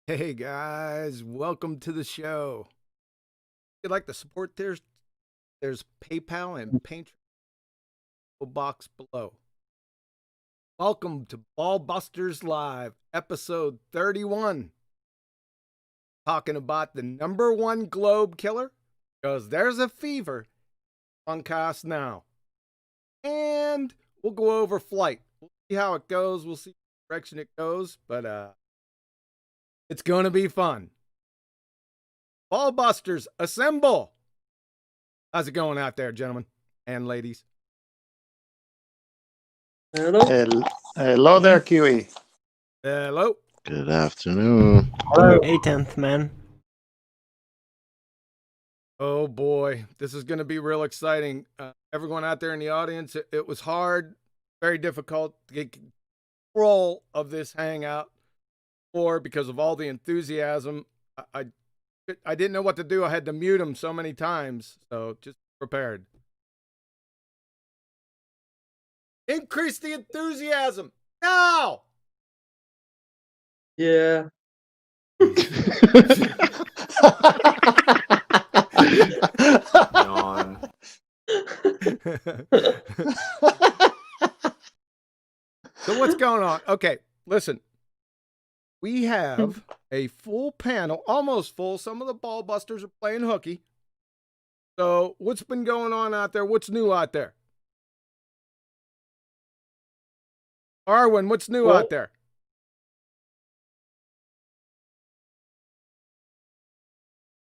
Hey guys, welcome to the show. If you'd like to support there's PayPal and Patreon box below. Welcome to BALLBUSTERS Live, episode 31. Talking about the #1 globe killer, because there's a fever on cast now. And we'll go over flight. We'll see how it goes. We'll see what direction it goes, but it's gonna be fun. BALLBUSTERS, assemble! How's it going out there, gentlemen and ladies? Hello there, Kiwi. Hello. Good afternoon. Hello. 10th man. Oh boy, this is going to be real exciting. Everyone out there in the audience, it was hard, very difficult to get control of this hangout, or because of all the enthusiasm, I didn't know what to do. I had to mute them so many times, so just prepared. Increase the enthusiasm now. Yeah. Yawn. So what's going on? Okay, listen. We have a full panel, almost full. Some of the BALLBUSTERS are playing hooky. So what's been going on out there? What's new out there? Arwen, what's new out there?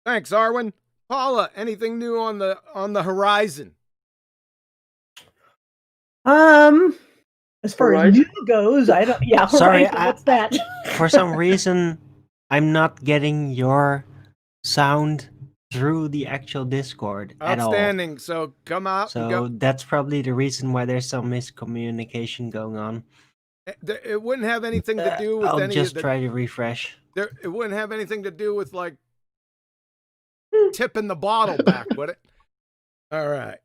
Thanks, Arwen. Paula, anything new on the horizon? As far as news goes, I don't. Yeah, Sorry, Horizon, what's that? For some reason, I'm not getting your sound through the actual Discord at all. Outstanding. So come out. So that's probably the reason why there's some miscommunication going on. It wouldn't have anything to do with I'll just try to refresh. It wouldn't have anything to do with like tipping the bottle back, would it? All right.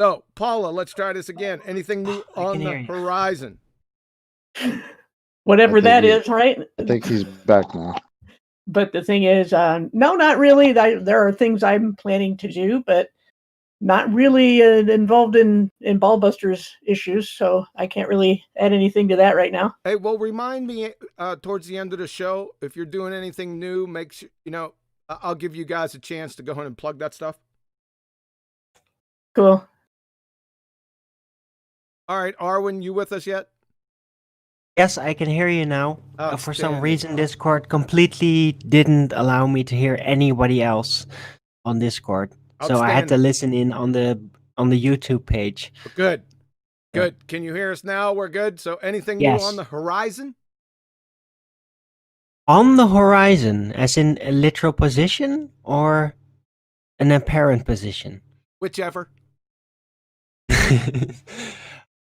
So, Paula, let's try this again. Anything new on the horizon? Whatever that is, right? I think he's back now. But the thing is, no, not really. There are things I'm planning to do, but not really involved in BALLBUSTERS issues, so I can't really add anything to that right now. Hey, well, remind me towards the end of the show, if you're doing anything new, make sure, I'll give you guys a chance to go ahead and plug that stuff. Cool. All right, Arwen, you with us yet? Yes, I can hear you now. For some reason, Discord completely didn't allow me to hear anybody else on Discord. So I had to listen in on the YouTube page. Good. Good. Yeah. Can you hear us now? We're good. So anything new on the horizon? On the horizon, as in a literal position or an apparent position? Whichever.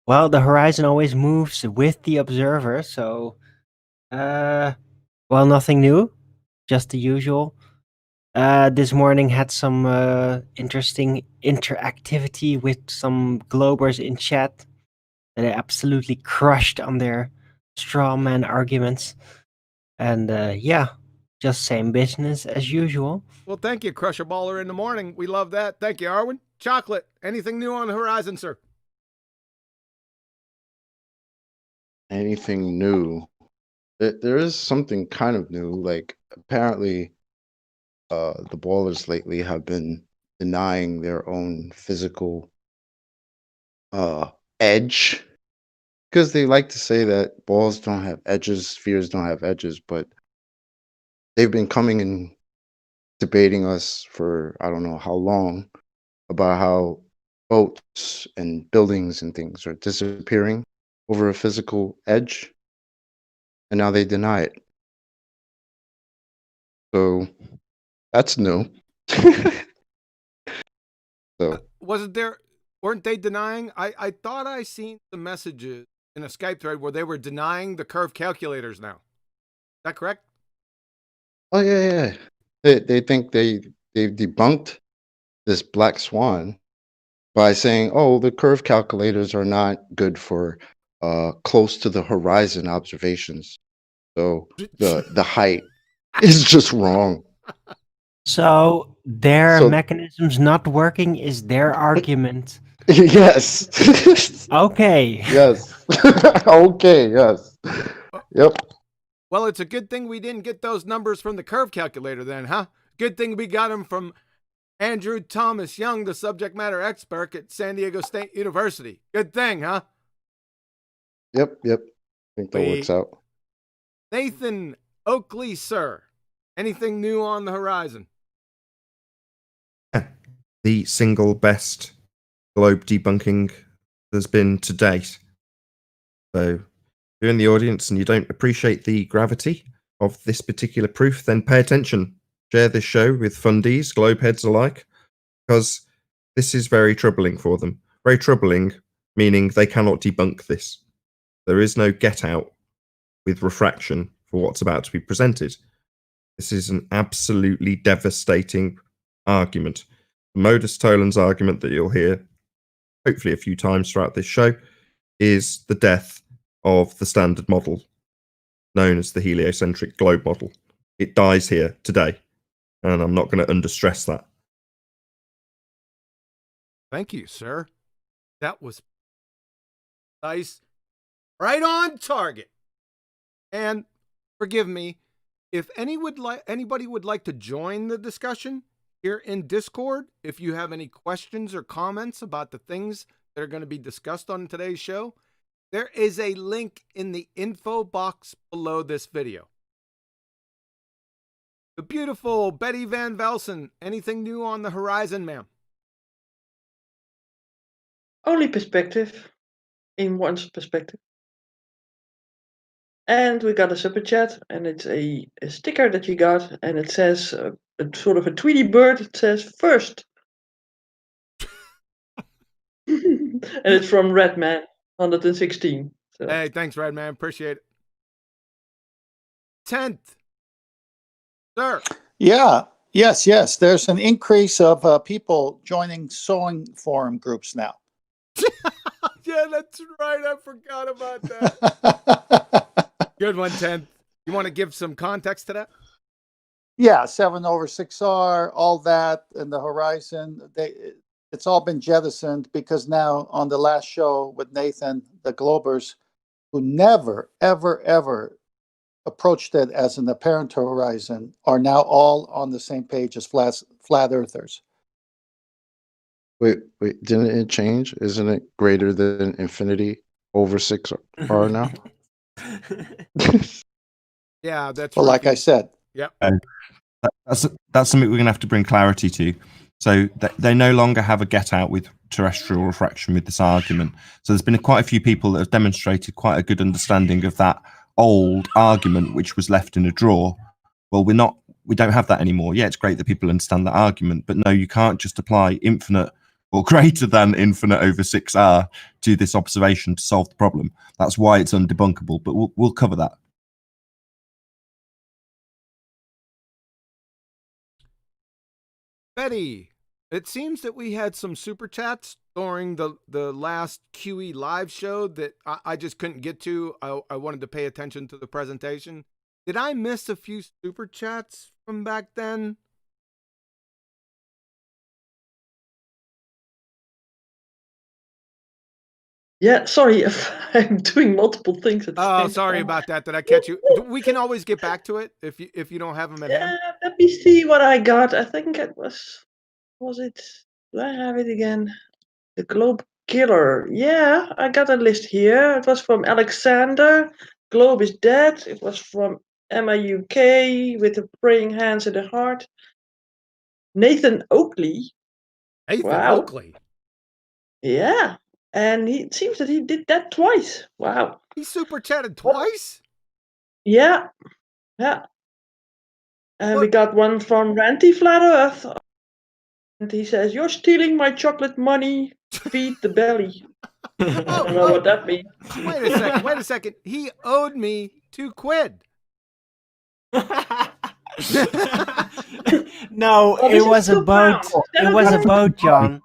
Well, the horizon always moves with the observer, so well, nothing new, just the usual. This morning had some interesting interactivity with some globers in chat that I absolutely crushed on their straw man arguments. And yeah, just same business as usual. Well, thank you, Crusher Baller in the morning. We love that. Thank you, Arwen. Chocolate, anything new on the horizon, sir? Anything new? There is something kind of new. Like, apparently, the ballers lately have been denying their own physical edge, because they like to say that balls don't have edges, spheres don't have edges, but they've been coming and debating us for I don't know how long about how boats and buildings and things are disappearing over a physical edge, and now they deny it. So that's new. So weren't they denying? I thought I seen the messages in a Skype thread where they were denying the curve calculators now. Is that correct? Oh yeah. They think they've debunked this black swan by saying, oh, the curve calculators are not good for close to the horizon observations. So the height is just wrong. So their So- mechanism's not working is their argument. Yes. Okay. Yes. Okay, yes. Yep. Well, it's a good thing we didn't get those numbers from the curve calculator then, huh? Good thing we got them from Andrew Thomas Young, the subject matter expert at San Diego State University. Good thing, huh? Yep. I think that works out. Nathan Oakley, sir. Anything new on the horizon? The single best globe debunking there's been to date. So if you're in the audience and you don't appreciate the gravity of this particular proof, then pay attention. Share this show with fundies, globe heads alike, because this is very troubling for them. Very troubling, meaning they cannot debunk this. There is no get out with refraction for what's about to be presented. This is an absolutely devastating argument. Modus Toland's argument that you'll hear hopefully a few times throughout this show is the death of the standard model known as the heliocentric globe model. It dies here today, and I'm not going to understress that. Thank you, sir. That was nice. Right on target. And forgive me, if anybody would like to join the discussion here in Discord, if you have any questions or comments about the things that are going to be discussed on today's show, there is a link in the info box below this video. The beautiful Betty Van Velsen, anything new on the horizon, ma'am? Only perspective, in one's perspective. And we got a super chat, and it's a sticker that you got, and it says a sort of a Tweety bird. It says first, and it's from Redman 116. So. Hey, thanks, Redman. Appreciate it. 10th, sir. Yeah. Yes. There's an increase of people joining sewing forum groups now. Yeah, that's right. I forgot about that. Good one, 10th. You want to give some context to that? Yeah, 7/6R, all that, and the horizon. It's all been jettisoned because now on the last show with Nathan, the Globers, who never, ever approached it as an apparent horizon, are now all on the same page as flat earthers. Wait, didn't it change? Isn't it greater than infinity over 6R now? Yeah, that's Well, right. like I said. Yep. That's something we're going to have to bring clarity to. So they no longer have a get out with terrestrial refraction with this argument. So there's been quite a few people that have demonstrated quite a good understanding of that old argument, which was left in a drawer. Well, we don't have that anymore. Yeah, it's great that people understand that argument, but no, you can't just apply infinite or greater than infinite over 6R to this observation to solve the problem. That's why it's undebunkable, but we'll cover that. Betty, it seems that we had some super chats during the last QE live show that I just couldn't get to. I wanted to pay attention to the presentation. Did I miss a few super chats from back then? Yeah, sorry if I'm doing multiple things at the same time. Oh, sorry about that. Did I catch you? We can always get back to it if you don't have them at hand. Let me see what I got. I think it was it? Do I have it again? The Globe Killer. Yeah, I got a list here. It was from Alexander. Globe is dead. It was from Emma UK with the praying hands in the heart. Nathan Oakley. Nathan Wow. Oakley. Yeah. And it seems that he did that twice. Wow. He super chatted twice? Yeah. And we got one from Ranty Flat Earth. And he says, "You're stealing my chocolate money. Feed the belly." I don't know what that means. Wait a second. He owed me £2. No, Oh, it this is was a £2. boat. It was a boat, John.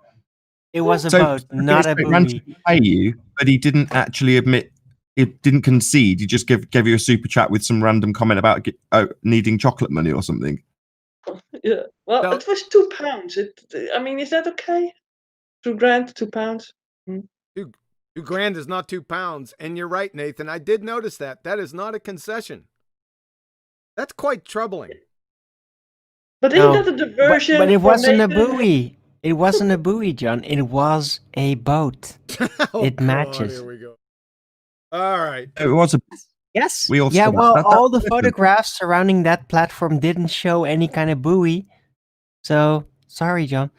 It was a boat, not a Ranty booby. pay you, but he didn't actually admit it didn't concede. He just gave you a super chat with some random comment about needing chocolate money or something. Yeah. Well, No. it was £2. I mean, is that okay? £2 £2. $2,000 is not £2. And you're right, Nathan. I did notice that. That is not a concession. That's quite troubling. But No, isn't that a diversion? but it from wasn't a Nathan? buoy. It wasn't a buoy, John. It was a boat. Oh, It God, matches. here we go. All right. It was a Yes. We all yeah, saw that. well, That's all the different. photographs surrounding that platform didn't show any kind of buoy. So, sorry, John.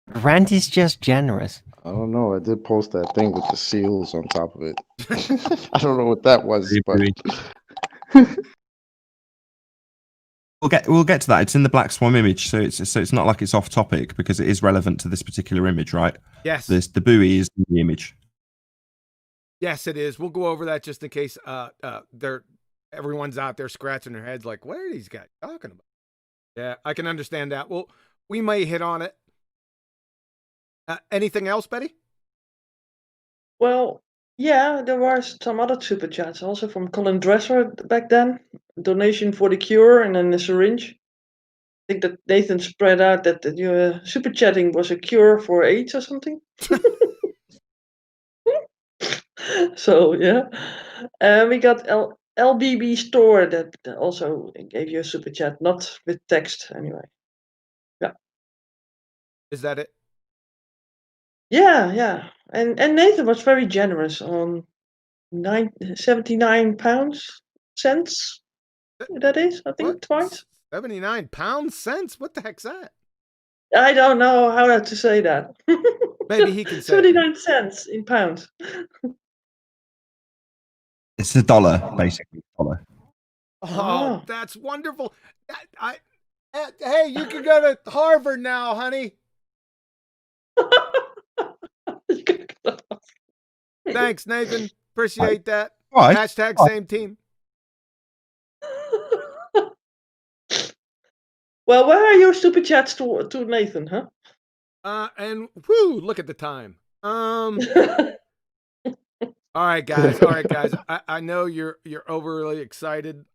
Ranty's just generous. I don't know. I did post that thing with the seals on top of it. I don't know what that was, but We'll get to that. It's in the Black Swan image, so it's not like it's off topic because it is relevant to this particular image, right? Yes. The buoy is in the image. Yes, it is. We'll go over that just in case everyone's out there scratching their heads like, what are these guys talking about? Yeah, I can understand that. Well, we may hit on it. Anything else, Betty? Well, yeah, there were some other super chats also from Colin Dresser back then. Donation for the cure and then a syringe. I think that Nathan spread out that your super chatting was a cure for AIDS or something. So yeah, we got LBB Store that also gave you a super chat, not with text anyway. Yeah. Is that it? Yeah. And Nathan was very generous on 79 pounds cents. That is, I think, What? twice. 79 pounds cents? What the heck's that? I don't know how to say that. Maybe he can say it. 79 cents in pounds. It's $1, basically. $1. Oh, that's wonderful. Hey, you can go to Harvard now, honey. Thanks, Nathan. Appreciate that. Right. Hashtag Right. same team. Well, where are your super chats to Nathan, huh? And whoo, look at the time. All right, guys. I know you're overly excited.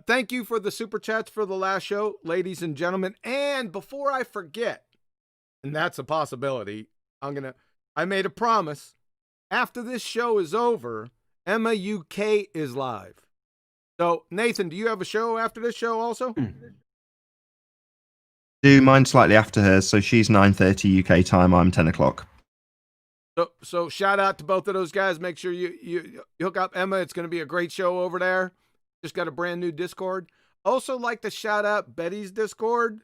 Thank you for the super chats for the last show, ladies and gentlemen. And before I forget, and that's a possibility, I made a promise. After this show is over, Emma UK is live. So, Nathan, do you have a show after this show also? Do mine slightly after hers, so she's 9:30 UK time. I'm 10 o'clock. So shout out to both of those guys. Make sure you hook up Emma. It's going to be a great show over there. Just got a brand new Discord. Also like to shout out Betty's Discord.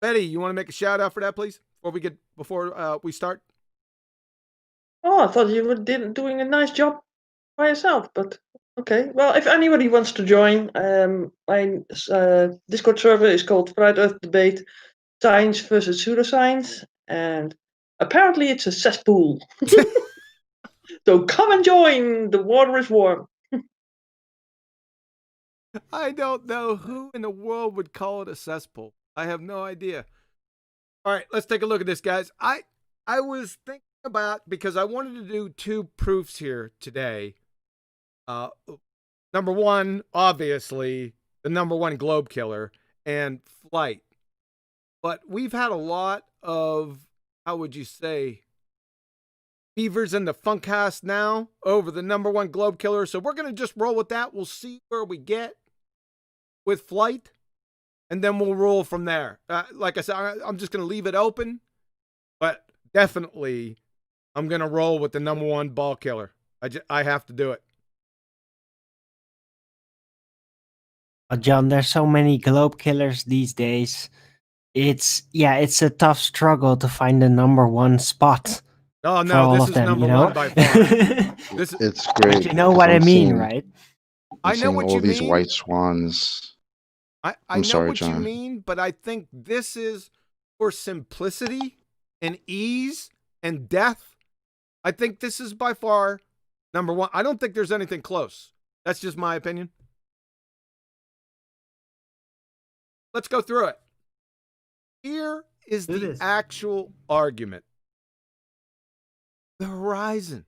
Betty, you want to make a shout out for that, please, before we start? Oh, I thought you were doing a nice job by yourself, but okay. Well, if anybody wants to join, my Discord server is called Flat Earth Debate, Science versus Pseudoscience, and apparently it's a cesspool. So come and join. The water is warm. I don't know who in the world would call it a cesspool. I have no idea. All right, let's take a look at this, guys. I was thinking about, because I wanted to do two proofs here today. Number one, obviously, the number one globe killer and flight. But we've had a lot of, how would you say, beavers in the funkcast now over the number one globe killer. So we're going to just roll with that. We'll see where we get with flight, and then we'll roll from there. Like I said, I'm just going to leave it open, but definitely I'm going to roll with the number one ball killer. I have to do it. John, there's so many globe killers these days. It's a tough struggle to find the number one spot. Oh, for no, all this of is them, number you know? one by far. it's great. You know because what I I'm mean, seeing- right? I'm I know seeing what all you these mean. white swans. I I'm know sorry, what you John. mean, but I think this is for simplicity and ease and depth. I think this is by far number one. I don't think there's anything close. That's just my opinion. Let's go through it. Here is Do the this. actual argument. The horizon.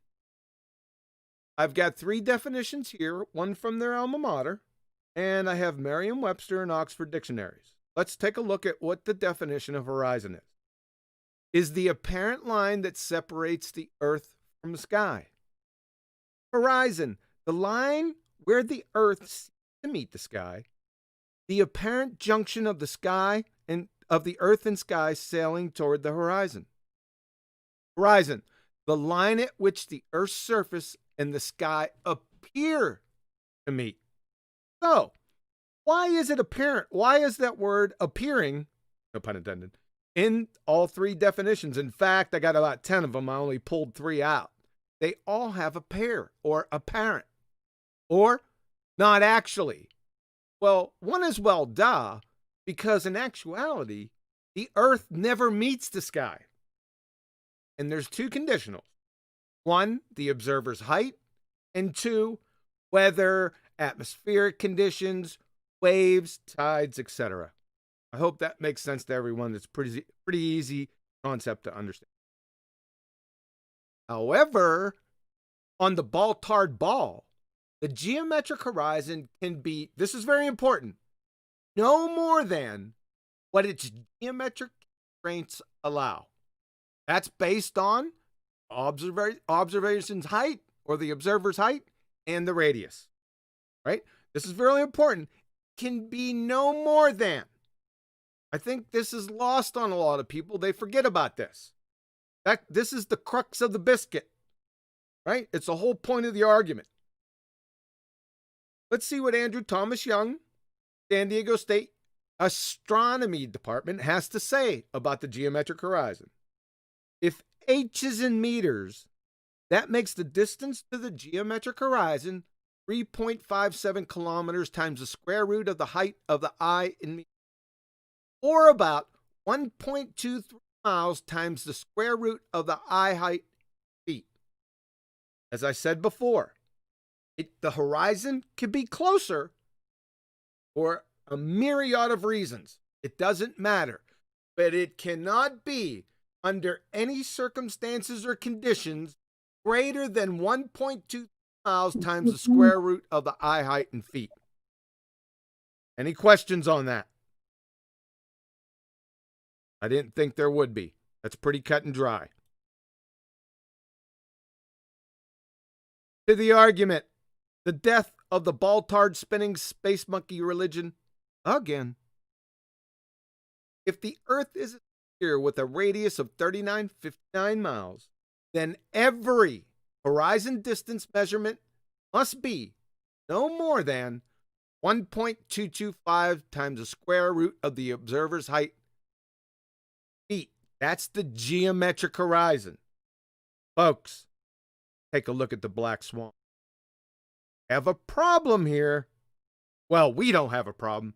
I've got 3 definitions here, one from their alma mater, and I have Merriam-Webster and Oxford dictionaries. Let's take a look at what the definition of horizon is. Is the apparent line that separates the earth from the sky. Horizon, the line where the earth seems to meet the sky, the apparent junction of the sky and of the earth and sky sailing toward the horizon. Horizon, the line at which the earth's surface and the sky appear to meet. So, why is it apparent? Why is that word appearing, no pun intended, in all 3 definitions? In fact, I got about 10 of them. I only pulled 3 out. They all have appear or apparent or not actually. Well, one is well, duh, because in actuality, the earth never meets the sky. And there's 2 conditionals. 1, the observer's height, and 2, weather, atmospheric conditions, waves, tides, etc. I hope that makes sense to everyone. It's pretty easy concept to understand. However, on the ball-tarred ball, the geometric horizon can be, this is very important, no more than what its geometric constraints allow. That's based on observation's height or the observer's height and the radius, right? This is really important. Can be no more than. I think this is lost on a lot of people. They forget about this. This is the crux of the biscuit, right? It's the whole point of the argument. Let's see what Andrew Thomas Young, San Diego State Astronomy Department, has to say about the geometric horizon. If h is in meters, that makes the distance to the geometric horizon 3.57 kilometers times the square root of the height of the eye in meters, or about 1.23 miles times the square root of the eye height feet. As I said before, the horizon could be closer for a myriad of reasons. It doesn't matter. But it cannot be, under any circumstances or conditions, greater than 1.2 miles times the square root of the eye height in feet. Any questions on that? I didn't think there would be. That's pretty cut and dry. To the argument, the death of the ball-tarred spinning space monkey religion again. If the Earth is a sphere with a radius of 3959 miles, then every horizon distance measurement must be no more than 1.225 times the square root of the observer's height feet. That's the geometric horizon. Folks, take a look at the black swan. Have a problem here. Well, we don't have a problem.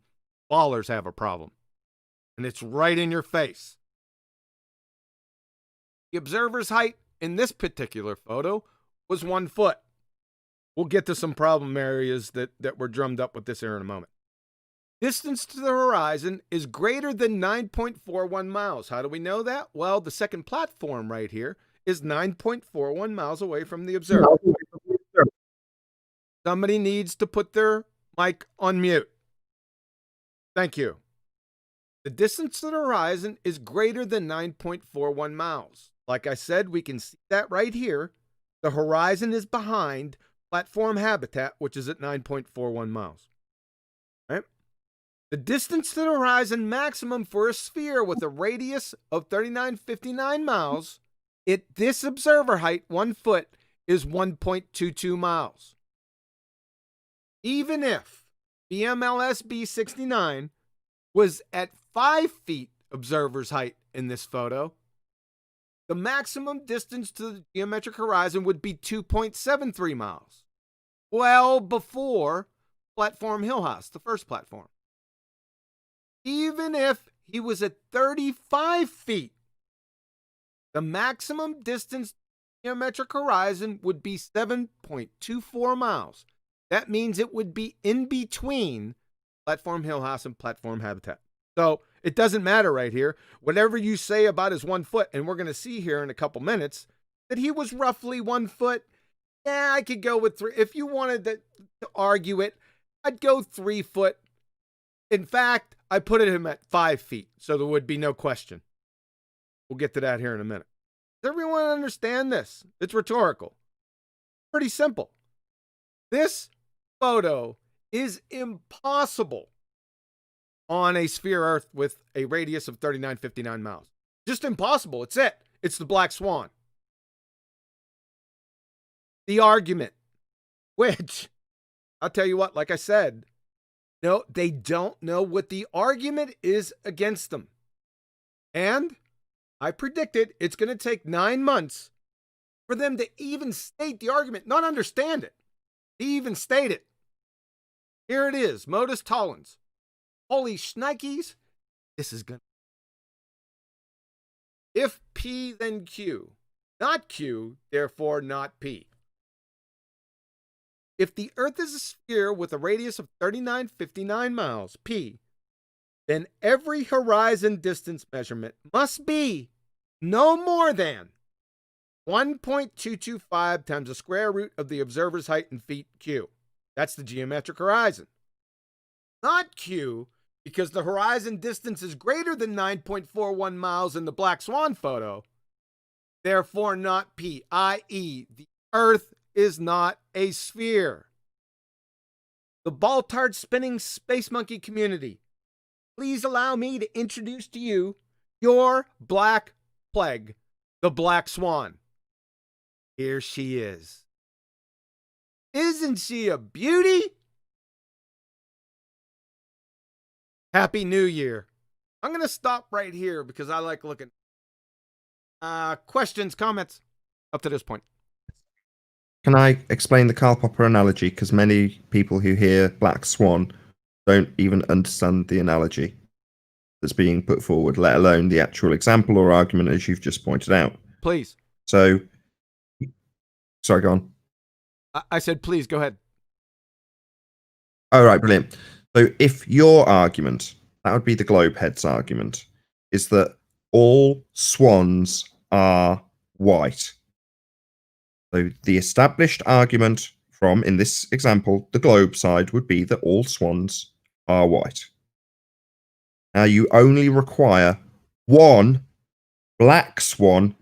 Ballers have a problem. And it's right in your face. The observer's height in this particular photo was 1 foot. We'll get to some problem areas that were drummed up with this here in a moment. Distance to the horizon is greater than 9.41 miles. How do we know that? Well, the second platform right here is 9.41 miles away from the observer. Somebody needs to put their mic on mute. Thank you. The distance to the horizon is greater than 9.41 miles. Like I said, we can see that right here. The horizon is behind platform habitat, which is at 9.41 miles. Right? The distance to the horizon maximum for a sphere with a radius of 3959 miles at this observer height, 1 foot, is 1.22 miles. Even if BMLS B69 was at 5 feet observer's height in this photo, the maximum distance to the geometric horizon would be 2.73 miles. Well before Platform Hill House, the first platform. Even if he was at 35 feet, the maximum distance to the geometric horizon would be 7.24 miles. That means it would be in between Platform Hill House and Platform Habitat. So it doesn't matter right here. Whatever you say about his 1 foot, and we're going to see here in a couple minutes, that he was roughly 1 foot, yeah, I could go with 3. If you wanted to argue it, I'd go 3 foot. In fact, I put him at 5 feet, so there would be no question. We'll get to that here in a minute. Does everyone understand this? It's rhetorical. Pretty simple. This photo is impossible on a sphere Earth with a radius of 3959 miles. Just impossible. It's it. It's the Black Swan. The argument, which I'll tell you what, like I said, no, they don't know what the argument is against them. And I predicted it's going to take 9 months for them to even state the argument, not understand it, to even state it. Here it is, modus tollens. Holy shnikes, this is going to... If P, then Q. Not Q, therefore not P. If the Earth is a sphere with a radius of 3959 miles, P, then every horizon distance measurement must be no more than 1.225 times the square root of the observer's height in feet, Q. That's the geometric horizon. Not Q, because the horizon distance is greater than 9.41 miles in the Black Swan photo. Therefore not P, i.e. the Earth is not a sphere. The Baltard spinning space monkey community, please allow me to introduce to you your black plague, the Black Swan. Here she is. Isn't she a beauty? Happy New Year. I'm going to stop right here because I like looking. Questions, comments up to this point. Can I explain the Karl Popper analogy? Because many people who hear Black Swan don't even understand the analogy that's being put forward, let alone the actual example or argument as you've just pointed out. Please. So, sorry, go on. I said, please, go ahead. All right, brilliant. So if your argument, that would be the Globehead's argument, is that all swans are white. So the established argument from, in this example, the Globe side would be that all swans are white. Now you only require one black swan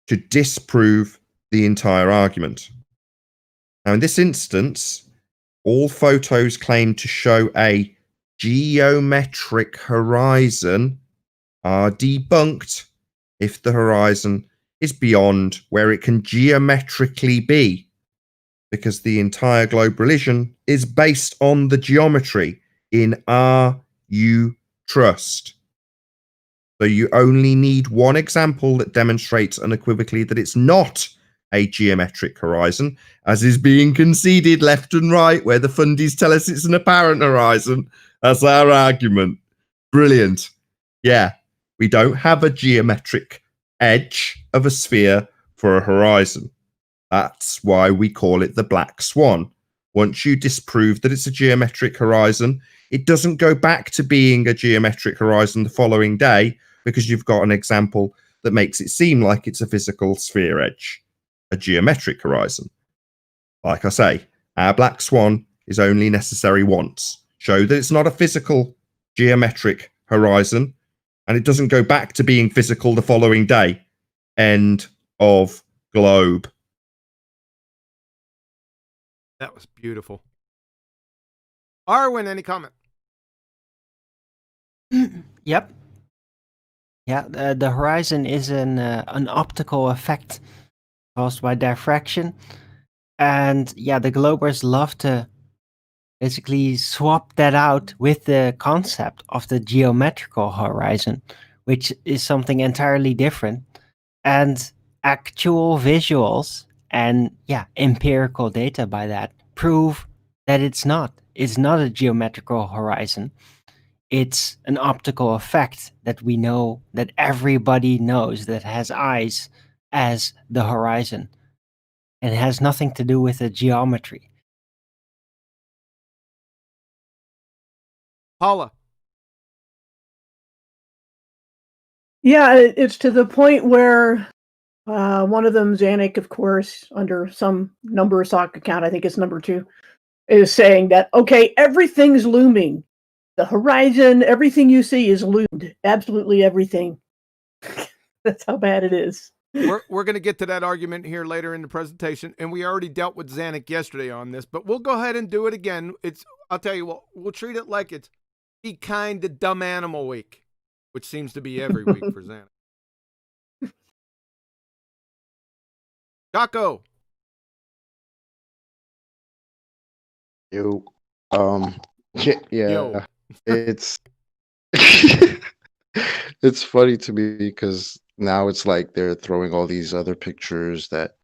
to disprove the entire argument. Now in this instance, all photos claim to show a geometric horizon are debunked if the horizon is beyond where it can geometrically be, because the entire globe religion is based on the geometry in R you trust. So you only need one example that demonstrates unequivocally that it's not a geometric horizon, as is being conceded left and right, where the fundies tell us it's an apparent horizon. That's our argument. Brilliant. Yeah, we don't have a geometric edge of a sphere for a horizon. That's why we call it the Black Swan. Once you disprove that it's a geometric horizon, it doesn't go back to being a geometric horizon the following day, because you've got an example that makes it seem like it's a physical sphere edge, a geometric horizon. Like I say, our Black Swan is only necessary once. Show that it's not a physical geometric horizon, and it doesn't go back to being physical the following day. End of globe. That was beautiful. Arwen, any comment? Yep. Yeah, the horizon is an optical effect caused by diffraction. And yeah, the Globers love to basically swap that out with the concept of the geometrical horizon, which is something entirely different. And actual visuals and empirical data by that prove that it's not. It's not a geometrical horizon. It's an optical effect that we know, that everybody knows, that has eyes as the horizon. And it has nothing to do with the geometry. Paula. Yeah, it's to the point where One of them, Zanuck, of course, under some number sock account, I think it's number 2, is saying that, okay, everything's looming. The horizon, everything you see is loomed. Absolutely everything. That's how bad it is. We're going to get to that argument here later in the presentation, and we already dealt with Zanuck yesterday on this, but we'll go ahead and do it again. I'll tell you what, we'll treat it like it's Be Kind to Dumb Animal Week, which seems to be every week for Zanuck. Jocko. Yo, yeah, Yo. it's it's funny to me because now it's like they're throwing all these other pictures that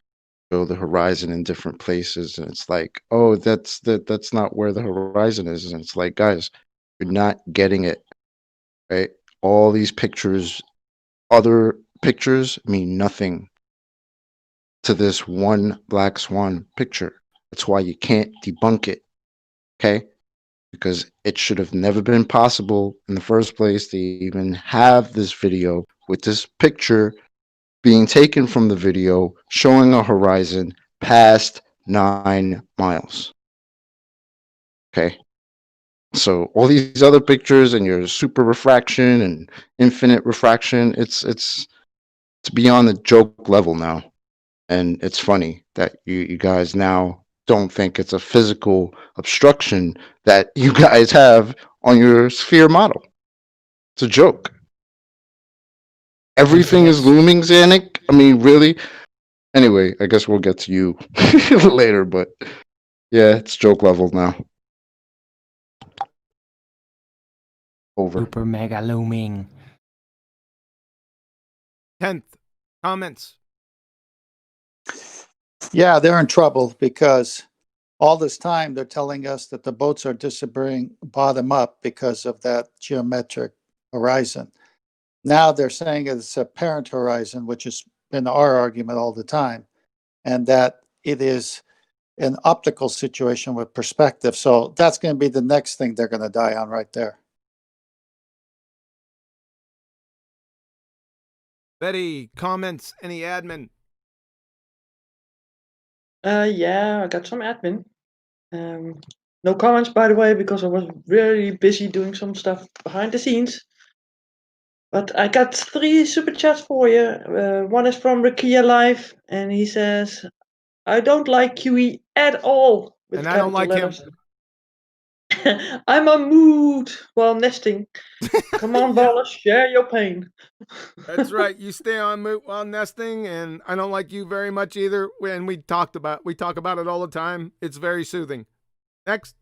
show the horizon in different places, and it's like, oh, that's not where the horizon is, and it's like, guys, you're not getting it, right? All these pictures, other pictures mean nothing to this one black swan picture. That's why you can't debunk it, okay? Because it should have never been possible in the first place to even have this video with this picture being taken from the video showing a horizon past 9 miles. Okay? So all these other pictures and your super refraction and infinite refraction, it's beyond the joke level now. And it's funny that you guys now don't think it's a physical obstruction that you guys have on your sphere model. It's a joke. Everything is looming, Zanuck. I mean, really? Anyway, I guess we'll get to you later, but yeah, it's joke level now. Over. Super mega looming. 10th, comments. Yeah, they're in trouble because all this time they're telling us that the boats are disappearing bottom up because of that geometric horizon. Now they're saying it's a parent horizon, which has been our argument all the time, and that it is an optical situation with perspective. So that's going to be the next thing they're going to die on right there. Betty, comments, any admin? Yeah, I got some admin. No comments, by the way, because I was really busy doing some stuff behind the scenes. But I got 3 super chats for you. One is from Rakia Live, and he says, I don't like QE at all. With And I don't like letters. I'm on mood while nesting. Come on, Yeah. ballers, share your pain. That's right. You stay on mute while nesting, and I don't like you very much either. And we talk about it all the time. It's very soothing. Next.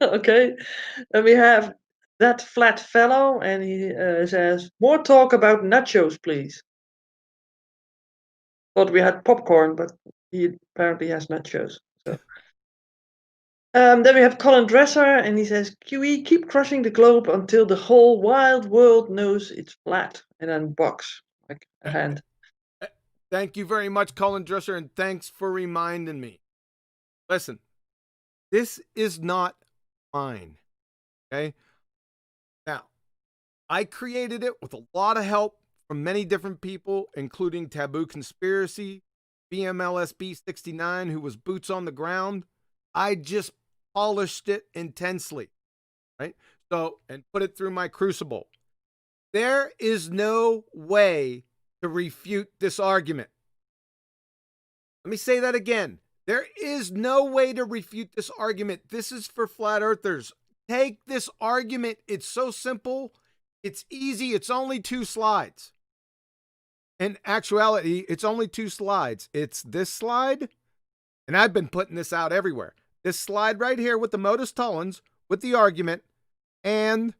Okay, then we have that flat fellow, and he says, more talk about nachos, please. Thought we had popcorn, but he apparently has nachos. So. Then we have Colin Dresser, and he says, QE, keep crushing the globe until the whole wild world knows it's flat, and then box, like a hand. Thank you very much, Colin Dresser, and thanks for reminding me. Listen, this is not mine, okay? Now, I created it with a lot of help from many different people, including Taboo Conspiracy, BMLSB69, who was boots on the ground. I just polished it intensely, right? So, and put it through my crucible. There is no way to refute this argument. Let me say that again. There is no way to refute this argument. This is for flat earthers. Take this argument. It's so simple. It's easy. It's only 2 slides. In actuality, it's only 2 slides. It's this slide, and I've been putting this out everywhere. This slide right here with the modus tollens, with the argument, and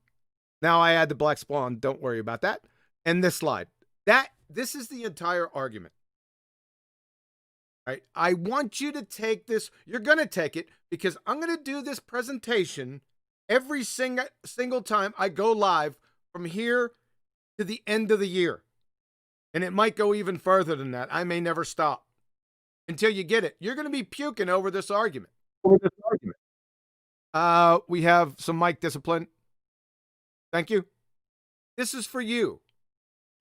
now I add the black swan. Don't worry about that. And this slide. This is the entire argument. Right? I want you to take this. You're going to take it because I'm going to do this presentation every single time I go live from here to the end of the year. And it might go even further than that. I may never stop until you get it. You're going to be puking over this argument. We have some mic discipline. Thank you. This is for you.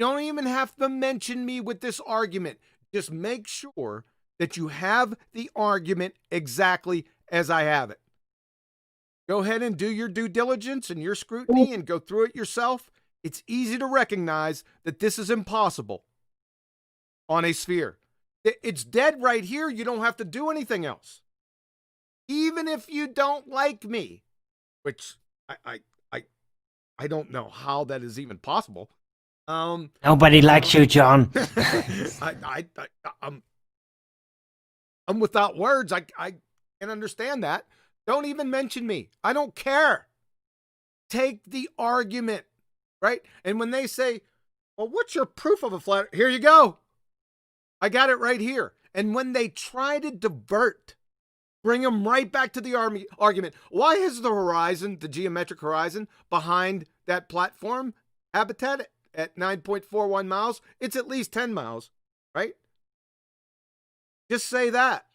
You don't even have to mention me with this argument. Just make sure that you have the argument exactly as I have it. Go ahead and do your due diligence and your scrutiny and go through it yourself. It's easy to recognize that this is impossible on a sphere. It's dead right here. You don't have to do anything else. Even if you don't like me, which I don't know how that is even possible. Nobody likes you, John. I'm without words. I can understand that. Don't even mention me. I don't care. Take the argument, right? And when they say, well, what's your proof of a flat? Here you go. I got it right here. And when they try to divert, bring them right back to the argument. Why is the horizon, the geometric horizon, behind that platform habitat at 9.41 miles? It's at least 10 miles, right? Just say that.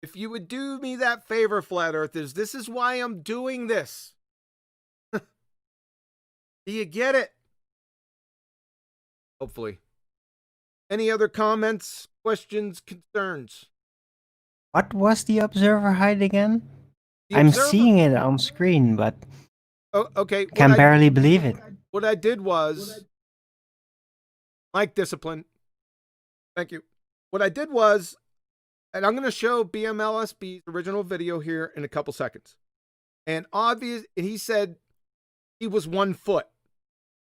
If you would do me that favor, flat earthers, this is why I'm doing this. Do you get it? Hopefully. Any other comments, questions, concerns? What was the observer height again? The I'm observer- seeing it on screen, but Oh, okay. can barely believe it. What I did was, Mike Discipline. Thank you. What I did was, and I'm going to show BMLSB's original video here in a couple seconds. And he said he was 1 foot,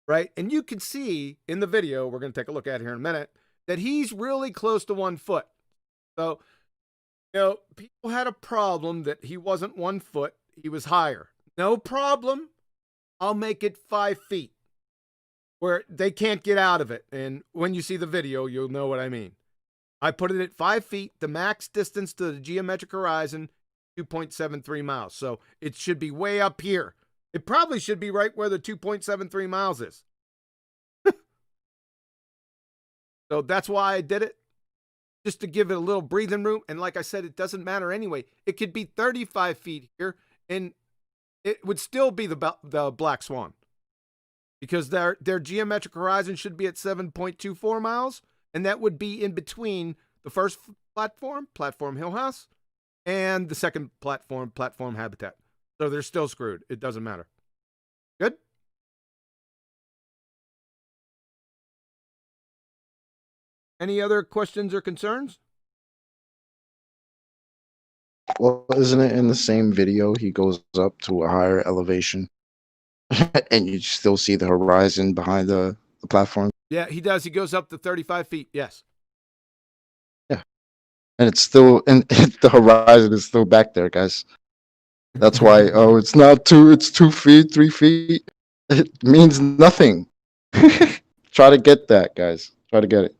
right? And you can see in the video, we're going to take a look at here in a minute, that he's really close to 1 foot. So, people had a problem that he wasn't 1 foot. He was higher. No problem. I'll make it 5 feet where they can't get out of it. And when you see the video, you'll know what I mean. I put it at 5 feet. The max distance to the geometric horizon, 2.73 miles. So it should be way up here. It probably should be right where the 2.73 miles is. So that's why I did it. Just to give it a little breathing room. And like I said, it doesn't matter anyway. It could be 35 feet here, and it would still be the Black Swan. Because their geometric horizon should be at 7.24 miles. And that would be in between the first platform Hill House, and the second platform Habitat. So they're still screwed. It doesn't matter. Good? Any other questions or concerns? Well, isn't it in the same video he goes up to a higher elevation and you still see the horizon behind the platform? Yeah, he does. He goes up to 35 feet. Yes. Yeah. And it's still, and the horizon is still back there, guys. That's why, it's not it's 2 feet, 3 feet. It means nothing. Try to get that, guys. Try to get it.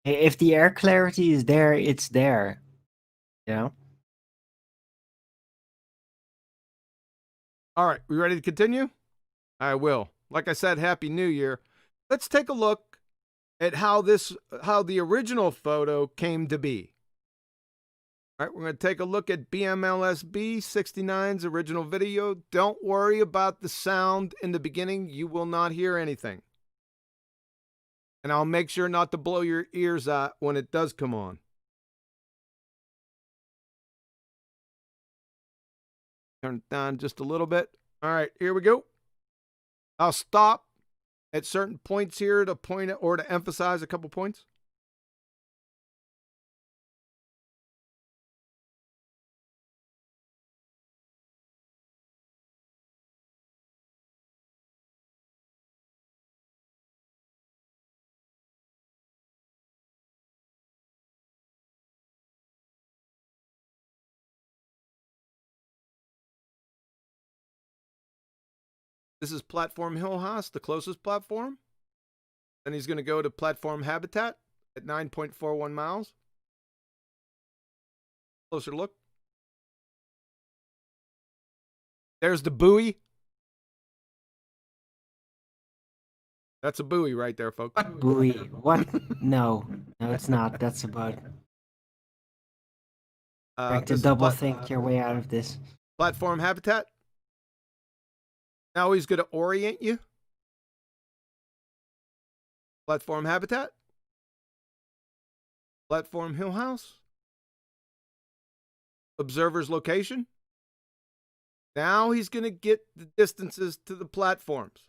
If the air clarity is there, it's there. You know? All right. We ready to continue? I will. Like I said, Happy New Year. Let's take a look at how the original photo came to be. All right, we're going to take a look at BMLSB 69's original video. Don't worry about the sound in the beginning. You will not hear anything. And I'll make sure not to blow your ears out when it does come on. Turn it down just a little bit. All right, here we go. I'll stop at certain points here to point or to emphasize a couple points. This is platform Hill House, the closest platform. Then he's going to go to platform Habitat at 9.41 miles. Closer look. There's the buoy. That's a buoy right there, folks. What buoy? What? No, it's not. That's about. Trying to This is double think your way out of this. platform Habitat. Now he's going to orient you Platform habitat. Platform hill house. Observer's location. Now he's going to get the distances to the platforms.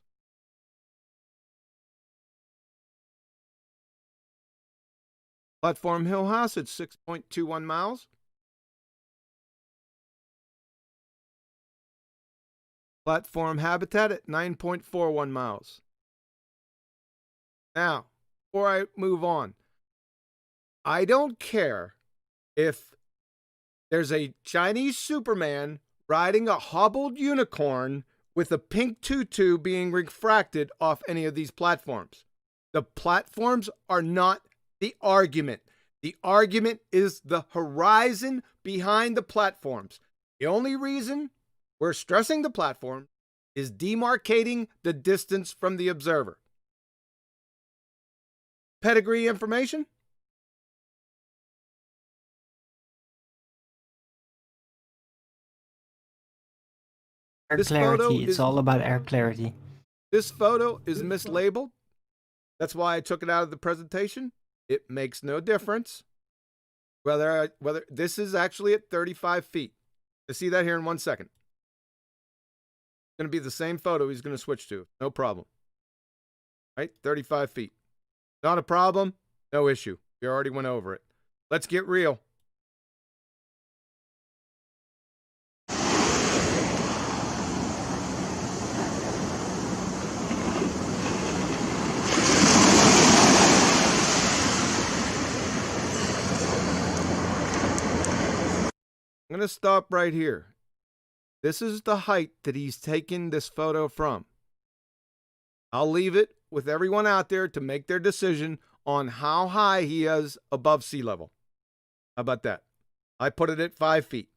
Platform hill house at 6.21 miles. Platform habitat at 9.41 miles. Now, before I move on, I don't care if there's a Chinese Superman riding a hobbled unicorn with a pink tutu being refracted off any of these platforms. The platforms are not the argument. The argument is the horizon behind the platforms. The only reason we're stressing the platform is demarcating the distance from the observer. Pedigree information. Air This photo clarity. It's is- all about air clarity. This photo is mislabeled. That's why I took it out of the presentation. It makes no difference whether this is actually at 35 feet. You'll see that here in 1 second. It's going to be the same photo he's going to switch to. No problem. Right? 35 feet. Not a problem. No issue. We already went over it. Let's get real. I'm going to stop right here. This is the height that he's taken this photo from. I'll leave it with everyone out there to make their decision on how high he is above sea level. How about that? I put it at 5 feet.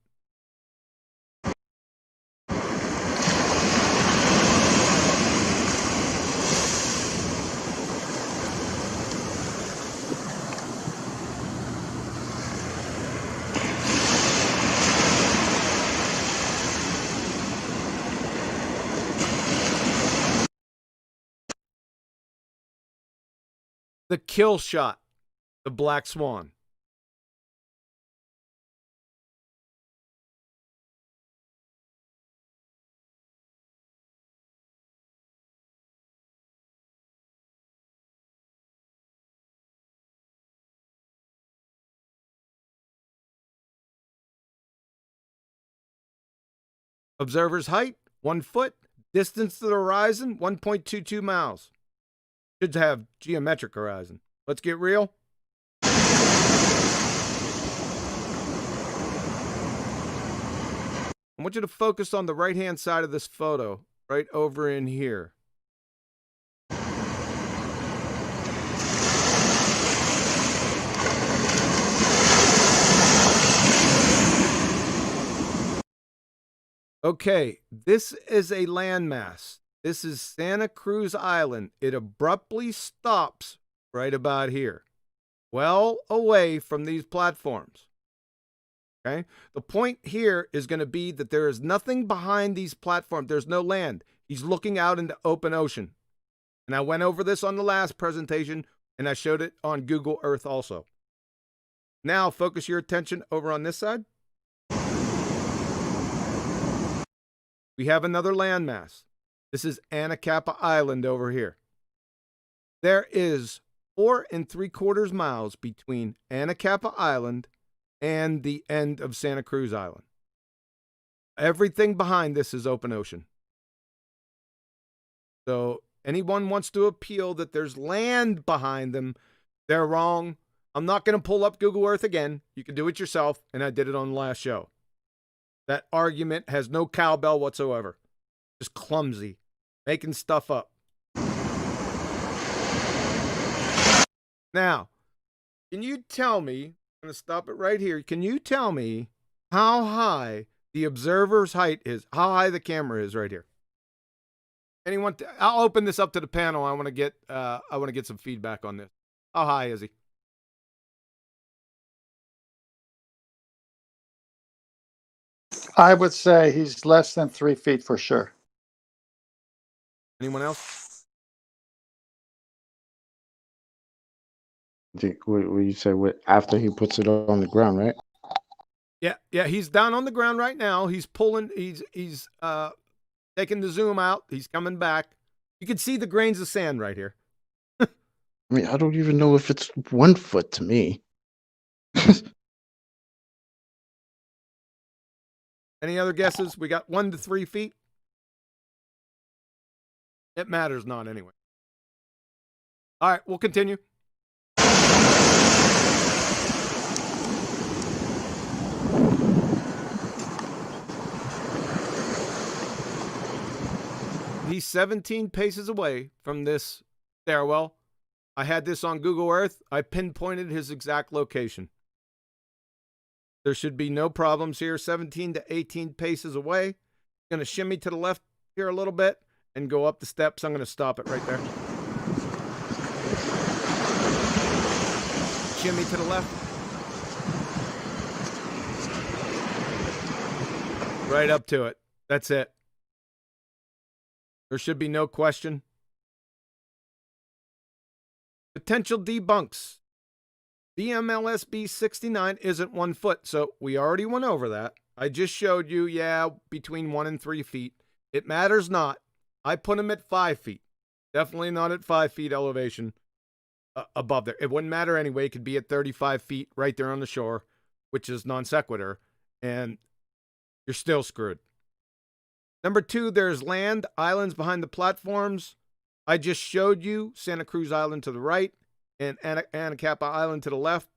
The kill shot, the Black Swan. Observer's height, 1 foot. Distance to the horizon, 1.22 miles. Should have geometric horizon. Let's get real. I want you to focus on the right-hand side of this photo, right over in here. Okay, this is a landmass. This is Santa Cruz Island. It abruptly stops right about here, well away from these platforms. Okay, the point here is going to be that there is nothing behind these platforms. There's no land. He's looking out into open ocean. And I went over this on the last presentation, and I showed it on Google Earth also. Now focus your attention over on this side. We have another landmass. This is Anacapa Island over here. There is 4 3/4 miles between Anacapa Island and the end of Santa Cruz Island. Everything behind this is open ocean. So anyone wants to appeal that there's land behind them, they're wrong. I'm not going to pull up Google Earth again. You can do it yourself, and I did it on the last show. That argument has no cowbell whatsoever. Just clumsy. Making stuff up. Now, can you tell me, I'm going to stop it right here. Can you tell me how high the observer's height is? How high the camera is right here? Anyone? I'll open this up to the panel. I want to get some feedback on this. How high is he? I would say he's less than 3 feet for sure. Anyone else? What you say? What after he puts it on the ground, right? Yeah, he's down on the ground right now. He's pulling. He's taking the zoom out. He's coming back. You can see the grains of sand right here. I mean, I don't even know if it's 1 foot to me. Any other guesses? We got 1 to 3 feet. It matters not anyway. All right, we'll continue. He's 17 paces away from this stairwell. I had this on Google Earth. I pinpointed his exact location. There should be no problems here. 17 to 18 paces away. Going to shimmy to the left here a little bit and go up the steps. I'm going to stop it right there. Shimmy to the left. Right up to it. That's it. There should be no question. Potential debunks. BMLSB 69 isn't 1 foot, so we already went over that. I just showed you, between 1 and 3 feet. It matters not. I put him at 5 feet. Definitely not at 5 feet elevation above there. It wouldn't matter anyway. It could be at 35 feet right there on the shore, which is non sequitur, and you're still screwed. Number 2, there's land, islands behind the platforms. I just showed you Santa Cruz Island to the right and Anacapa Island to the left.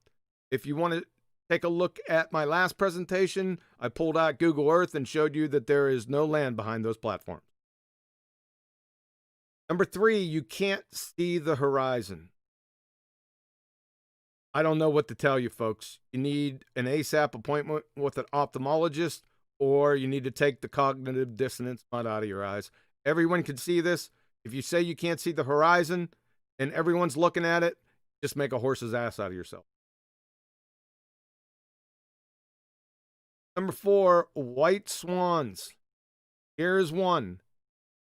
If you want to take a look at my last presentation, I pulled out Google Earth and showed you that there is no land behind those platforms. Number 3, you can't see the horizon. I don't know what to tell you, folks. You need an ASAP appointment with an ophthalmologist, or you need to take the cognitive dissonance mud out of your eyes. Everyone can see this. If you say you can't see the horizon and everyone's looking at it, just make a horse's ass out of yourself. Number 4, white swans. Here's one.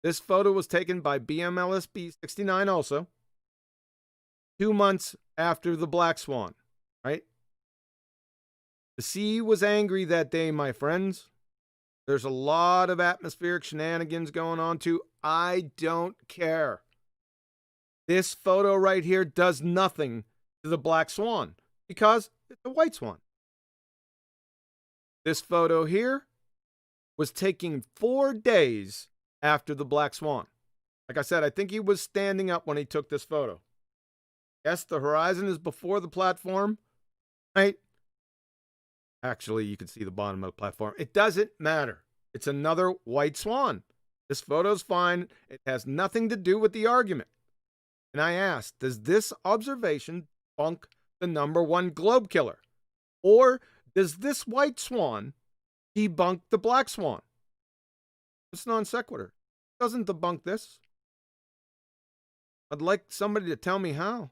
This photo was taken by BMLSB 69 also. 2 months after the black swan, right? The sea was angry that day, my friends. There's a lot of atmospheric shenanigans going on too. I don't care. This photo right here does nothing to the black swan because it's a white swan. This photo here was taken 4 days after the black swan. Like I said, I think he was standing up when he took this photo. Yes, the horizon is before the platform, right? Actually, you can see the bottom of the platform. It doesn't matter. It's another white swan. This photo's fine. It has nothing to do with the argument. And I asked, does this observation debunk the number 1 globe killer? Or does this white swan debunk the black swan? It's non sequitur. It doesn't debunk this. I'd like somebody to tell me how.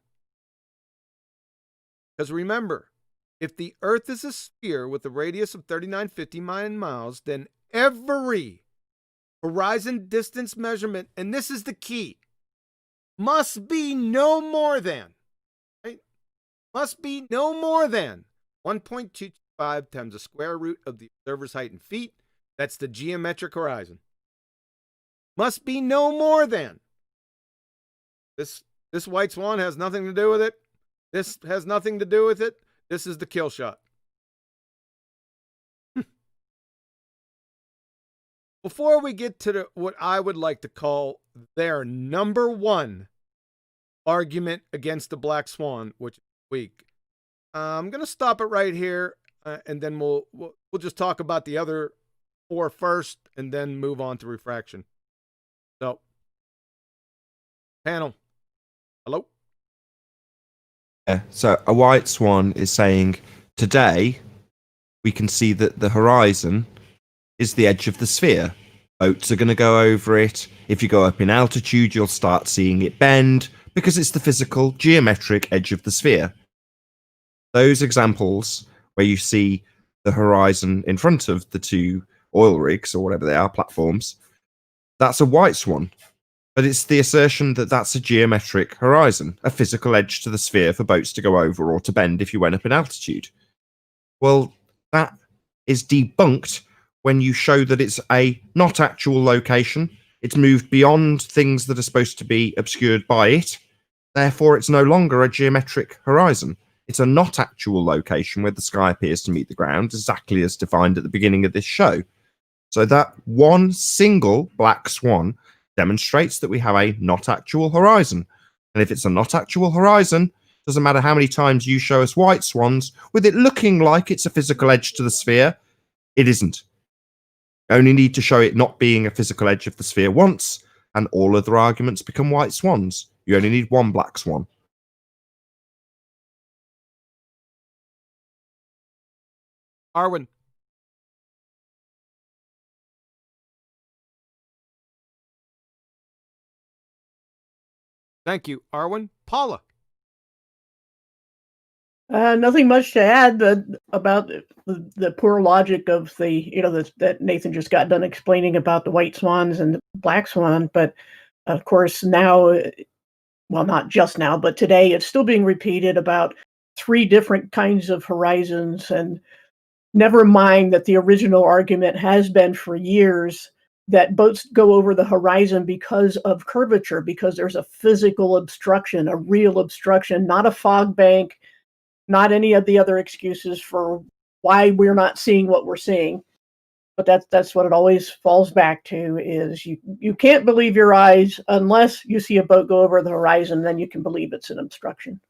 Because remember, if the Earth is a sphere with a radius of 3959 miles, then every horizon distance measurement, and this is the key, must be no more than, right? Must be no more than 1.225 times the square root of the observer's height in feet. That's the geometric horizon. Must be no more than. This white swan has nothing to do with it. This has nothing to do with it. This is the kill shot. Before we get to what I would like to call their number 1 argument against the black swan, which is weak, I'm going to stop it right here, and then we'll just talk about the other 4 first, and then move on to refraction. So, panel, hello? Yeah, so a white swan is saying, today we can see that the horizon is the edge of the sphere. Boats are going to go over it. If you go up in altitude, you'll start seeing it bend because it's the physical, geometric edge of the sphere. Those examples where you see the horizon in front of the 2 oil rigs or whatever they are, platforms, that's a white swan. But it's the assertion that that's a geometric horizon, a physical edge to the sphere for boats to go over or to bend if you went up in altitude. Well, that is debunked when you show that it's a not actual location. It's moved beyond things that are supposed to be obscured by it. Therefore, it's no longer a geometric horizon. It's a not actual location where the sky appears to meet the ground, exactly as defined at the beginning of this show. So that one single black swan demonstrates that we have a not actual horizon. And if it's a not actual horizon, doesn't matter how many times you show us white swans, with it looking like it's a physical edge to the sphere, it isn't. You only need to show it not being a physical edge of the sphere once, and all other arguments become white swans. You only need one black swan. Arwen. Thank you, Arwen. Paula. Nothing much to add about the poor logic of that Nathan just got done explaining about the white swans and the black swan. But of course now, well, not just now, but today it's still being repeated about 3 different kinds of horizons. And never mind that the original argument has been for years that boats go over the horizon because of curvature, because there's a physical obstruction, a real obstruction, not a fog bank, not any of the other excuses for why we're not seeing what we're seeing. But that's what it always falls back to, is you can't believe your eyes unless you see a boat go over the horizon, then you can believe it's an obstruction.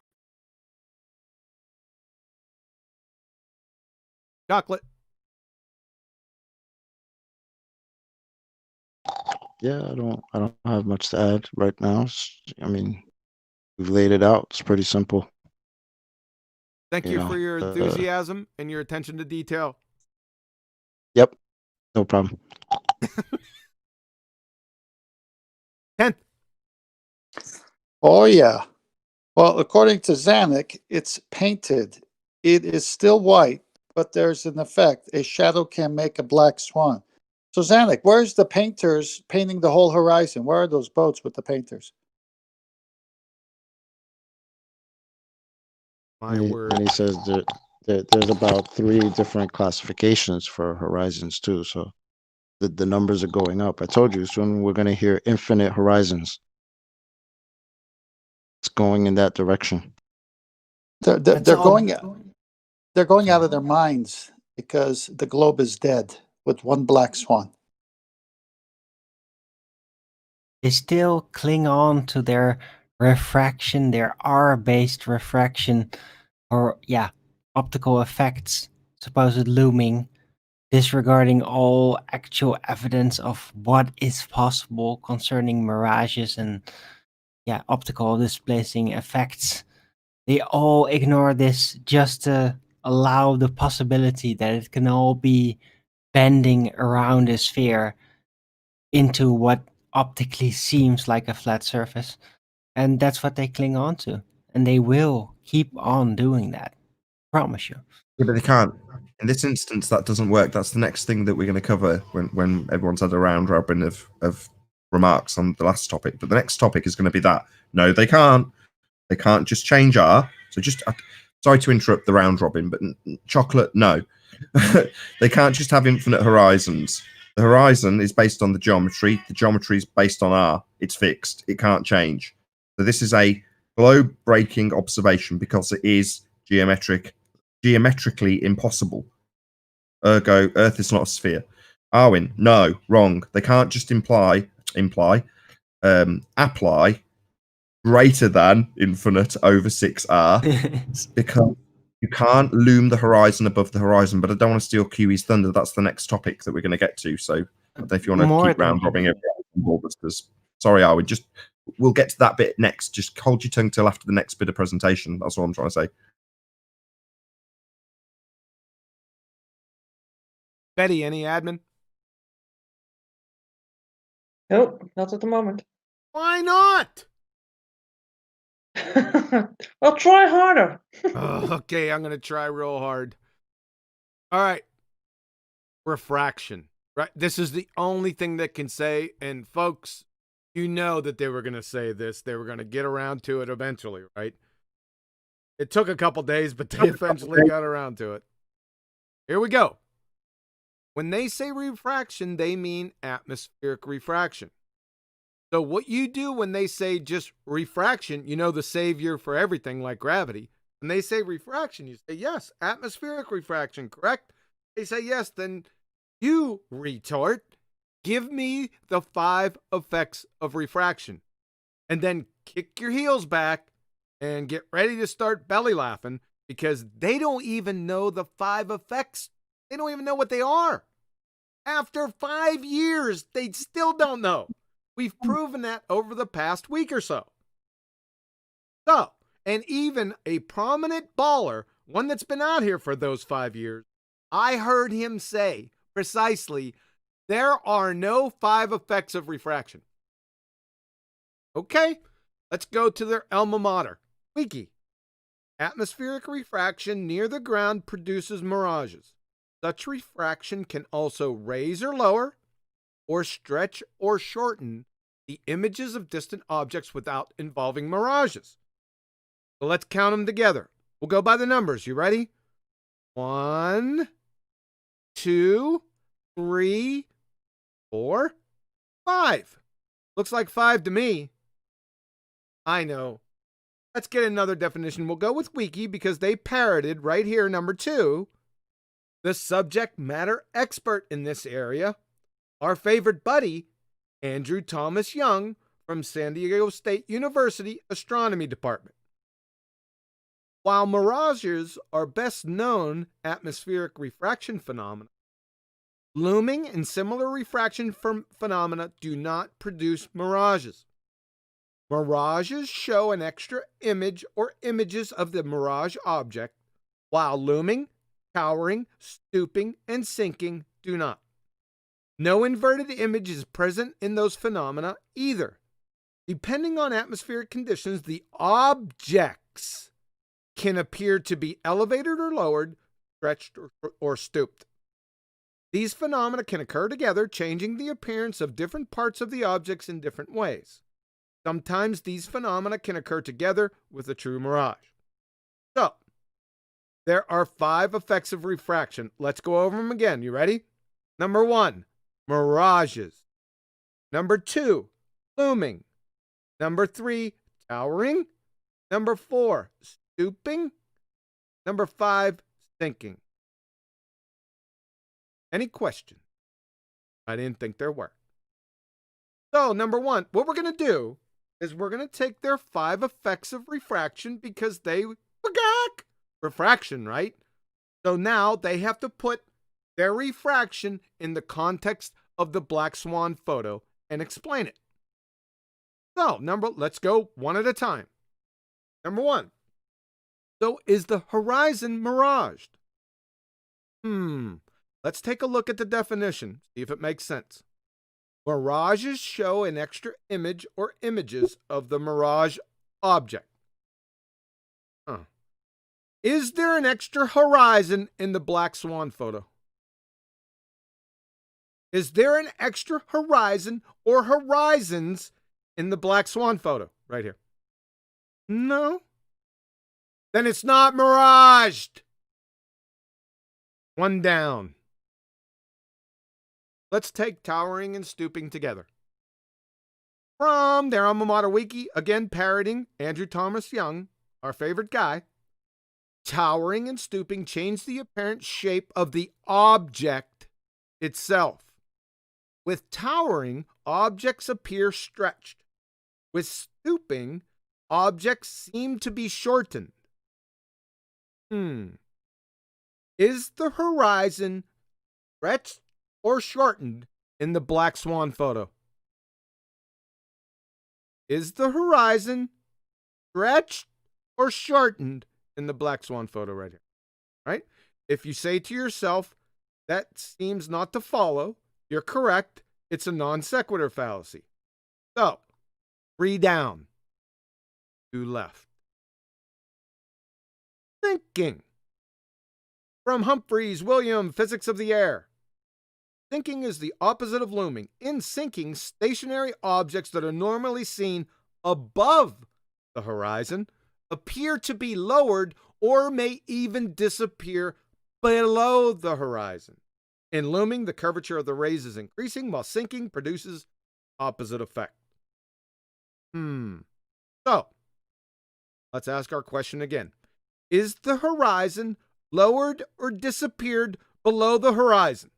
Chocolate. Yeah, I don't have much to add right now. I mean, we've laid it out. It's pretty simple. Thank you for your enthusiasm and your attention to detail. Yep, no problem. 10th. Oh, yeah. Well, according to Zanuck, it's painted. It is still white, but there's an effect. A shadow can make a black swan. So, Zanuck, where's the painters painting the whole horizon? Where are those boats with the painters? My word. And he says there's about 3 different classifications for horizons, too. So the numbers are going up. I told you, soon we're going to hear infinite horizons. It's going in that direction. They're going out of their minds because the globe is dead with one black swan. They still cling on to their refraction, their R-based refraction, or optical effects, supposed looming, disregarding all actual evidence of what is possible concerning mirages and optical displacing effects. They all ignore this just to allow the possibility that it can all be bending around a sphere into what optically seems like a flat surface. And that's what they cling on to. And they will keep on doing that. Promise you. Yeah, but they can't. In this instance, that doesn't work. That's the next thing that we're going to cover when everyone's had a round robin of remarks on the last topic. But the next topic is going to be that. No, they can't. They can't just change R. So just, sorry to interrupt the round robin, but chocolate, no. They can't just have infinite horizons. The horizon is based on the geometry. The geometry is based on R. It's fixed. It can't change. So this is a globe-breaking observation because it is geometrically impossible. Ergo, Earth is not a sphere. Arwen, no, wrong. They can't just apply greater than infinite over 6R because you can't loom the horizon above the horizon. But I don't want to steal QE's thunder. That's the next topic that we're going to get to. So if you want to keep round robbing everyone, sorry, Arwen, we'll get to that bit next. Just hold your tongue till after the next bit of presentation. That's all I'm trying to say. Betty, any admin? Nope, not at the moment. Why not? I'll try harder. Okay, I'm going to try real hard. All right. Refraction. Right. This is the only thing that can say, and folks, You know that they were going to say this. They were going to get around to it eventually, right? It took a couple days, but they eventually got around to it. Here we go. When they say refraction, they mean atmospheric refraction. So what you do when they say just refraction, you know the savior for everything like gravity. When they say refraction, you say, yes, atmospheric refraction, correct? They say yes, then you retort, give me the 5 effects of refraction. And then kick your heels back and get ready to start belly laughing because they don't even know the 5 effects. They don't even know what they are. After 5 years, they still don't know. We've proven that over the past week or so. So, and even a prominent baller, one that's been out here for those 5 years, I heard him say precisely, there are no 5 effects of refraction. Okay, let's go to their alma mater, Wiki. Atmospheric refraction near the ground produces mirages. Such refraction can also raise or lower, or stretch or shorten the images of distant objects without involving mirages. So let's count them together. We'll go by the numbers. You ready? 1, 2, 3, 4, 5. Looks like 5 to me. I know. Let's get another definition. We'll go with Wiki because they parroted right here, number 2. The subject matter expert in this area, our favorite buddy, Andrew Thomas Young from San Diego State University Astronomy Department. While mirages are best known atmospheric refraction phenomena, looming and similar refraction phenomena do not produce mirages. Mirages show an extra image or images of the mirage object, while looming, towering, stooping, and sinking do not. No inverted image is present in those phenomena either. Depending on atmospheric conditions, the objects can appear to be elevated or lowered, stretched or stooped. These phenomena can occur together, changing the appearance of different parts of the objects in different ways. Sometimes these phenomena can occur together with a true mirage. So, there are 5 effects of refraction. Let's go over them again. You ready? Number 1, mirages. Number 2, looming. Number 3, towering. Number 4, stooping. Number 5, sinking. Any questions? I didn't think there were. So, number 1, what we're going to do is we're going to take their 5 effects of refraction because they forgot refraction, right? So now they have to put their refraction in the context of the black swan photo and explain it. So, let's go one at a time. Number 1. So is the horizon miraged? Let's take a look at the definition, see if it makes sense. Mirages show an extra image or images of the mirage object. Is there an extra horizon in the black swan photo? Is there an extra horizon or horizons in the black swan photo right here? No. Then it's not miraged. 1 down. Let's take towering and stooping together. From their alma mater Wiki, again parroting Andrew Thomas Young, our favorite guy. Towering and stooping change the apparent shape of the object itself. With towering, objects appear stretched. With stooping, objects seem to be shortened. Is the horizon stretched or shortened in the black swan photo? Is the horizon stretched or shortened in the black swan photo right here? Right? If you say to yourself, that seems not to follow, you're correct. It's a non sequitur fallacy. So, 3 down, 2 left. Thinking. From Humphreys, William, Physics of the Air. Sinking is the opposite of looming. In sinking, stationary objects that are normally seen above the horizon appear to be lowered or may even disappear below the horizon. In looming, the curvature of the rays is increasing, while sinking produces opposite effect. So, let's ask our question again. Is the horizon lowered or disappeared below the horizon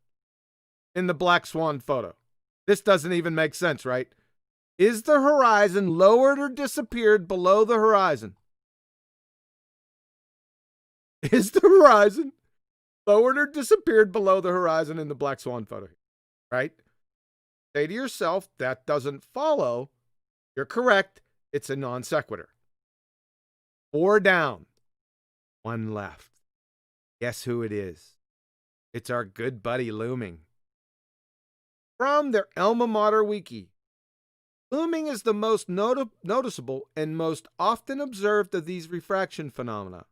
in the Black Swan photo? This doesn't even make sense, right? Is the horizon lowered or disappeared below the horizon? Is the horizon lowered or disappeared below the horizon in the Black Swan photo? Right? Say to yourself, that doesn't follow. You're correct. It's a non sequitur. 4 down, 1 left. Guess who it is? It's our good buddy looming. From their Alma Mater Wiki. Looming is the most noticeable and most often observed of these refraction phenomena.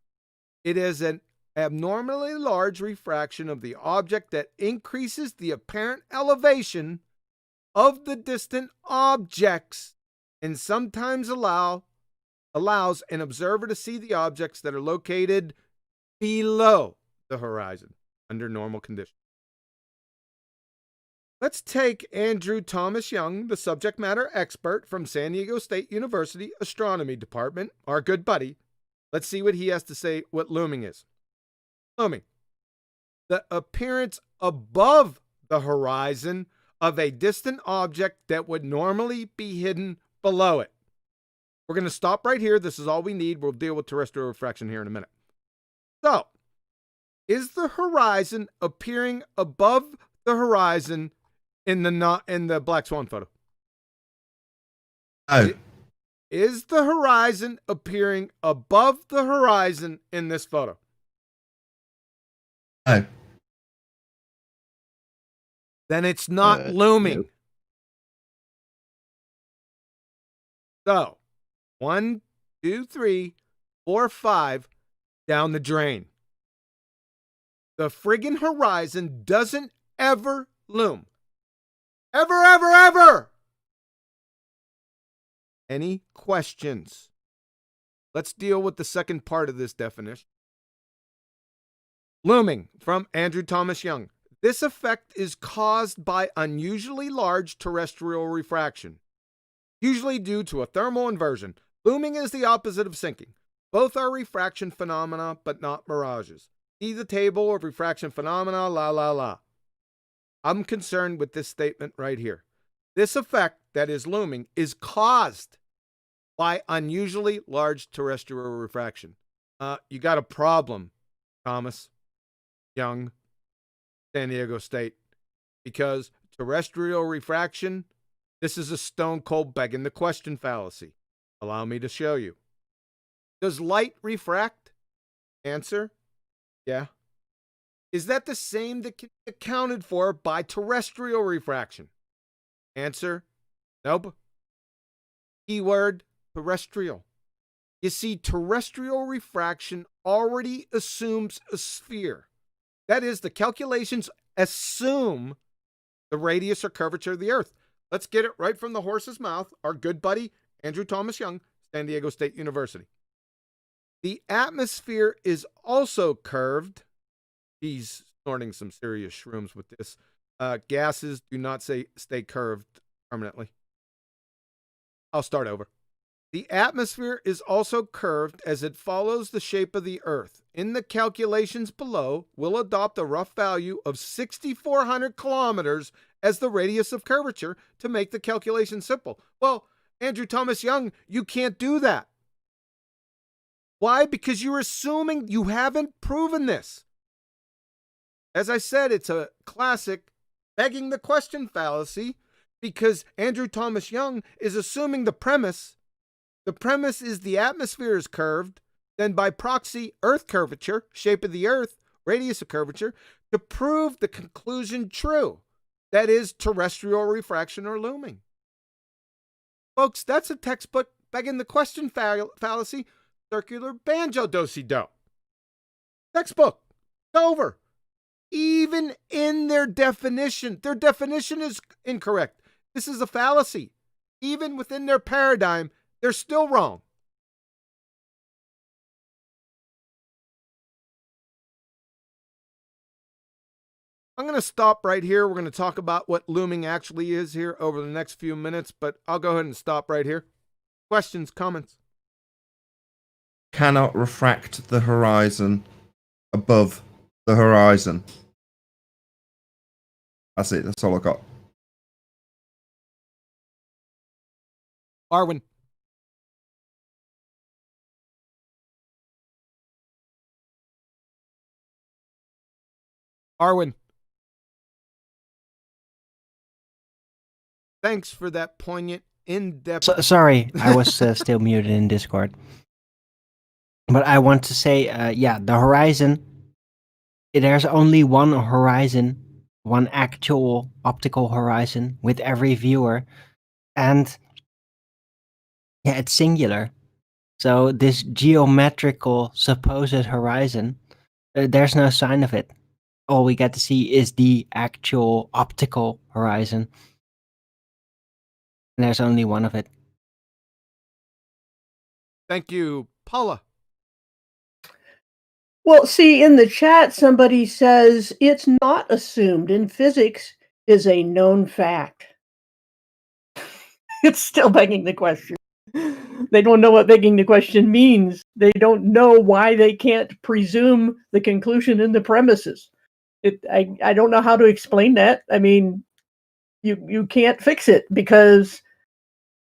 It is an abnormally large refraction of the object that increases the apparent elevation of the distant objects and sometimes allows an observer to see the objects that are located below the horizon under normal conditions. Let's take Andrew Thomas Young, the subject matter expert from San Diego State University Astronomy Department, our good buddy. Let's see what he has to say what looming is. Looming, the appearance above the horizon of a distant object that would normally be hidden below it. We're going to stop right here. This is all we need. We'll deal with terrestrial refraction here in a minute. So, is the horizon appearing above the horizon in the Black Swan photo? No. Is the horizon appearing above the horizon in this photo? No. Then it's not looming. Nope. So, 1, 2, 3, 4, 5 down the drain. The friggin' horizon doesn't ever loom. Ever, ever, ever! Any questions? Let's deal with the second part of this definition. Looming, from Andrew Thomas Young. This effect is caused by unusually large terrestrial refraction, usually due to a thermal inversion. Looming is the opposite of sinking. Both are refraction phenomena, but not mirages. See the table of refraction phenomena, la la la. I'm concerned with this statement right here. This effect, that is looming, is caused by unusually large terrestrial refraction. You got a problem, Thomas Young, San Diego State, because terrestrial refraction, this is a stone cold begging the question fallacy. Allow me to show you. Does light refract? Answer, yeah. Is that the same that can be accounted for by terrestrial refraction? Answer, nope. Keyword, terrestrial. You see, terrestrial refraction already assumes a sphere. That is, the calculations assume the radius or curvature of the Earth. Let's get it right from the horse's mouth. Our good buddy, Andrew Thomas Young, San Diego State University. The atmosphere is also curved. He's snorting some serious shrooms with this. Gases do not stay curved permanently. I'll start over. The atmosphere is also curved as it follows the shape of the Earth. In the calculations below, we'll adopt a rough value of 6,400 kilometers as the radius of curvature to make the calculation simple. Well, Andrew Thomas Young, you can't do that. Why? Because you're assuming you haven't proven this. As I said, it's a classic begging the question fallacy because Andrew Thomas Young is assuming the premise. The premise is the atmosphere is curved, then by proxy, Earth curvature, shape of the Earth, radius of curvature, to prove the conclusion true. That is terrestrial refraction or looming. Folks, that's a textbook begging the question fallacy, circular banjo do-si-do. Textbook. It's over. Even in their definition is incorrect. This is a fallacy. Even within their paradigm, they're still wrong. I'm going to stop right here. We're going to talk about what looming actually is here over the next few minutes, but I'll go ahead and stop right here. Questions, comments? Cannot refract the horizon above the horizon. That's it. That's all I got. Arwin. Arwin. Thanks for that poignant, in-depth... Sorry, I was still muted in Discord. But I want to say, the horizon, there's only one horizon, one actual optical horizon with every viewer. And yeah, it's singular. So this geometrical supposed horizon, there's no sign of it. All we get to see is the actual optical horizon. And there's only one of it. Thank you, Paula. Well, see, in the chat, somebody says it's not assumed in physics is a known fact. It's still begging the question. They don't know what begging the question means. They don't know why they can't presume the conclusion in the premises. I don't know how to explain that. I mean, you can't fix it because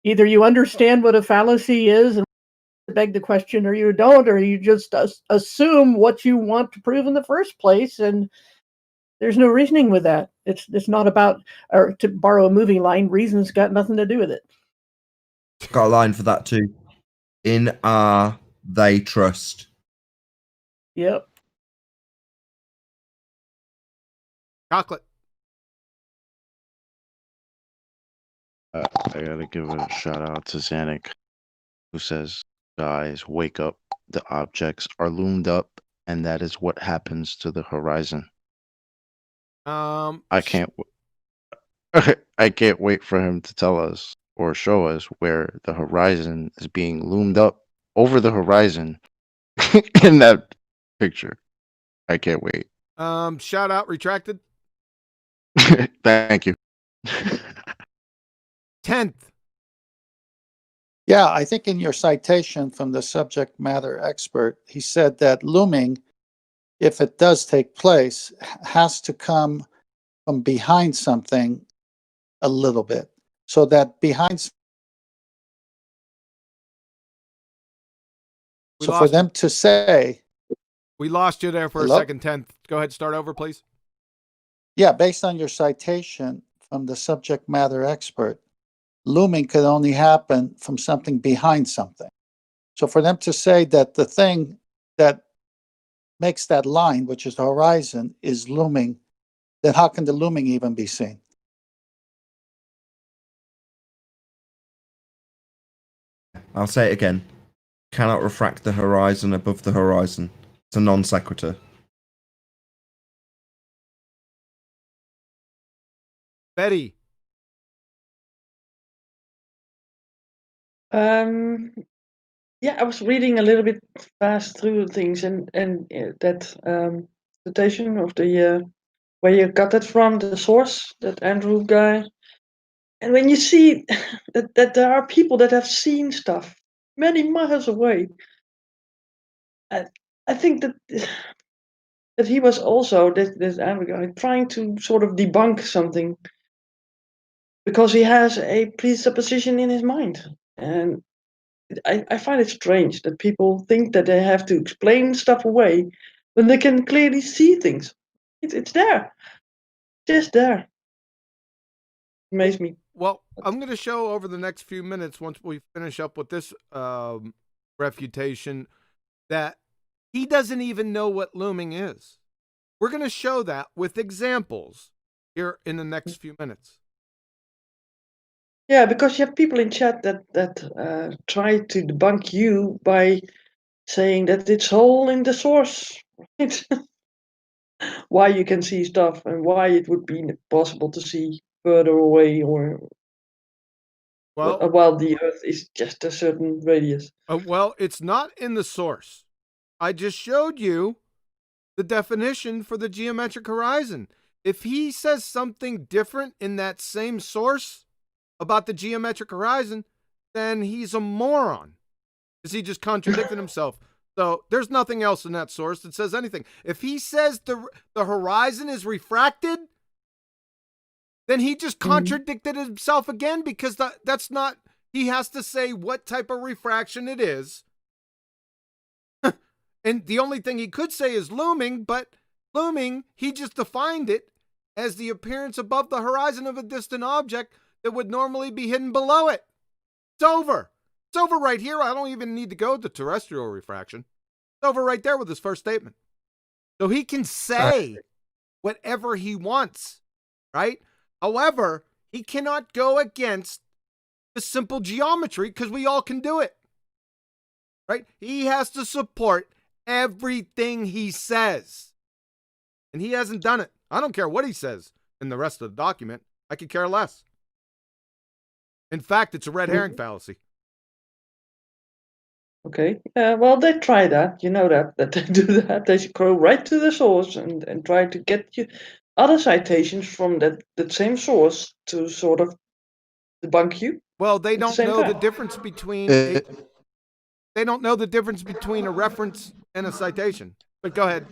either you understand what a fallacy is and beg the question, or you don't, or you just assume what you want to prove in the first place, and there's no reasoning with that. It's not about, or to borrow a movie line, reason's got nothing to do with it. Got a line for that too. In R they trust. Yep. Chocolate. I gotta give a shout out to Zanuck, who says, "Guys, wake up! The objects are loomed up, and that is what happens to the horizon." I can't. I can't wait for him to tell us or show us where the horizon is being loomed up over the horizon in that picture. I can't wait. Shout out retracted. Thank you. 10th. Yeah, I think in your citation from the subject matter expert, he said that looming, if it does take place, has to come from behind something a little bit. So that behind. So for them to say. We lost you there for Hello? a second, 10th. Go ahead, start over, please. Yeah, based on your citation from the subject matter expert, looming could only happen from something behind something. So for them to say that the thing that makes that line, which is the horizon, is looming, then how can the looming even be seen? I'll say it again. Cannot refract the horizon above the horizon. It's a non sequitur. Betty. Yeah, I was reading a little bit fast through things, and that citation of the where you got that from, the source, that Andrew guy. And when you see that there are people that have seen stuff many miles away, I think that that he was also this Andrew guy trying to sort of debunk something because he has a presupposition in his mind, and I find it strange that people think that they have to explain stuff away when they can clearly see things. It's there, just there. Amazes me. Well, I'm going to show over the next few minutes, once we finish up with this refutation, that he doesn't even know what looming is. We're going to show that with examples here in the next few minutes. Yeah, because you have people in chat that try to debunk you by saying that it's all in the source. Right? why you can see stuff and why it would be possible to see further away, or while the Earth is just a certain radius. Well, it's not in the source. I just showed you the definition for the geometric horizon. If he says something different in that same source about the geometric horizon, then he's a moron. Is he just contradicting himself? So there's nothing else in that source that says anything. If he says the horizon is refracted, then he just contradicted himself again, because that's not, he has to say what type of refraction it is. And the only thing he could say is looming, but looming, he just defined it as the appearance above the horizon of a distant object that would normally be hidden below it. It's over. It's over right here. I don't even need to go to terrestrial refraction. It's over right there with his first statement. So he can say whatever he wants, right? However, he cannot go against the simple geometry, because we all can do it, right? He has to support everything he says. And he hasn't done it. I don't care what he says in the rest of the document. I could care less. In fact, it's a red herring fallacy. Okay. Well, they try that. You know that they do that. They go right to the source and try to get you other citations from that same source to sort of debunk you. Well, they don't know the time. difference between they don't know the difference between a reference and a citation. But go ahead.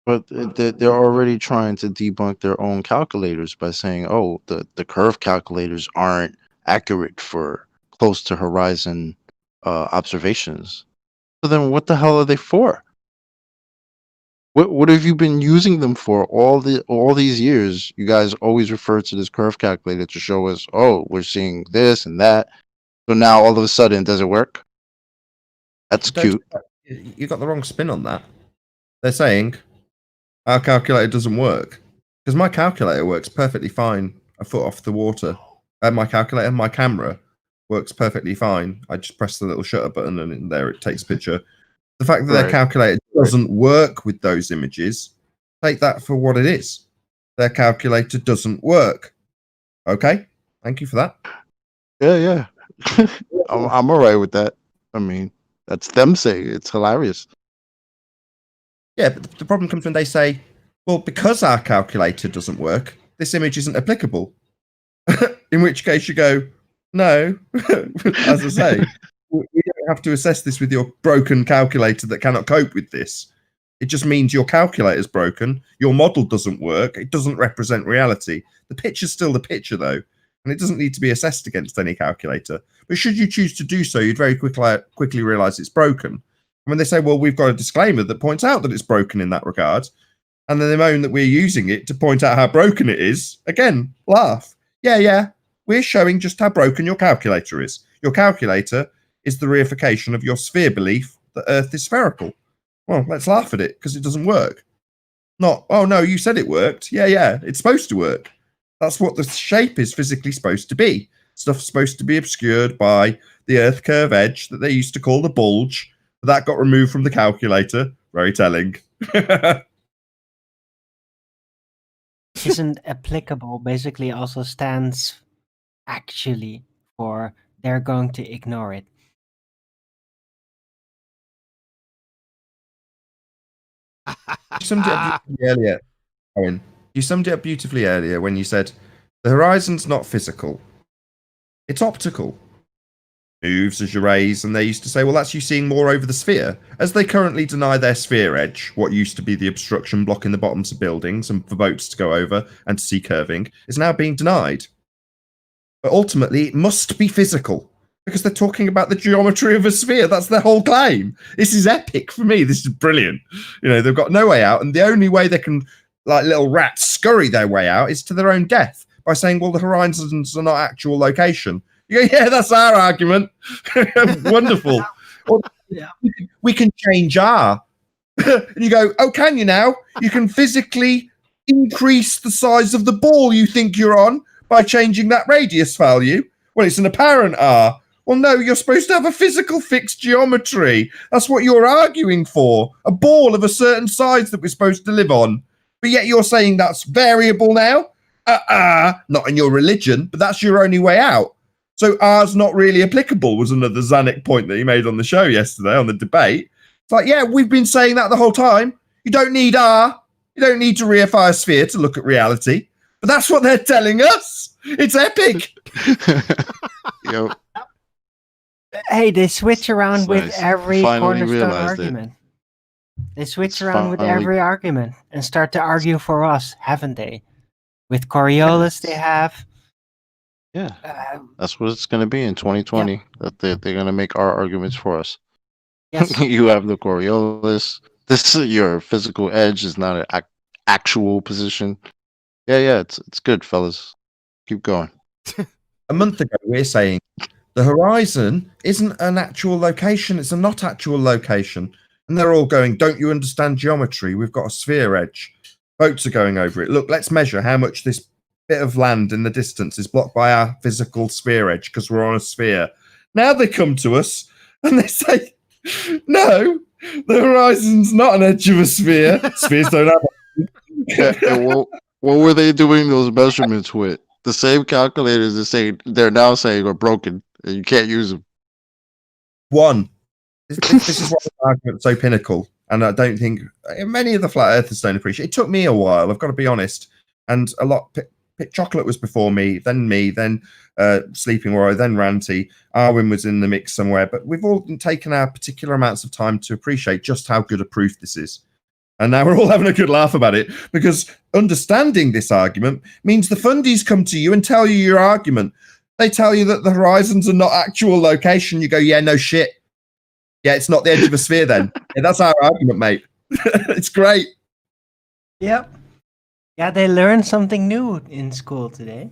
But they're already trying to debunk their own calculators by saying, oh, the curve calculators aren't accurate for close to horizon observations. So then what the hell are they for? What have you been using them for all these years? You guys always refer to this curve calculator to show us, oh, we're seeing this and that. So now all of a sudden, does it work? That's cute. You got the wrong spin on that. They're saying our calculator doesn't work, because my calculator works perfectly fine a foot off the water. My camera works perfectly fine. I just press the little shutter button and in there it takes a picture. The fact that their calculator doesn't work with those images, take that for what it is. Their calculator doesn't work. Okay, thank you for that. Yeah. I'm all right with that. I mean, that's them saying it's hilarious. Yeah, but the problem comes when they say, well, because our calculator doesn't work, this image isn't applicable. In which case you go, no, as I say, we don't have to assess this with your broken calculator that cannot cope with this. It just means your calculator's broken, your model doesn't work, it doesn't represent reality. The picture's still the picture, though, and it doesn't need to be assessed against any calculator. But should you choose to do so, you'd very quickly realize it's broken. And when they say, well, we've got a disclaimer that points out that it's broken in that regard, and then they moan that we're using it to point out how broken it is, again, laugh. Yeah, we're showing just how broken your calculator is. Your calculator is the reification of your sphere belief that Earth is spherical. Well, let's laugh at it, because it doesn't work. Not, oh no, you said it worked. Yeah, it's supposed to work. That's what the shape is physically supposed to be. Stuff's supposed to be obscured by the Earth curve edge that they used to call the bulge. But that got removed from the calculator. Very telling. Isn't applicable basically also stands actually for they're going to ignore it. You summed it up beautifully earlier, Owen. You summed it up beautifully earlier when you said the horizon's not physical. It's optical. Moves as you raise, and they used to say, well, that's you seeing more over the sphere. As they currently deny their sphere edge, what used to be the obstruction blocking the bottoms of buildings and for boats to go over and to see curving, is now being denied. But ultimately, it must be physical, because they're talking about the geometry of a sphere. That's their whole claim. This is epic for me. This is brilliant. You know, they've got no way out, and the only way they can, like little rats, scurry their way out is to their own death by saying, well, the horizons are not actual location. You go, yeah, that's our argument. Wonderful. Yeah. We can change R. And you go, oh, can you now? You can physically increase the size of the ball you think you're on by changing that radius value. Well, it's an apparent R. Well, no, you're supposed to have a physical fixed geometry. That's what you're arguing for. A ball of a certain size that we're supposed to live on. But yet you're saying that's variable now? Not in your religion, but that's your only way out. So R's not really applicable was another Zanuck point that he made on the show yesterday on the debate. It's like, yeah, we've been saying that the whole time. You don't need R. You don't need to reify a sphere to look at reality. But that's what they're telling us. It's epic. Yo, Hey, they switch around It's with nice. every Finally cornerstone realized it. argument. They switch It's around with finally- every argument and start to argue for us, haven't they? With Coriolis, they have. yeah, Uh, that's what it's gonna be in 2020. That they're gonna make our arguments for us. yes. You have the Coriolis. This is your physical edge is not an actual position. Yeah, it's good, fellas. Keep going. A month ago, we're saying the horizon isn't an actual location. It's a not actual location. And they're all going, don't you understand geometry? We've got a sphere edge. Boats are going over it. Look, let's measure how much this bit of land in the distance is blocked by our physical sphere edge because we're on a sphere. Now they come to us and they say, no, the horizon's not an edge of a sphere. Spheres don't have And what were they doing those measurements with? The same calculators they're now saying are broken and you can't use them. one. This is why the argument's so pinnacle. And I don't think many of the flat earthers don't appreciate it. It took me a while, I've got to be honest. And a lot, Chocolate was before me, then Sleeping Warrior, then Ranty. Arwin was in the mix somewhere. But we've all taken our particular amounts of time to appreciate just how good a proof this is. And now we're all having a good laugh about it because understanding this argument means the fundies come to you and tell you your argument. They tell you that the horizons are not actual location. You go, yeah, no shit. Yeah, it's not the edge of a sphere then. Yeah, that's our argument, mate. It's great. Yep. Yeah, they learned something new in school today.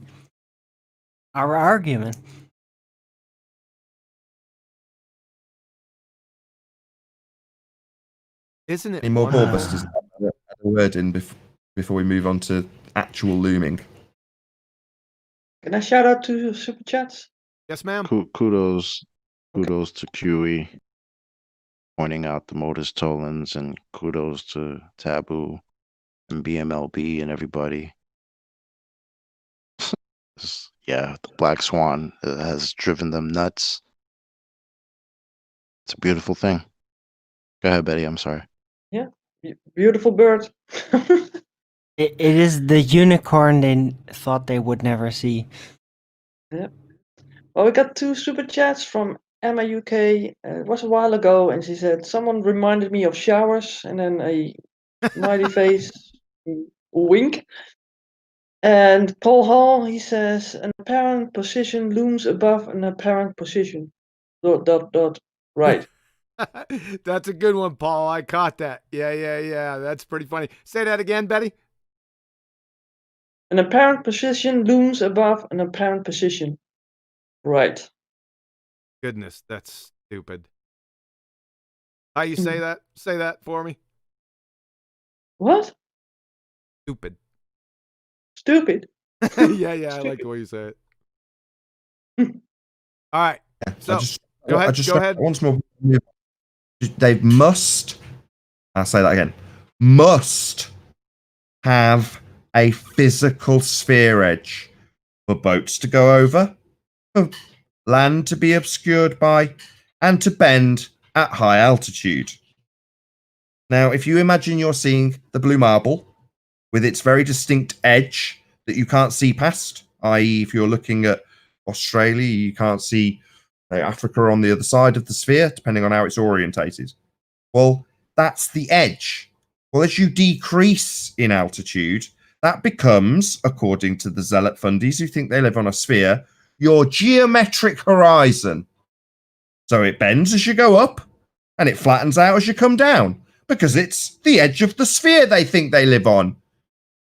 Our argument. Isn't it? Any more wonderful? ballbusters? Add a word in before we move on to actual looming. Can I shout out to super chats? Yes, ma'am. Kudos to QE pointing out the Modus Tollens, and kudos to Taboo and BMLB and everybody. Yeah, the Black Swan has driven them nuts. It's a beautiful thing. Go ahead, Betty. I'm sorry. Beautiful bird. It is the unicorn they thought they would never see. Well, we got 2 super chats from Emma UK. It was a while ago, and she said, someone reminded me of showers, and then a smiley face, wink. And Paul Hall, he says, an apparent position looms above an apparent position. ... Right. That's a good one, Paul. I caught that. Yeah. That's pretty funny. Say that again, Betty. An apparent position looms above an apparent position. Right. Goodness, that's stupid. How you say that? Say that for me. What? Stupid. Stupid. yeah, I like the way you say it. All right. So go ahead. Once more. They must, I'll say that again, must have a physical sphere edge for boats to go over, for land to be obscured by, and to bend at high altitude. Now, if you imagine you're seeing the blue marble with its very distinct edge that you can't see past, i.e. if you're looking at Australia, you can't see Africa on the other side of the sphere, depending on how it's orientated. Well, that's the edge. Well, as you decrease in altitude, that becomes, according to the zealot fundies who think they live on a sphere, your geometric horizon. So it bends as you go up, and it flattens out as you come down, because it's the edge of the sphere they think they live on.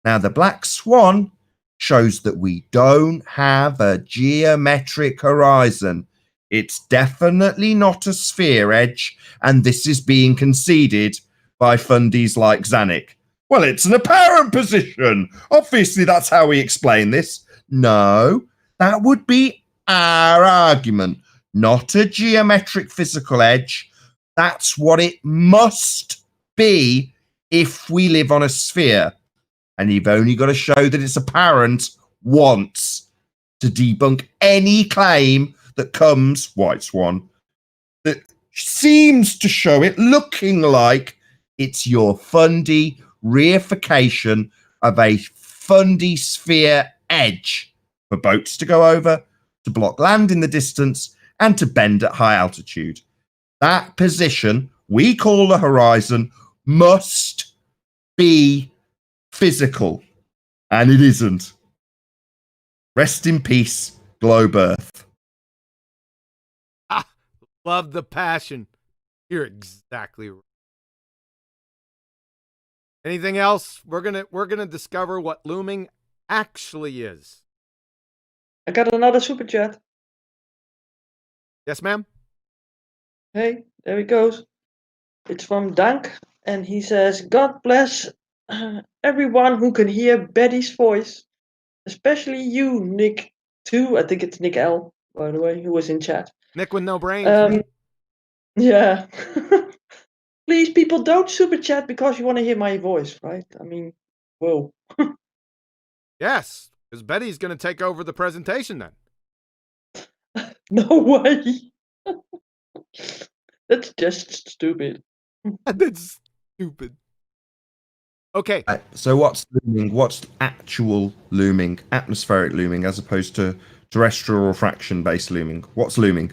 Now, the Black Swan shows that we don't have a geometric horizon. It's definitely not a sphere edge, and this is being conceded by fundies like Zanuck. Well, it's an apparent position. Obviously, that's how we explain this. No, that would be our argument. not a geometric physical edge. That's what it must be if we live on a sphere. And you've only got to show that it's apparent once to debunk any claim that comes, White Swan, that seems to show it looking like it's your fundy reification of a fundy sphere edge for boats to go over, to block land in the distance, and to bend at high altitude. That position we call the horizon must be physical, and it isn't. Rest in peace, Globe Earth. Ah, love the passion. You're exactly right. Anything else? We're gonna discover what looming actually is. I got another super chat. Yes, ma'am. Hey, there he goes. It's from Dank, and he says, God bless everyone who can hear Betty's voice, especially you, Nick, too. I think it's Nick L, by the way, who was in chat. Nick with no brains. Yeah. Please, people, don't super chat because you want to hear my voice, right? I mean, whoa. Yes, because Betty's going to take over the presentation then. No way. That's just stupid. That's stupid. Okay. So what's looming? What's actual looming? Atmospheric looming as opposed to terrestrial refraction-based looming. What's looming?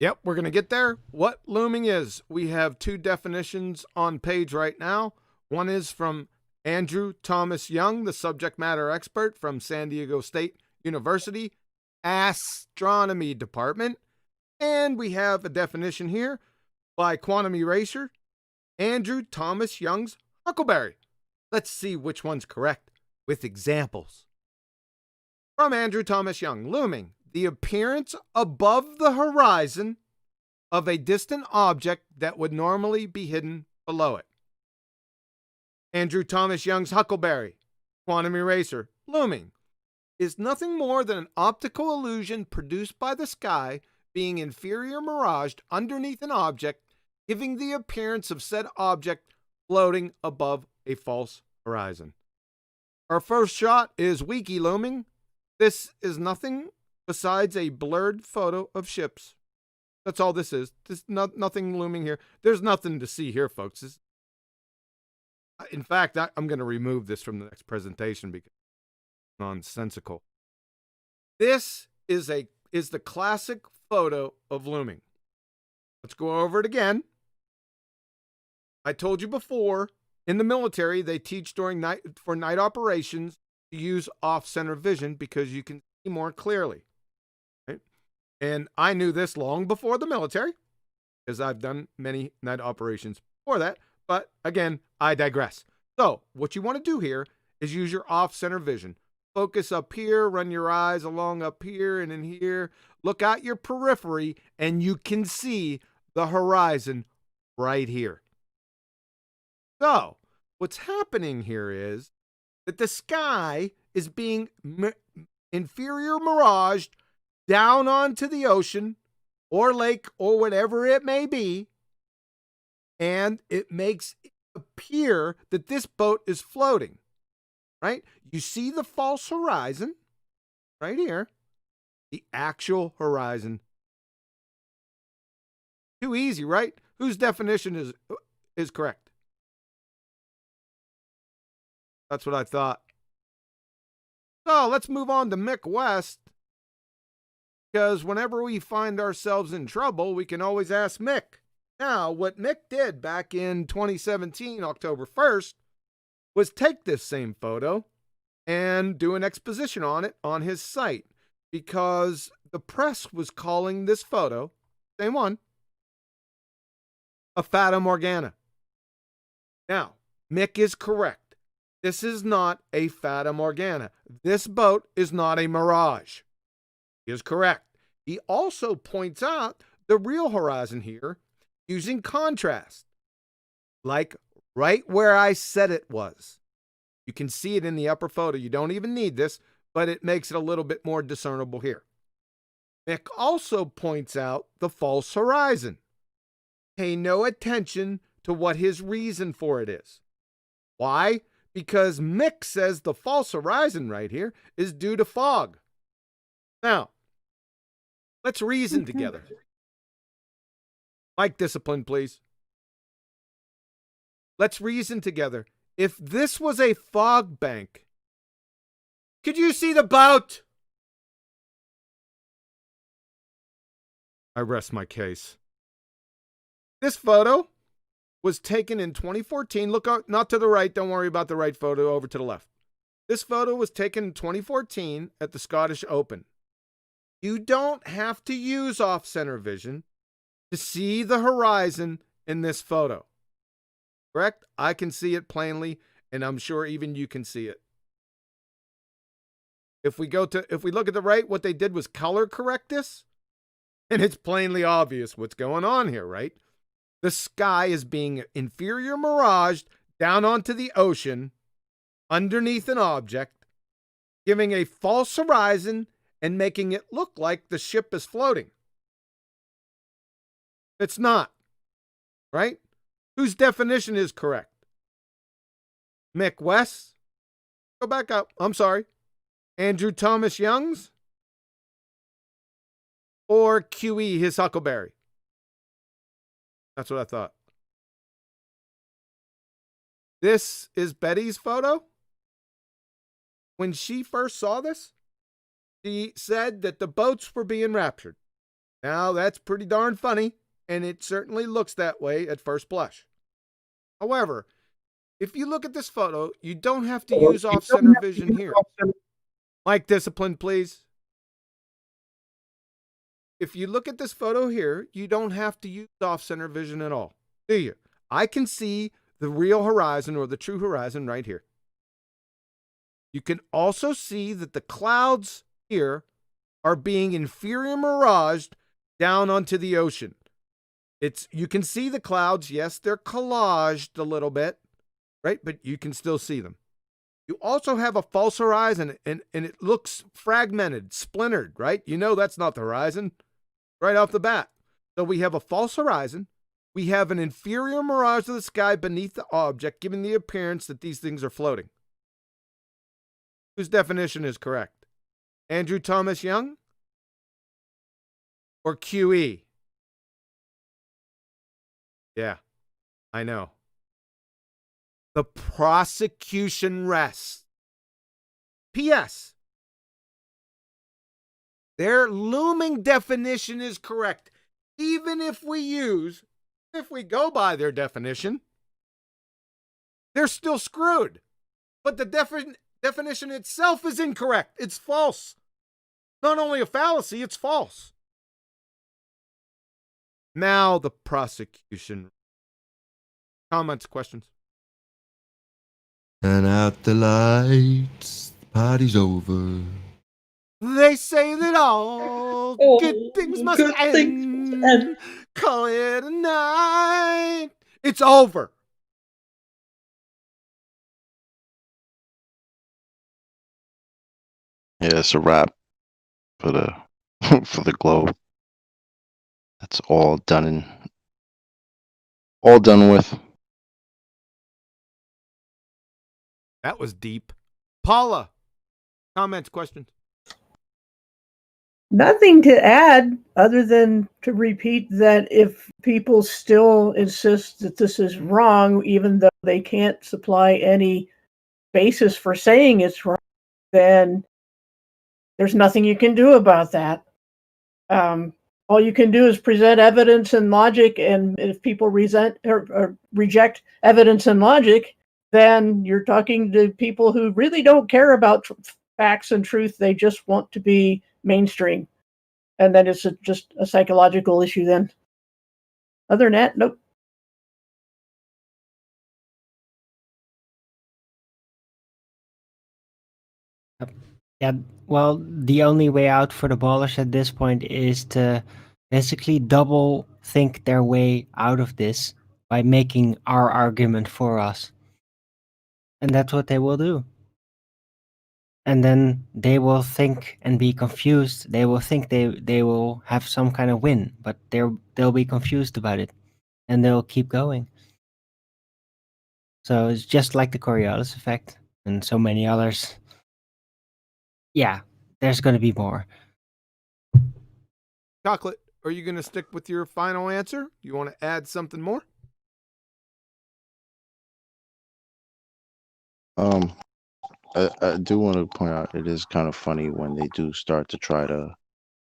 Yep, we're going to get there. What looming is, we have two definitions on page right now. One is from Andrew Thomas Young, the subject matter expert from San Diego State University Astronomy Department. And we have a definition here by quantum eraser, Andrew Thomas Young's Huckleberry. Let's see which one's correct with examples. From Andrew Thomas Young, looming, the appearance above the horizon of a distant object that would normally be hidden below it. Andrew Thomas Young's Huckleberry, quantum eraser, looming, is nothing more than an optical illusion produced by the sky being inferior miraged underneath an object, giving the appearance of said object floating above a false horizon. Our first shot is wiki looming. This is nothing besides a blurred photo of ships. That's all this is. There's nothing looming here. There's nothing to see here, folks. In fact, I'm going to remove this from the next presentation because it's nonsensical. This is the classic photo of looming. Let's go over it again. I told you before, in the military, they teach during night operations to use off-center vision because you can see more clearly. Right? And I knew this long before the military because I've done many night operations before that. But again, I digress. So what you want to do here is use your off-center vision. Focus up here, run your eyes along up here and in here. Look out your periphery and you can see the horizon right here. So what's happening here is that the sky is being inferior miraged down onto the ocean or lake or whatever it may be. And it makes it appear that this boat is floating, right? You see the false horizon right here, the actual horizon. Too easy, right? Whose definition is correct? That's what I thought. So let's move on to Mick West, because whenever we find ourselves in trouble, we can always ask Mick. Now, what Mick did back in 2017, October 1st, was take this same photo and do an exposition on it on his site, because the press was calling this photo, same one, a Fata Morgana. Now, Mick is correct. This is not a Fata Morgana. This boat is not a mirage. He is correct. He also points out the real horizon here using contrast, like right where I said it was. You can see it in the upper photo. You don't even need this, but it makes it a little bit more discernible here. Mick also points out the false horizon. Pay no attention to what his reason for it is. Why? Because Mick says the false horizon right here is due to fog. Now, let's reason together. Mic discipline, please. Let's reason together. If this was a fog bank, could you see the boat? I rest my case. This photo was taken in 2014. Look out, not to the right. Don't worry about the right photo, over to the left. This photo was taken in 2014 at the Scottish Open. You don't have to use off-center vision to see the horizon in this photo. Correct? I can see it plainly, and I'm sure even you can see it. If we look at the right, what they did was color correct this, and it's plainly obvious what's going on here, right? The sky is being inferior miraged down onto the ocean underneath an object, giving a false horizon and making it look like the ship is floating. It's not, right? Whose definition is correct? Mick West? Go back up. I'm sorry. Andrew Thomas Young's? Or QE, his Huckleberry? That's what I thought. This is Betty's photo. When she first saw this, she said that the boats were being raptured. Now, that's pretty darn funny, and it certainly looks that way at first blush. However, if you look at this photo, you don't have to use off-center vision here. Mic discipline, please. If you look at this photo here, you don't have to use off-center vision at all, do you? I can see the real horizon or the true horizon right here. You can also see that the clouds here are being inferior miraged down onto the ocean. You can see the clouds. Yes, they're collaged a little bit, right? But you can still see them. You also have a false horizon, and it looks fragmented, splintered, right? You know that's not the horizon right off the bat. So we have a false horizon. We have an inferior mirage of the sky beneath the object, giving the appearance that these things are floating. Whose definition is correct? Andrew Thomas Young or QE? Yeah, I know. The prosecution rests. P.S. Their looming definition is correct. Even if we go by their definition, they're still screwed. But the definition itself is incorrect. It's false. Not only a fallacy, it's false. Now the prosecution. Comments, questions? Turn out the lights, the party's over. They say that all Oh, good things must good end. things must end. Call it a night. It's over. Yeah, it's a wrap for the for the globe. That's all done with. That was deep. Paula, comments, questions? Nothing to add other than to repeat that if people still insist that this is wrong, even though they can't supply any basis for saying it's wrong, then there's nothing you can do about that. All you can do is present evidence and logic, and if people or reject evidence and logic, then you're talking to people who really don't care about facts and truth. They just want to be mainstream. And then it's just a psychological issue then. Other than that, nope. Yeah, well, the only way out for the ballers at this point is to basically double think their way out of this by making our argument for us. And that's what they will do. and then they will think and be confused. They will think they will have some kind of win, but they'll be confused about it, and they'll keep going. So it's just like the Coriolis effect and so many others. Yeah, there's going to be more. Chocolate, are you going to stick with your final answer? You want to add something more? I do want to point out it is kind of funny when they do start to try to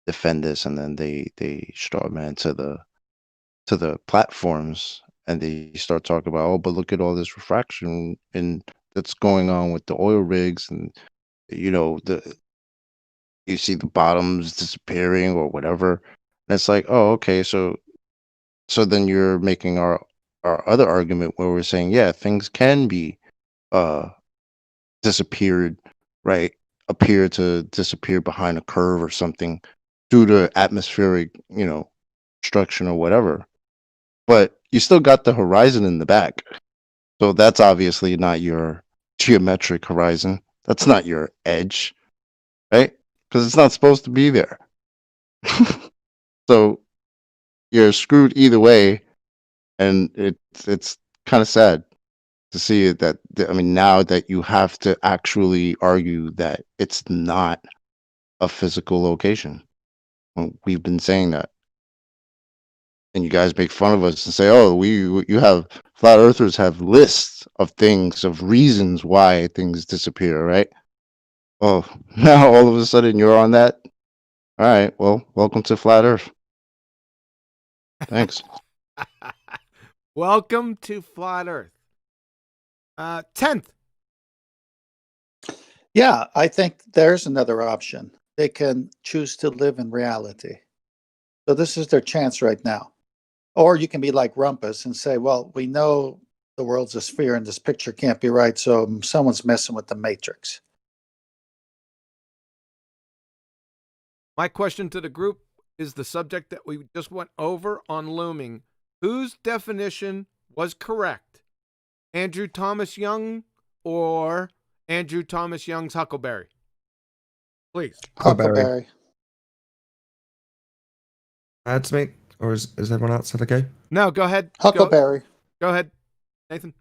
defend this, and then they straw man to the platforms, and they start talking about, oh, but look at all this refraction and that's going on with the oil rigs, and you see the bottoms disappearing or whatever. And it's like, oh, okay, so then you're making our other argument where we're saying, yeah, things can be disappeared, right? Appear to disappear behind a curve or something due to atmospheric, obstruction or whatever. But you still got the horizon in the back. So that's obviously not your geometric horizon. That's not your edge, right? Because it's not supposed to be there. So you're screwed either way, and it's kind of sad to see it that now that you have to actually argue that it's not a physical location. Well, we've been saying that, and you guys make fun of us and say, "Oh, you have flat earthers have lists of things, of reasons why things disappear, right?" Oh, now all of a sudden you're on that. All right, well, welcome to flat Earth. Thanks. Welcome to Flat Earth. 10th. Yeah, I think there's another option. They can choose to live in reality. So this is their chance right now. Or you can be like Rumpus and say, well, we know the world's a sphere and this picture can't be right, so someone's messing with the matrix. My question to the group is the subject that we just went over on looming. Whose definition was correct? Andrew Thomas Young or Andrew Thomas Young's Huckleberry? Please. Huckleberry. Add to me, or is everyone else had a go? No, go ahead. Huckleberry. Go ahead, Nathan.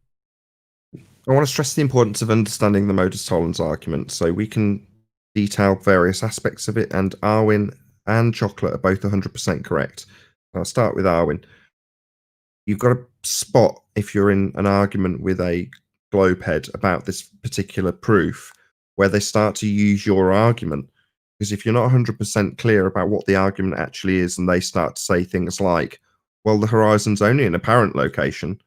I want to stress the importance of understanding the modus tollens argument, so we can detail various aspects of it, and Arwin and Chocolate are both 100% correct. I'll start with Arwin. You've got to spot if you're in an argument with a globe head about this particular proof, where they start to use your argument. Because if you're not 100% clear about what the argument actually is, and they start to say things like, well, the horizon's only an apparent location,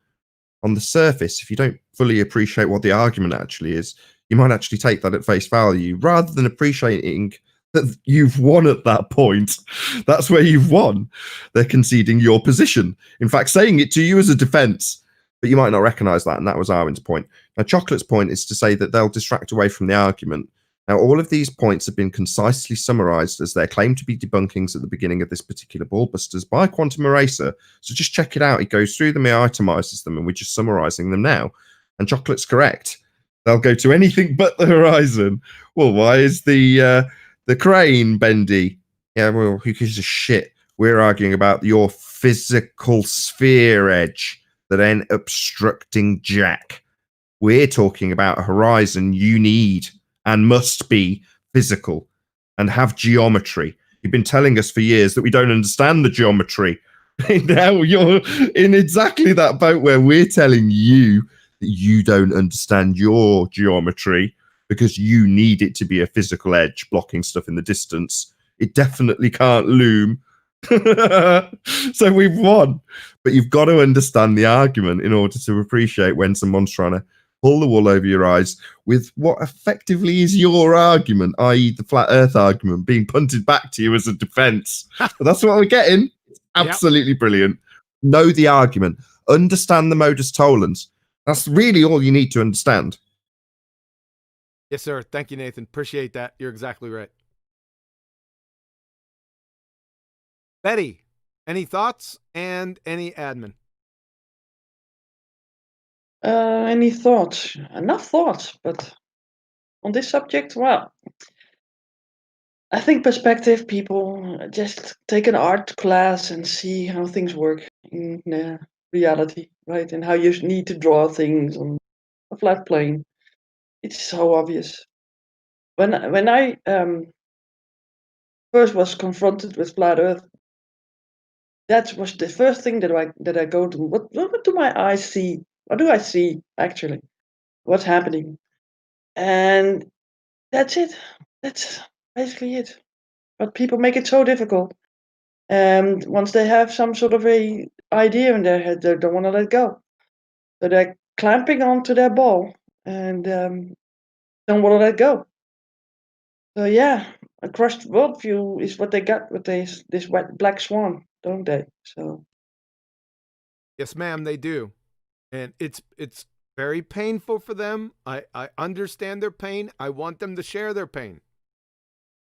on the surface, if you don't fully appreciate what the argument actually is, you might actually take that at face value rather than appreciating that you've won at that point. That's where you've won. They're conceding your position. In fact, saying it to you as a defense, but you might not recognize that. And that was Arwen's point. Now, Chocolate's point is to say that they'll distract away from the argument. Now, all of these points have been concisely summarized as their claim to be debunkings at the beginning of this particular Ballbusters by Quantum Eraser. So just check it out. He goes through them, he itemizes them, and we're just summarizing them now. And Chocolate's correct. They'll go to anything but the horizon. Well, why is the crane bendy? Yeah, well, who gives a shit? We're arguing about your physical sphere edge that ain't obstructing jack. We're talking about a horizon you need and must be physical and have geometry. You've been telling us for years that we don't understand the geometry. Now you're in exactly that boat where we're telling you that you don't understand your geometry because you need it to be a physical edge blocking stuff in the distance. It definitely can't loom. So we've won. But you've got to understand the argument in order to appreciate when someone's trying to pull the wool over your eyes with what effectively is your argument, i.e. the flat earth argument being punted back to you as a defense. But that's what we're getting. It's absolutely brilliant. Know the argument. Understand the modus tollens. That's really all you need to understand. Yes, sir. Thank you, Nathan. Appreciate that. You're exactly right. Betty, any thoughts and any admin? Any thoughts? Enough thoughts, but on this subject? Well, I think perspective people just take an art class and see how things work in reality, right? And how you need to draw things on a flat plane. It's so obvious. When I first was confronted with flat Earth, that was the first thing that I go to. What do my eyes see? What do I see actually? What's happening? And that's it. That's basically it. But people make it so difficult. And once they have some sort of a idea in their head, they don't want to let go. So they're clamping onto their ball and don't want to let go. So yeah, a crushed worldview is what they got with this wet black swan, don't they? So Yes, ma'am, they do. And it's very painful for them. I understand their pain. I want them to share their pain.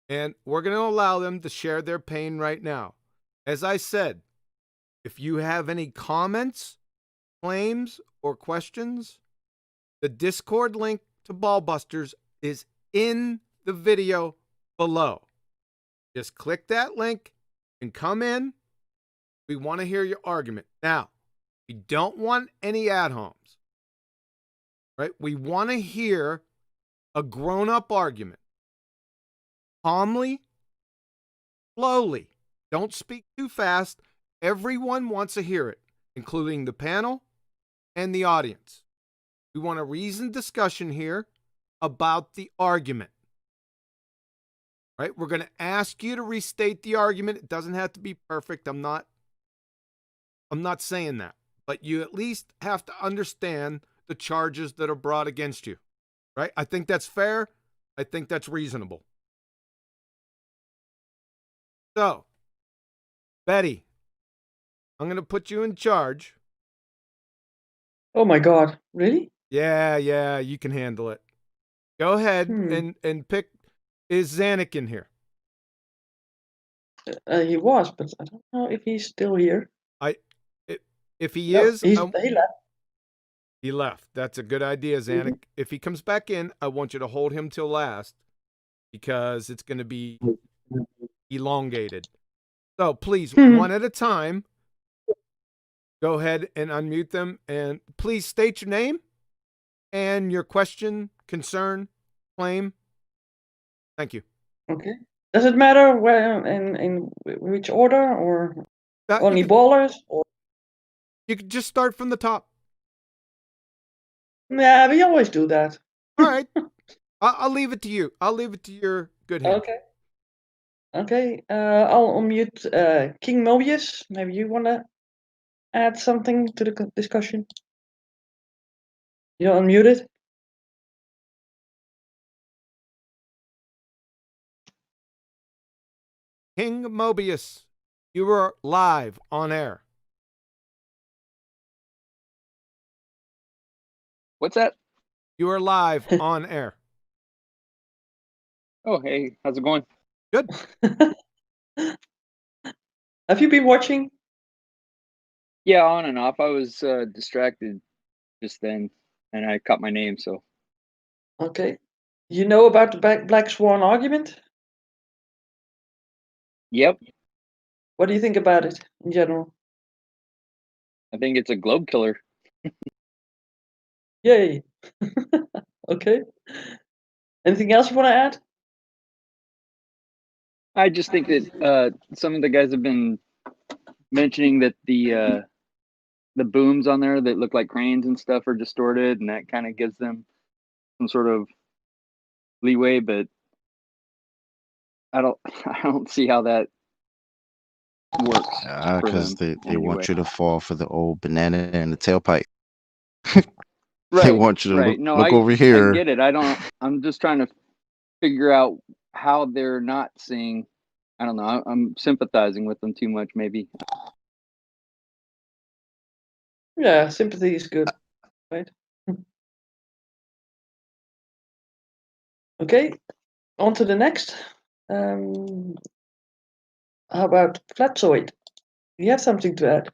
And we're going to allow them to share their pain right now. As I said, if you have any comments, claims, or questions, the Discord link to BALLBUSTERS is in the video below. Just click that link and come in. We want to hear your argument. Now, we don't want any ad-homs, right? We want to hear a grown-up argument. Calmly, slowly. Don't speak too fast. Everyone wants to hear it, including the panel and the audience. We want a reasoned discussion here about the argument. Right? We're going to ask you to restate the argument. It doesn't have to be perfect. I'm not saying that. But you at least have to understand the charges that are brought against you. Right? I think that's fair. I think that's reasonable. So, Betty, I'm going to put you in charge. oh my God, really? Yeah, you can handle it. Go ahead and pick. Is Zanuck in here? He was, but I don't know if he's still here. If he No, is, he left. He left. That's a good idea, Zanuck. If he comes back in, I want you to hold him till last because it's going to be elongated. So please, one at a time, go ahead and unmute them. And please state your name and your question, concern, claim. Thank you. Okay. Does it matter where in which order or only ballers? Or you could just start from the top. yeah, we always do that. All right. I'll leave it to you. I'll leave it to your good hand. Okay. Okay. I'll unmute King Mobius. Maybe you want to add something to the discussion. You're unmuted. King Mobius, you are live on air. What's that? You are live on air. Oh, hey, how's it going? Good. Have you been watching? Yeah, on and off. I was distracted just then, and I caught my name, so. Okay. You know about the Black Swan argument? Yep, What do you think about it in general? I think it's a globe killer. Yay. Okay. Anything else you want to add? I just think that some of the guys have been mentioning that the booms on there that look like cranes and stuff are distorted, and that kind of gives them some sort of leeway, but I don't see how that works. Because they want anyway. you to fall for the old banana in the tailpipe. Right, They want you to right. look over here. I get it. I'm just trying to figure out how they're not seeing. I don't know. I'm sympathizing with them too much, maybe. Yeah, sympathy is good, right? Okay, on to the next. How about Flatzoid? You have something to add?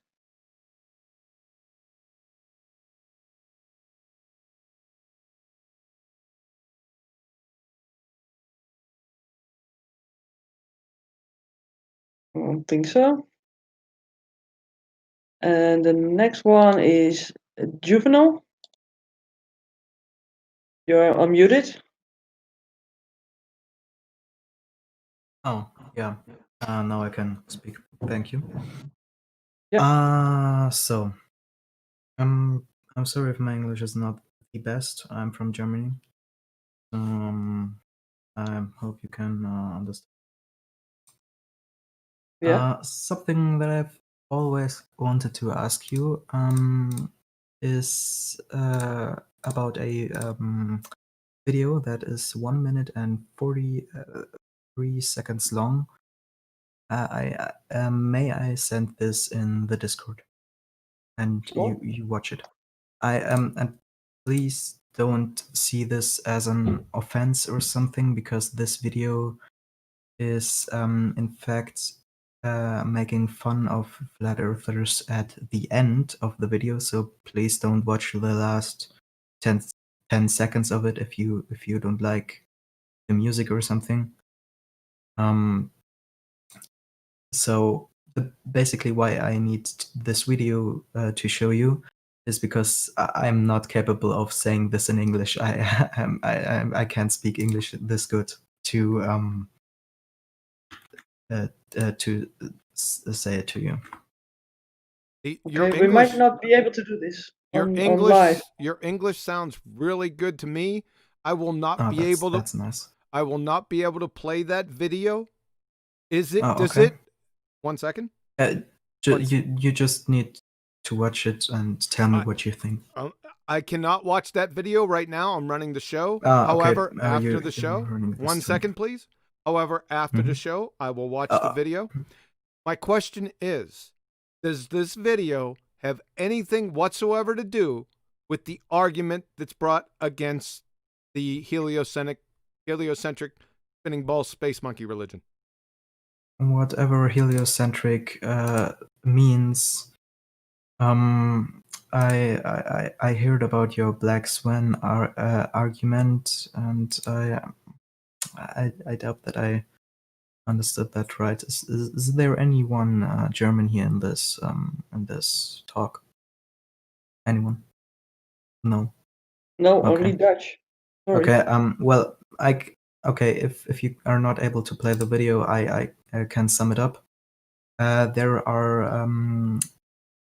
I don't think so. And the next one is Juvenile. You're unmuted. Oh, yeah. Now I can speak. Thank you. Yeah. So, I'm sorry if my English is not the best. I'm from Germany. I hope you can understand. Yeah. Something that I've always wanted to ask you is about a video that is 1 minute and 43 seconds long. May I send this in the Discord and Sure. you watch it? And please don't see this as an offense or something, because this video is in fact making fun of flat earthers at the end of the video. So please don't watch the last 10 seconds of it if you don't like the music or something. So basically why I need this video to show you is because I'm not capable of saying this in English. I can't speak English this good to say it to you. Your Okay, we might not be able to do this on live. Your English sounds really good to me. I will not be able to. That's nice. I will not be able to play that video. Is it? Oh, does okay. it? 1 second. You just need to watch it and tell me what you think. I cannot watch that video right now. I'm running the show. Okay. However, after you're the show, running the 1 stream. second, please. However, after the show, I will watch the video. My question is, does this video have anything whatsoever to do with the argument that's brought against the heliocentric spinning ball space monkey religion? Whatever heliocentric means. I heard about your Black Swan argument, and I doubt that I understood that right. Is there anyone German here in this talk? Anyone? No. No, Okay. only Dutch. Sorry. Okay. Well, okay. If you are not able to play the video, I can sum it up. There are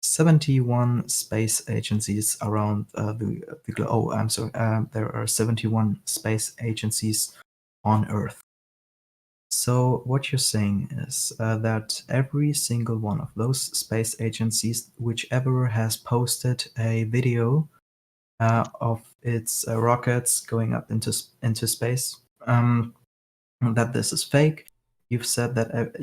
71 space agencies around the globe. Oh, I'm sorry. There are 71 space agencies on Earth. So what you're saying is that every single one of those space agencies, whichever has posted a video of its rockets going up into space, that this is fake. You've said that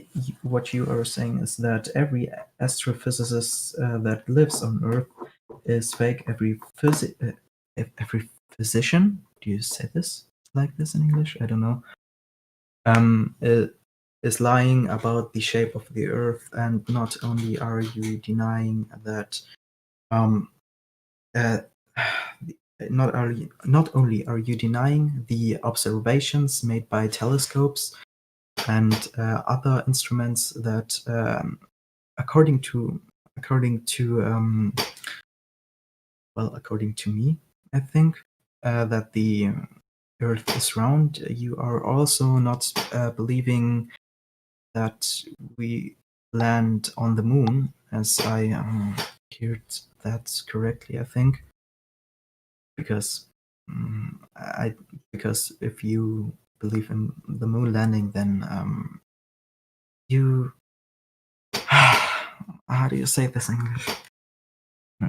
what you are saying is that every astrophysicist that lives on Earth is fake. Every physician, do you say this like this in English? I don't know. Is lying about the shape of the Earth, and not only are you denying that, not only are you denying the observations made by telescopes and other instruments that, according to me, I think that the Earth is round. You are also not believing that we land on the moon, as I heard that correctly, I think. Because because if you believe in the moon landing, then you how do you say this in English?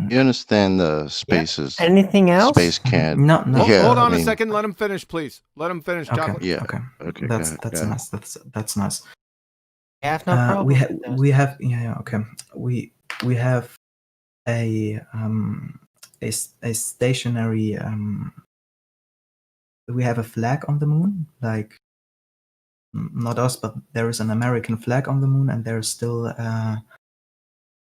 You understand the spaces. Anything else? Space can't. No. Yeah, Hold on I a mean, second. Let him finish, please. Let him finish. Okay. Chocolate. Yeah. Okay. Okay. That's go ahead. nice. That's nice. I have no problem. We have okay. We have a stationary we have a flag on the moon, like not us, but there is an American flag on the moon, and there's still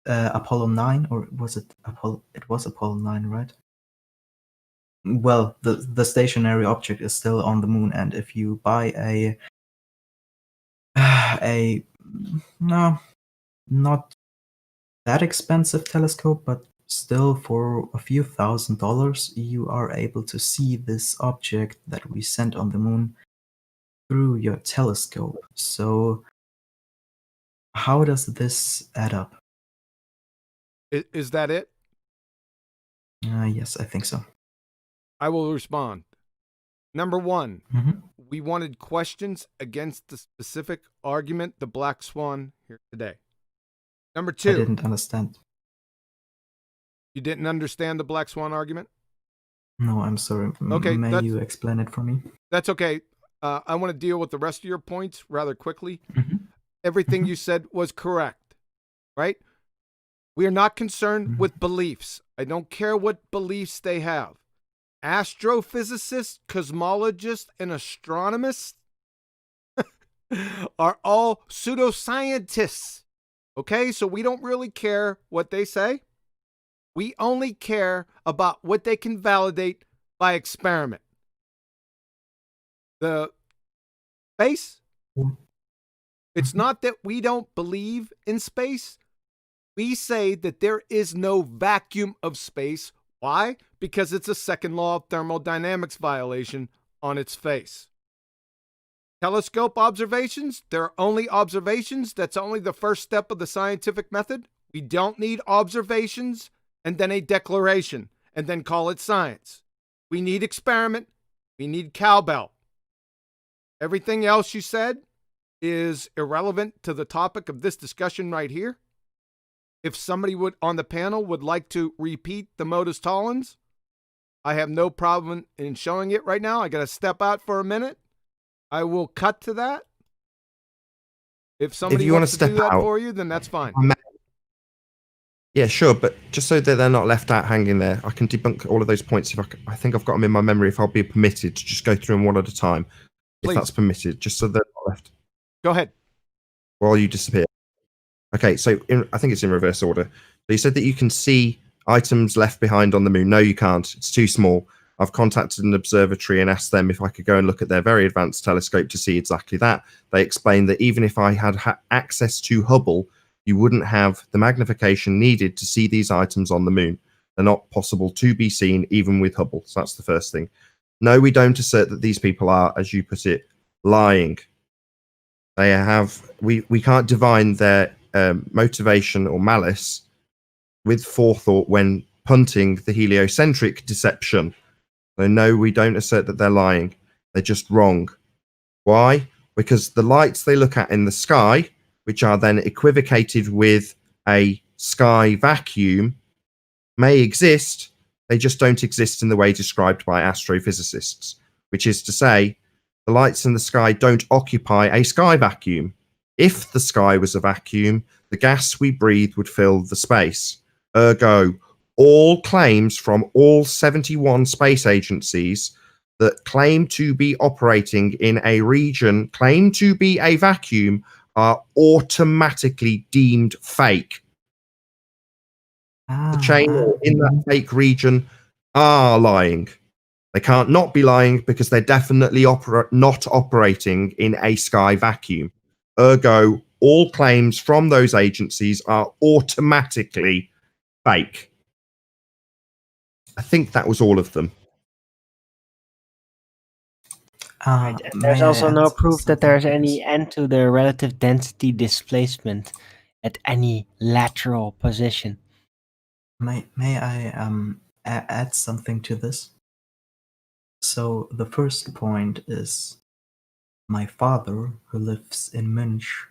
Apollo 9, or was it Apollo? It was Apollo 9, right? Well, the stationary object is still on the moon, and if you buy a No, not that expensive telescope, but still for a few $1,000s, you are able to see this object that we sent on the moon through your telescope. So how does this add up? Is that it? Yes, I think so. I will respond. Number one, Mhm. we wanted questions against the specific argument, the Black Swan, here today. Number I two, didn't understand. you didn't understand the Black Swan argument? No, I'm sorry. Okay, May that's- you explain it for me? That's okay. I want to deal with the rest of your points rather quickly. Mhm. Everything you said was correct, right? We are not concerned with beliefs. I don't care what beliefs they have. Astrophysicists, cosmologists, and astronomers are all pseudoscientists. Okay, so we don't really care what they say. We only care about what they can validate by experiment. The space, it's not that we don't believe in space. We say that there is no vacuum of space. Why? Because it's a second law of thermodynamics violation on its face. Telescope observations, they're only observations. That's only the first step of the scientific method. We don't need observations and then a declaration and then call it science. We need experiment. We need cowbell. Everything else you said is irrelevant to the topic of this discussion right here. If somebody on the panel would like to repeat the modus tollens, I have no problem in showing it right now. I got to step out for a minute. I will cut to that. If somebody you wanna wants to step do that out- for you, then that's fine. Yeah, sure, but just so that they're not left out hanging there, I can debunk all of those points if I think I've got them in my memory. If I'll be permitted to just go through them one at a time, Please. if that's permitted, just so they're not left Go ahead. while you disappear. Okay, so I think it's in reverse order. So you said that you can see items left behind on the moon. No, you can't. It's too small. I've contacted an observatory and asked them if I could go and look at their very advanced telescope to see exactly that. They explained that even if I had access to Hubble, you wouldn't have the magnification needed to see these items on the moon. They're not possible to be seen even with Hubble. So that's the first thing. No, we don't assert that these people are, as you put it, lying. They have, we can't divine their motivation or malice with forethought when punting the heliocentric deception. So no, we don't assert that they're lying. They're just wrong. Why? Because the lights they look at in the sky, which are then equivocated with a sky vacuum, may exist. They just don't exist in the way described by astrophysicists, which is to say, the lights in the sky don't occupy a sky vacuum. If the sky was a vacuum, the gas we breathe would fill the space. Ergo, all claims from all 71 space agencies that claim to be operating in a region, claim to be a vacuum, are automatically deemed fake. The chain in that fake region are lying. They can't not be lying because they're definitely not operating in a sky vacuum. Ergo, all claims from those agencies are automatically fake. I think that was all of them. Right, and there's also no proof that there's any end to the relative density displacement at any lateral position. May I add something to this? So the first point is my father, who lives in Munch,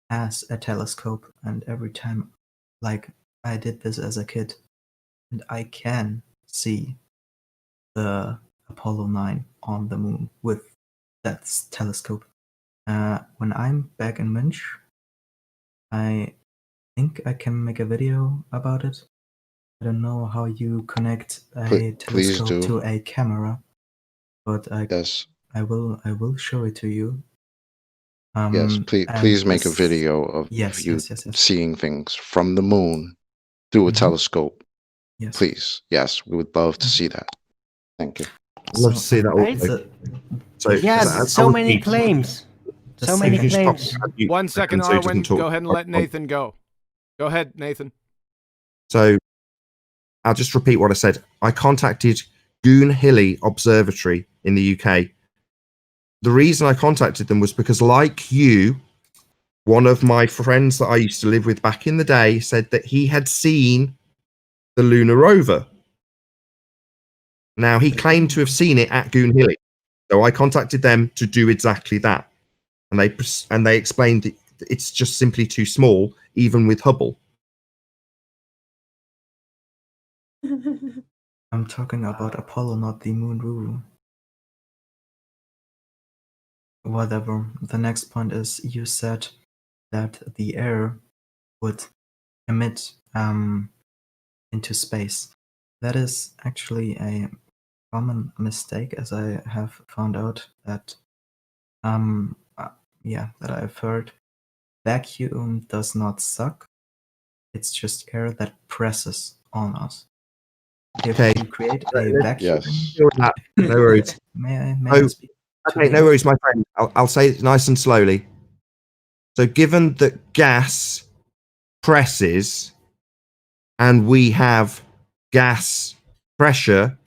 has a telescope, and every time, like, I did this as a kid, and I can see the Apollo 9 on the moon with that telescope. When I'm back in Munch, I think I can make a video about it. I don't know how you connect a Please telescope do. to a camera, but Yes. I will show it to you. Yes, please make a this- video of Yes, you yes. seeing things from the moon through a Mhm. telescope. Yes. Please. Yes, we would love to see that. Thank you. I'd love to see that Right? also. So, Yeah, as I so was many eating- claims. The So many If you second- just claims. pop mute 1 for a second, so he doesn't Arwen. talk Go ahead and to let everyone. Nathan go. Go ahead, Nathan. So I'll just repeat what I said. I contacted Goon Hilly Observatory in the UK. The reason I contacted them was because, like you, one of my friends that I used to live with back in the day said that he had seen the lunar rover. Now, he claimed to have seen it at Goon Hilly. So I contacted them to do exactly that. And they explained that it's just simply too small, even with Hubble. I'm talking about Apollo, not the moon rule. Whatever. The next point is you said that the air would emit into space. That is actually a common mistake, as I have found out that that I've heard. Vacuum does not suck. It's just air that presses on us. If Okay. you create a vacuum, Yes. No worries. may I Oh, speak? to Okay, the no end? worries, my friend. I'll say it nice and slowly. So, given that gas presses and we have gas pressure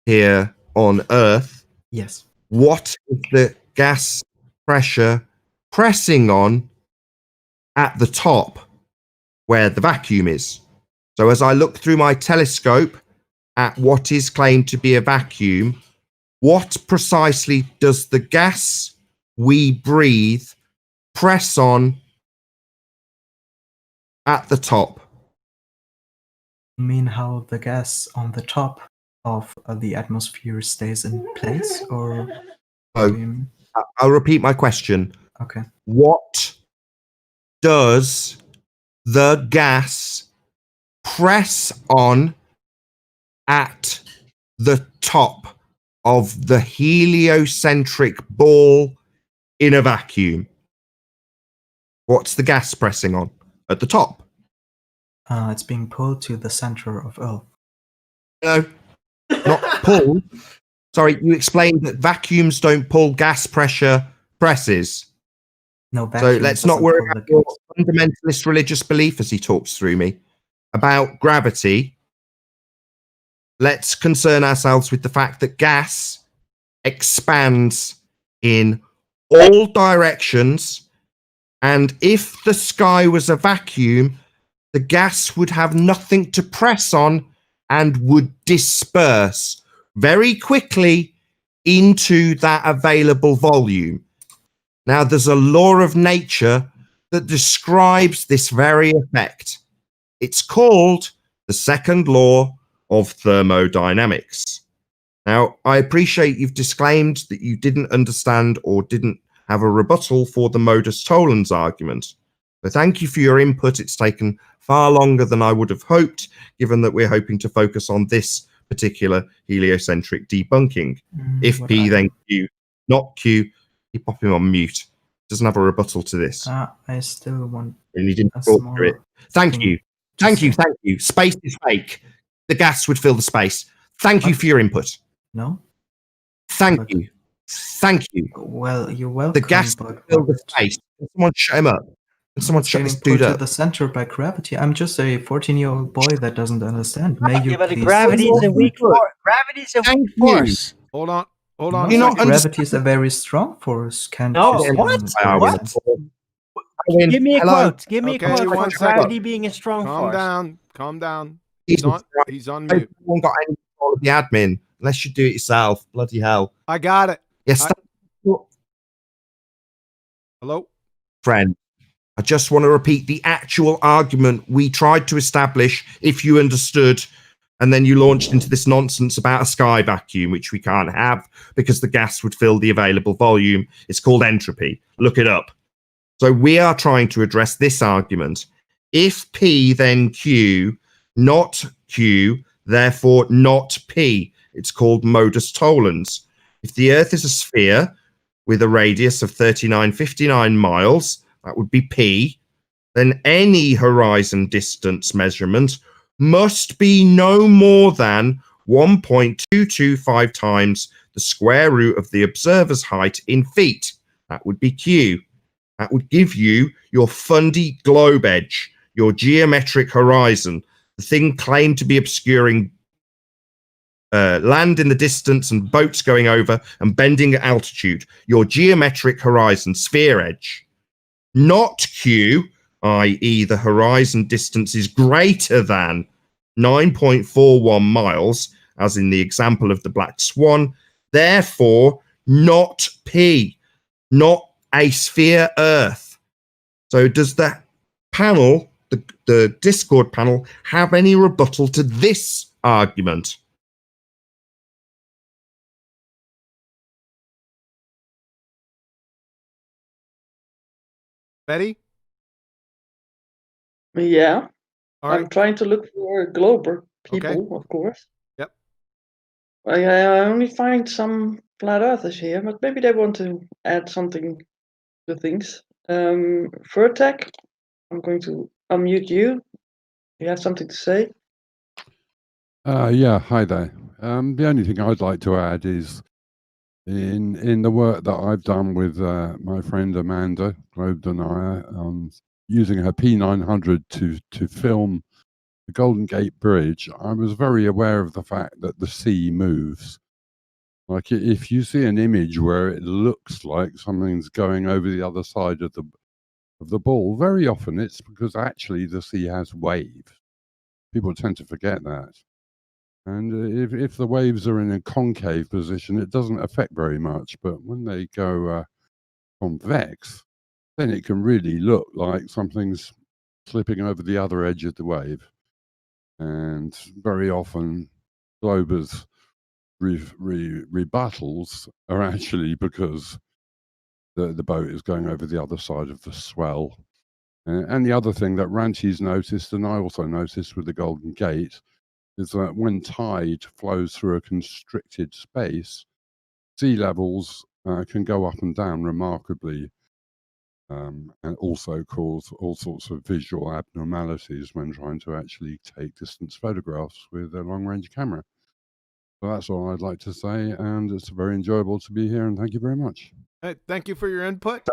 here on Earth, Yes. what is the gas pressure pressing on at the top where the vacuum is? So, as I look through my telescope at what is claimed to be a vacuum, what precisely does the gas we breathe press on at the top? You mean how the gas on the top of the atmosphere stays in place, or what Oh, do you mean? I'll repeat my question. Okay. What does the gas press on at the top of the heliocentric ball in a vacuum? What's the gas pressing on at the top? It's being pulled to the center of Earth. No, not pull. Sorry, you explained that vacuums don't pull, gas pressure presses. No, So vacuum let's not doesn't worry pull about the your gas. fundamentalist religious belief as he talks through me about gravity. Let's concern ourselves with the fact that gas expands in all directions. And if the sky was a vacuum, the gas would have nothing to press on and would disperse very quickly into that available volume. Now, there's a law of nature that describes this very effect. It's called the second law of thermodynamics. Now, I appreciate you've disclaimed that you didn't understand or didn't have a rebuttal for the modus tollens argument. So thank you for your input. It's taken far longer than I would have hoped, given that we're hoping to focus on this particular heliocentric debunking. If What P, I- then Q, not Q, you pop him on mute. Doesn't have a rebuttal to this. I still want And you didn't a talk small through it. Thank thing you. to Thank you. say. Thank you. Space is fake. The gas would fill the space. Thank you What? for your input. No? Thank But- you. Thank you. Well, you're The welcome, gas but would fill the what? space. Can someone shut him up? Can someone It's shut being this pulled dude to up? the center by gravity. I'm just a 14-year-old boy that doesn't understand. May you Yeah, but please... gravity is a weak Good. force. Gravity is a Thank weak you. force. Hold on. No, a You're not second. gravity is a very strong force. Can't No, you see what? on I Earth? What? Give me a Hello? quote. Give me Okay, a quote one for second. gravity being a strong Calm force. down. Calm down. Jesus Christ. He's on mute. No one got any control of the admin unless you do it yourself. Bloody hell. I got it. Yes, Hello? friend. I just want to repeat the actual argument we tried to establish, if you understood, and then you launched into this nonsense about a sky vacuum, which we can't have because the gas would fill the available volume. It's called entropy. Look it up. So we are trying to address this argument. If P, then Q, not Q, therefore not P. It's called modus tollens. If the Earth is a sphere with a radius of 3959 miles, that would be P, then any horizon distance measurement must be no more than 1.225 times the square root of the observer's height in feet. That would be Q. That would give you your fundy globe edge, your geometric horizon, the thing claimed to be obscuring land in the distance and boats going over and bending at altitude, your geometric horizon, sphere edge. Not Q, i.e. the horizon distance is greater than 9.41 miles, as in the example of the Black Swan. Therefore, not P, not a sphere Earth. So does that panel, the Discord panel, have any rebuttal to this argument? Betty? Yeah. All I'm right. trying to look for Glober people, Okay. of course. Yep. I only find some flat earthers here, but maybe they want to add something to things. Vertec, I'm going to unmute you. You have something to say? Yeah, hi there. The only thing I'd like to add is in the work that I've done with my friend Amanda Globe Denier, using her P900 to film the Golden Gate Bridge, I was very aware of the fact that the sea moves. Like if you see an image where it looks like something's going over the other side of the ball, very often it's because actually the sea has waves. People tend to forget that. And if the waves are in a concave position, it doesn't affect very much. But when they go convex, then it can really look like something's slipping over the other edge of the wave. And very often, Glober's rebuttals are actually because the boat is going over the other side of the swell. And the other thing that Ranchi's noticed, and I also noticed with the Golden Gate, is that when tide flows through a constricted space, sea levels can go up and down remarkably, and also cause all sorts of visual abnormalities when trying to actually take distance photographs with a long-range camera. So that's all I'd like to say, and it's very enjoyable to be here, and thank you very much. Hey, thank you for your input.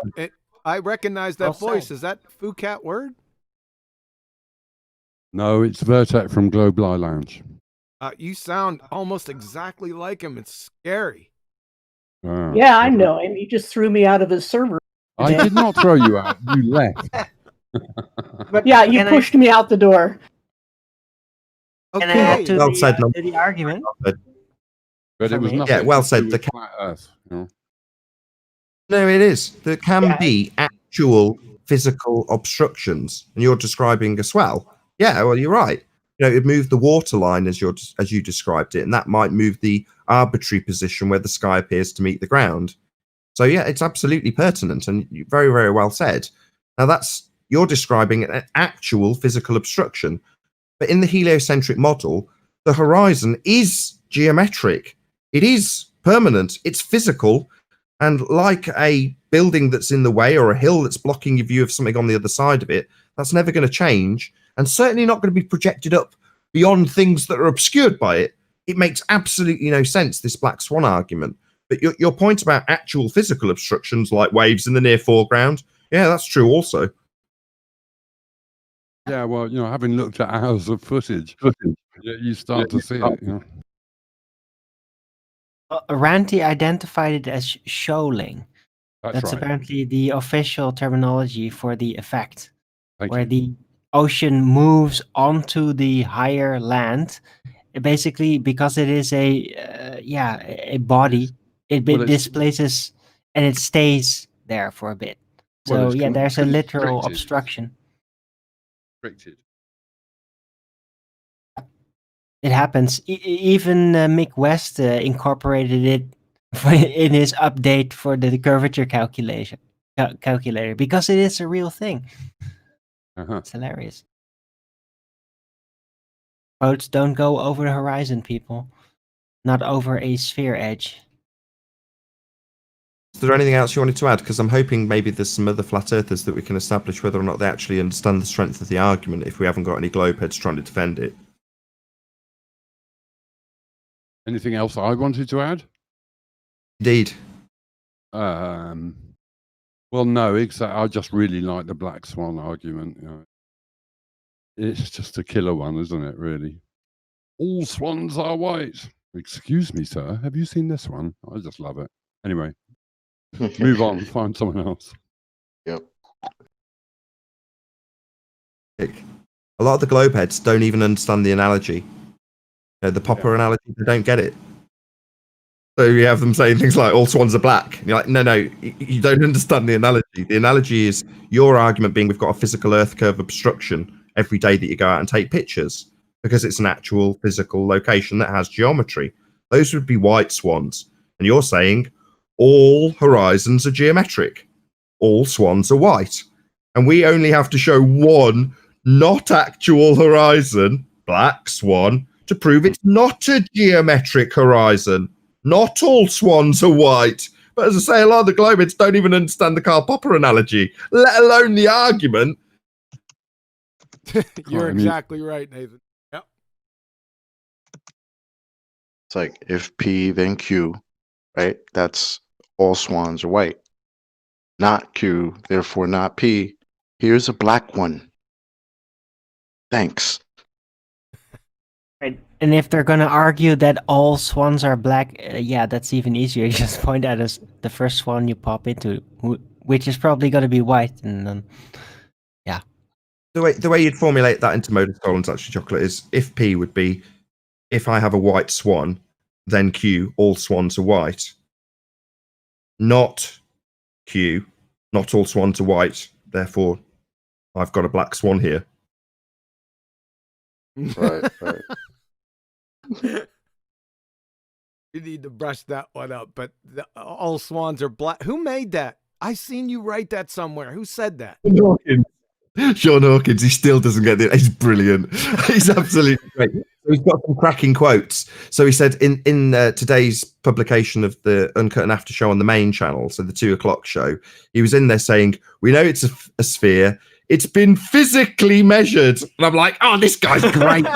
I recognize that voice. Is that Phuket word? No, it's Vertec from Globe Lie Lounge. You sound almost exactly like him. It's scary. Yeah, I know him. He just threw me out of his server. I did not throw you out. You left. But yeah, you pushed me out the door. Okay. Can I add to, Well said, to the argument? But it was nothing. Yeah, well to said. do with flat Earth, you know? No, it is. There can be actual physical obstructions, and you're describing a swell. Yeah, well, you're right. You know, it moved the water line as you described it, and that might move the arbitrary position where the sky appears to meet the ground. So yeah, it's absolutely pertinent, and very, very well said. Now you're describing an actual physical obstruction, but in the heliocentric model, the horizon is geometric. It is permanent. It's physical. And like a building that's in the way or a hill that's blocking your view of something on the other side of it, that's never going to change, and certainly not going to be projected up beyond things that are obscured by it. It makes absolutely no sense, this Black Swan argument. But your point about actual physical obstructions like waves in the near foreground, yeah, that's true also. Yeah, well, you know, having looked at hours of footage, you start to see it, you know. Ranty identified it as shoaling. That's right. apparently the official terminology for the effect, Thank where you. the ocean moves onto the higher land. Basically, because it is a body, it displaces and it stays there for a bit. So yeah, there's a literal obstruction. Restricted. It happens. Even Mick West incorporated it in his update for the curvature calculator because it is a real thing. It's hilarious. Boats don't go over the horizon, people. Not over a sphere edge. Is there anything else you wanted to add? Because I'm hoping maybe there's some other flat earthers that we can establish whether or not they actually understand the strength of the argument if we haven't got any globeheads trying to defend it. Anything else I wanted to add? Indeed. Well, no, exactly. I just really like the Black Swan argument. You know. It's just a killer one, isn't it, really? All swans are white. Excuse me, sir. Have you seen this one? I just love it. Anyway, move on. Find someone else. Yep. A lot of the globe heads don't even understand the analogy. You know, the popper analogy, they don't get it. So you have them saying things like all swans are black. And you're like, no, you don't understand the analogy. The analogy is your argument being we've got a physical earth curve obstruction every day that you go out and take pictures because it's an actual physical location that has geometry. Those would be white swans. And you're saying all horizons are geometric. All swans are white. And we only have to show one not actual horizon, black swan, to prove it's not a geometric horizon. Not all swans are white. But as I say, a lot of the globeheads don't even understand the Karl Popper analogy, let alone the argument. You're exactly right, Nathan. Yep. It's like if P then Q, right? That's all swans are white. Not Q, therefore not P. Here's a black one. Thanks. Right. And if they're going to argue that all swans are black, yeah, that's even easier. You just point out as the first swan you pop into, which is probably going to be white, and then, yeah. The way you'd formulate that into modus tollens, actually, Chocolate, is if P would be if I have a white swan, then Q, all swans are white. Not Q, not all swans are white, therefore I've got a black swan here. Right. You need to brush that one up, but all swans are black. Who made that? I seen you write that somewhere. Who said that? Sean Hawkins, he still doesn't get it. He's brilliant. He's absolutely great. He's got some cracking quotes. So he said in today's publication of the Uncut and After show on the main channel, so the 2:00 show, he was in there saying, we know it's a sphere. It's been physically measured. And I'm like, oh, this guy's great.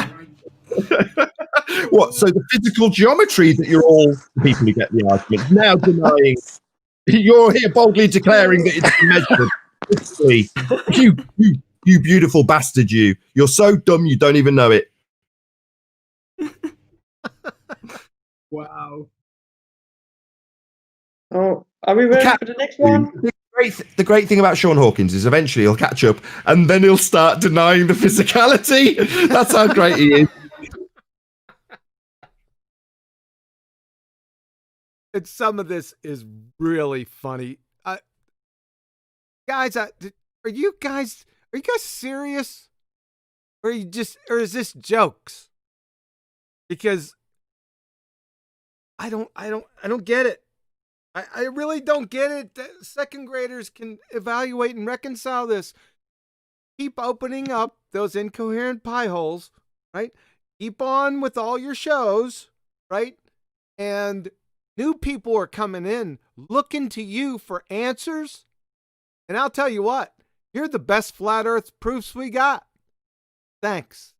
What? So the physical geometry that you're all people who get the argument now denying. You're here boldly declaring that it's been measured. You beautiful bastard, you. You're so dumb you don't even know it. Wow. Oh, are we ready for the next one? The great thing about Sean Hawkins is eventually he'll catch up and then he'll start denying the physicality. That's how great he is. And some of this is really funny. Guys, are you guys serious? Or is this jokes? Because I don't get it. I really don't get it. Second graders can evaluate and reconcile this. Keep opening up those incoherent pie holes, right? Keep on with all your shows, right? And new people are coming in looking to you for answers. And I'll tell you what, you're the best flat earth proofs we got. Thanks.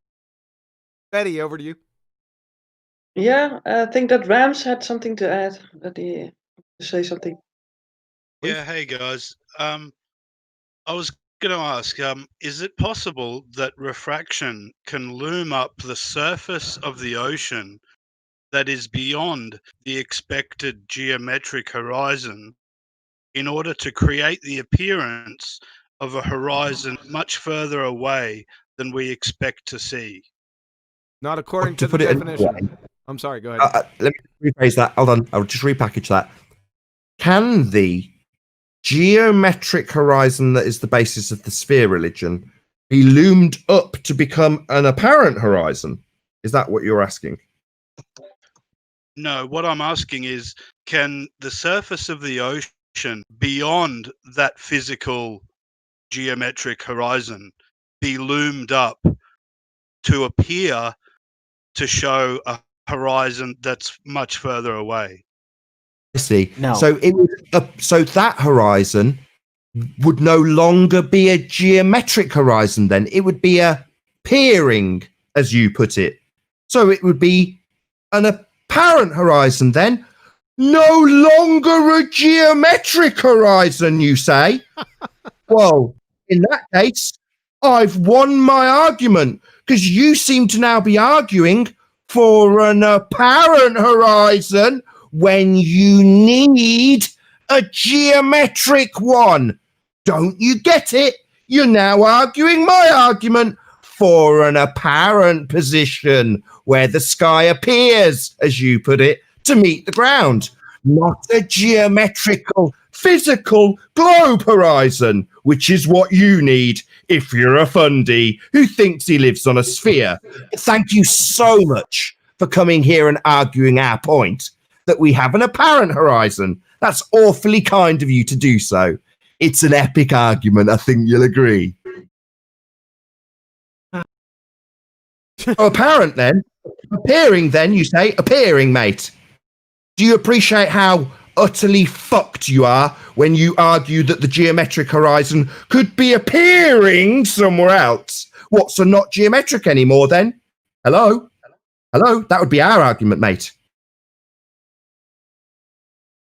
Betty, over to you. Yeah, I think that Rams had something to add. To say something. Yeah, hey guys. I was going to ask, is it possible that refraction can loom up the surface of the ocean that is beyond the expected geometric horizon in order to create the appearance of a horizon much further away than we expect to see? Not according to the put it definition. I'm sorry, go ahead. Let me rephrase that. Hold on. I'll just repackage that. Can the geometric horizon that is the basis of the sphere religion be loomed up to become an apparent horizon? Is that what you're asking? No, what I'm asking is, can the surface of the ocean beyond that physical geometric horizon be loomed up to appear to show a horizon that's much further away? I see. No. So so that horizon would no longer be a geometric horizon then. It would be a peering, as you put it. So it would be an apparent horizon then. no longer a geometric horizon, you say? Well, in that case, I've won my argument, because you seem to now be arguing for an apparent horizon when you need a geometric one. Don't you get it? You're now arguing my argument for an apparent position where the sky appears, as you put it, to meet the ground, not a geometrical, physical globe horizon, which is what you need if you're a fundy who thinks he lives on a sphere. Thank you so much for coming here and arguing our point that we have an apparent horizon. That's awfully kind of you to do so. It's an epic argument, I think you'll agree. Apparent then, appearing then, you say, appearing, mate. Do you appreciate how utterly fucked you are when you argue that the geometric horizon could be appearing somewhere else? What, so not geometric anymore then? Hello? Hello? That would be our argument, mate.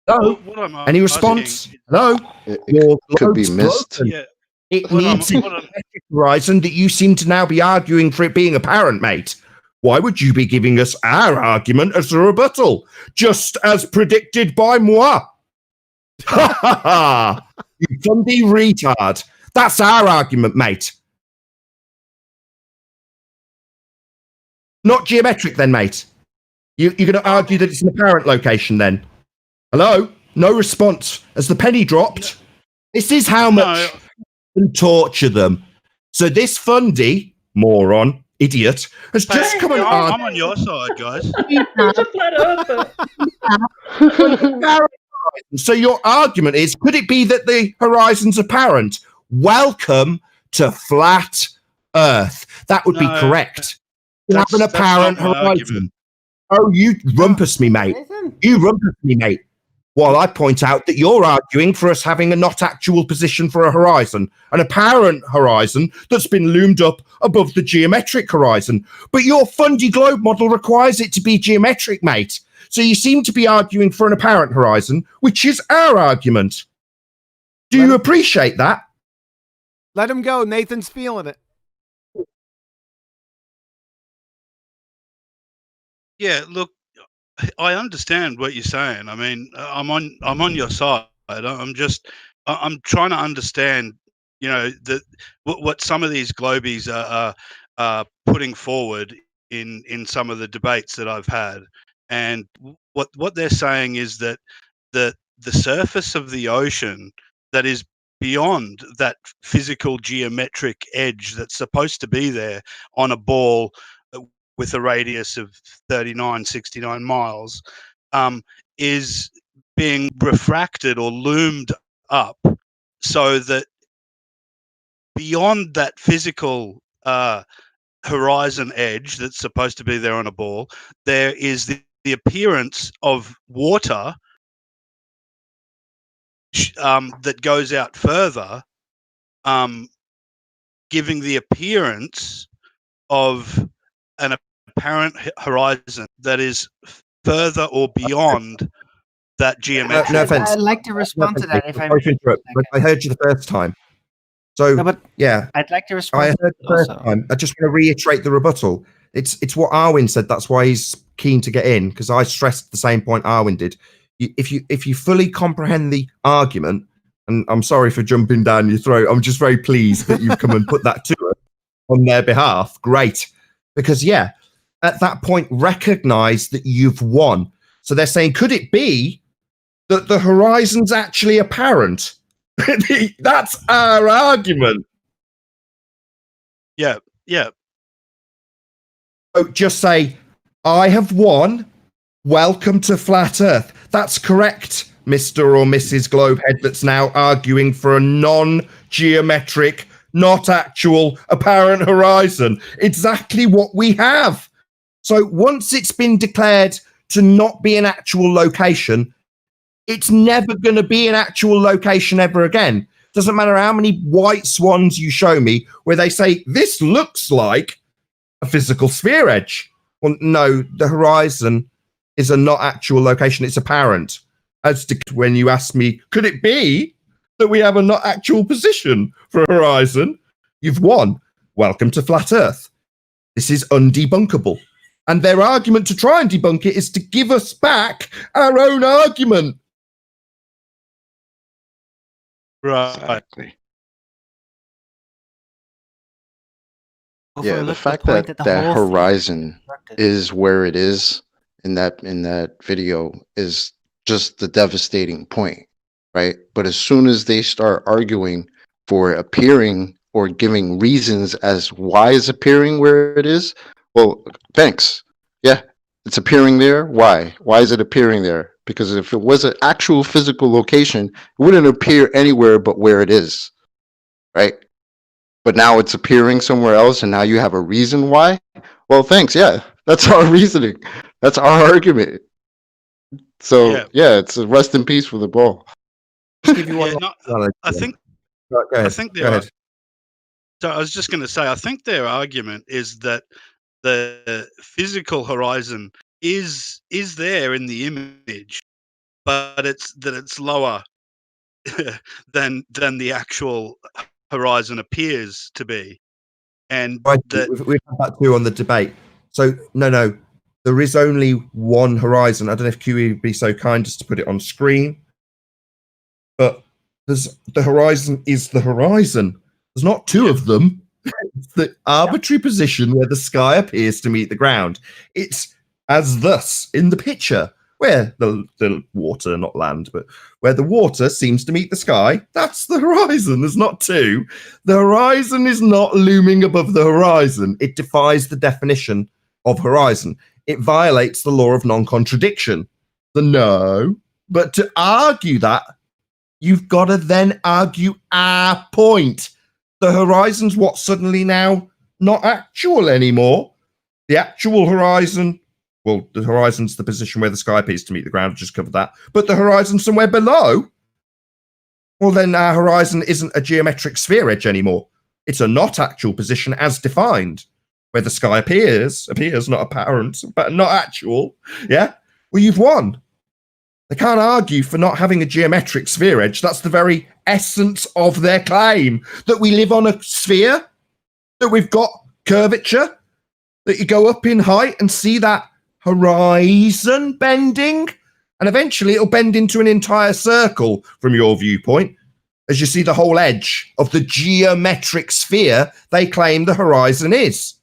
Hello? Any response? Hello? It could be missed. Yeah. It needs a geometric horizon that you seem to now be arguing for it being apparent, mate. Why would you be giving us our argument as a rebuttal? Just as predicted by moi. Ha ha ha! You fundy retard. That's our argument, mate. Not geometric then, mate. You're going to argue that it's an apparent location then? Hello? No response. As the penny dropped, this is how much and torture them. So this fundy, moron, idiot, has just come and argued. I'm on your side, guys. So your argument is, could it be that the horizon's apparent? Welcome to flat Earth. That would be correct. You have an apparent horizon. Oh, you rumpus me, mate. You rumpus me, mate. While I point out that you're arguing for us having a not actual position for a horizon, an apparent horizon that's been loomed up above the geometric horizon. But your fundy globe model requires it to be geometric, mate. So you seem to be arguing for an apparent horizon, which is our argument. Do you appreciate that? Let him go. Nathan's feeling it. Yeah, look, I understand what you're saying. I mean, I'm on your side. I'm trying to understand, what some of these globies are putting forward in some of the debates that I've had, and what they're saying is that the surface of the ocean that is beyond that physical geometric edge that's supposed to be there on a ball with a radius of 69 miles, is being refracted or loomed up so that beyond that physical horizon edge that's supposed to be there on a ball, there is the appearance of water that goes out further, giving the appearance of an apparent horizon that is further or beyond that geometric. No offense. I'd like to respond to that if I Sorry to interrupt, but I heard you the first time. So, No, but yeah, I'd like to respond I to heard that the first also. time. I just want to reiterate the rebuttal. It's what Arwin said. That's why he's keen to get in, because I stressed the same point Arwin did. If you fully comprehend the argument, and I'm sorry for jumping down your throat, I'm just very pleased that you've come and put that to us on their behalf. Great. Because, yeah, at that point, recognize that you've won. So they're saying, could it be that the horizon's actually apparent? That's our argument. Yeah. So just say, I have won. Welcome to flat Earth. That's correct, Mr. or Mrs. Globehead that's now arguing for a non-geometric, not actual, apparent horizon. Exactly what we have. So once it's been declared to not be an actual location, it's never going to be an actual location ever again. Doesn't matter how many white swans you show me where they say, this looks like a physical sphere edge. Well, no, the horizon is a not actual location. It's apparent. As to when you ask me, could it be that we have a not actual position for a horizon? You've won. Welcome to Flat Earth. This is undebunkable. And their argument to try and debunk it is to give us back our own argument. Right. Exactly. Yeah, the Overlook fact point that the that whole thing horizon constructed. is where it is in that video is just the devastating point, right? But as soon as they start arguing for appearing or giving reasons as why it's appearing where it is, well, thanks. Yeah, it's appearing there. Why? Why is it appearing there? Because if it was an actual physical location, it wouldn't appear anywhere but where it is, right? But now it's appearing somewhere else, and now you have a reason why? Well, thanks. Yeah, that's our reasoning. That's our argument. So, yeah, it's a rest in peace for the ball. Just give you one. I think. Go ahead. I think Go ahead. So I was just going to say, I think their argument is that the physical horizon is there in the image, but it's lower than the actual horizon appears to be, and Right, that we've had that too on the debate. So no, there is only one horizon. I don't know if QE would be so kind as to put it on screen, but the horizon is the horizon. There's not two of them. It's the arbitrary position where the sky appears to meet the ground. It's as thus in the picture where the water, not land, but where the water seems to meet the sky. That's the horizon. There's not two. The horizon is not looming above the horizon. It defies the definition of horizon. It violates the law of non-contradiction. But to argue that, you've got to then argue our point. The horizon's what suddenly now not actual anymore. The actual horizon, well, the horizon's the position where the sky appears to meet the ground. I've just covered that. But the horizon somewhere below, well, then our horizon isn't a geometric sphere edge anymore. It's a not actual position as defined, where the sky appears not apparent, but not actual. Yeah? Well, you've won. They can't argue for not having a geometric sphere edge. That's the very essence of their claim, that we live on a sphere, that we've got curvature, that you go up in height and see that horizon bending, and eventually it'll bend into an entire circle from your viewpoint, as you see the whole edge of the geometric sphere they claim the horizon is.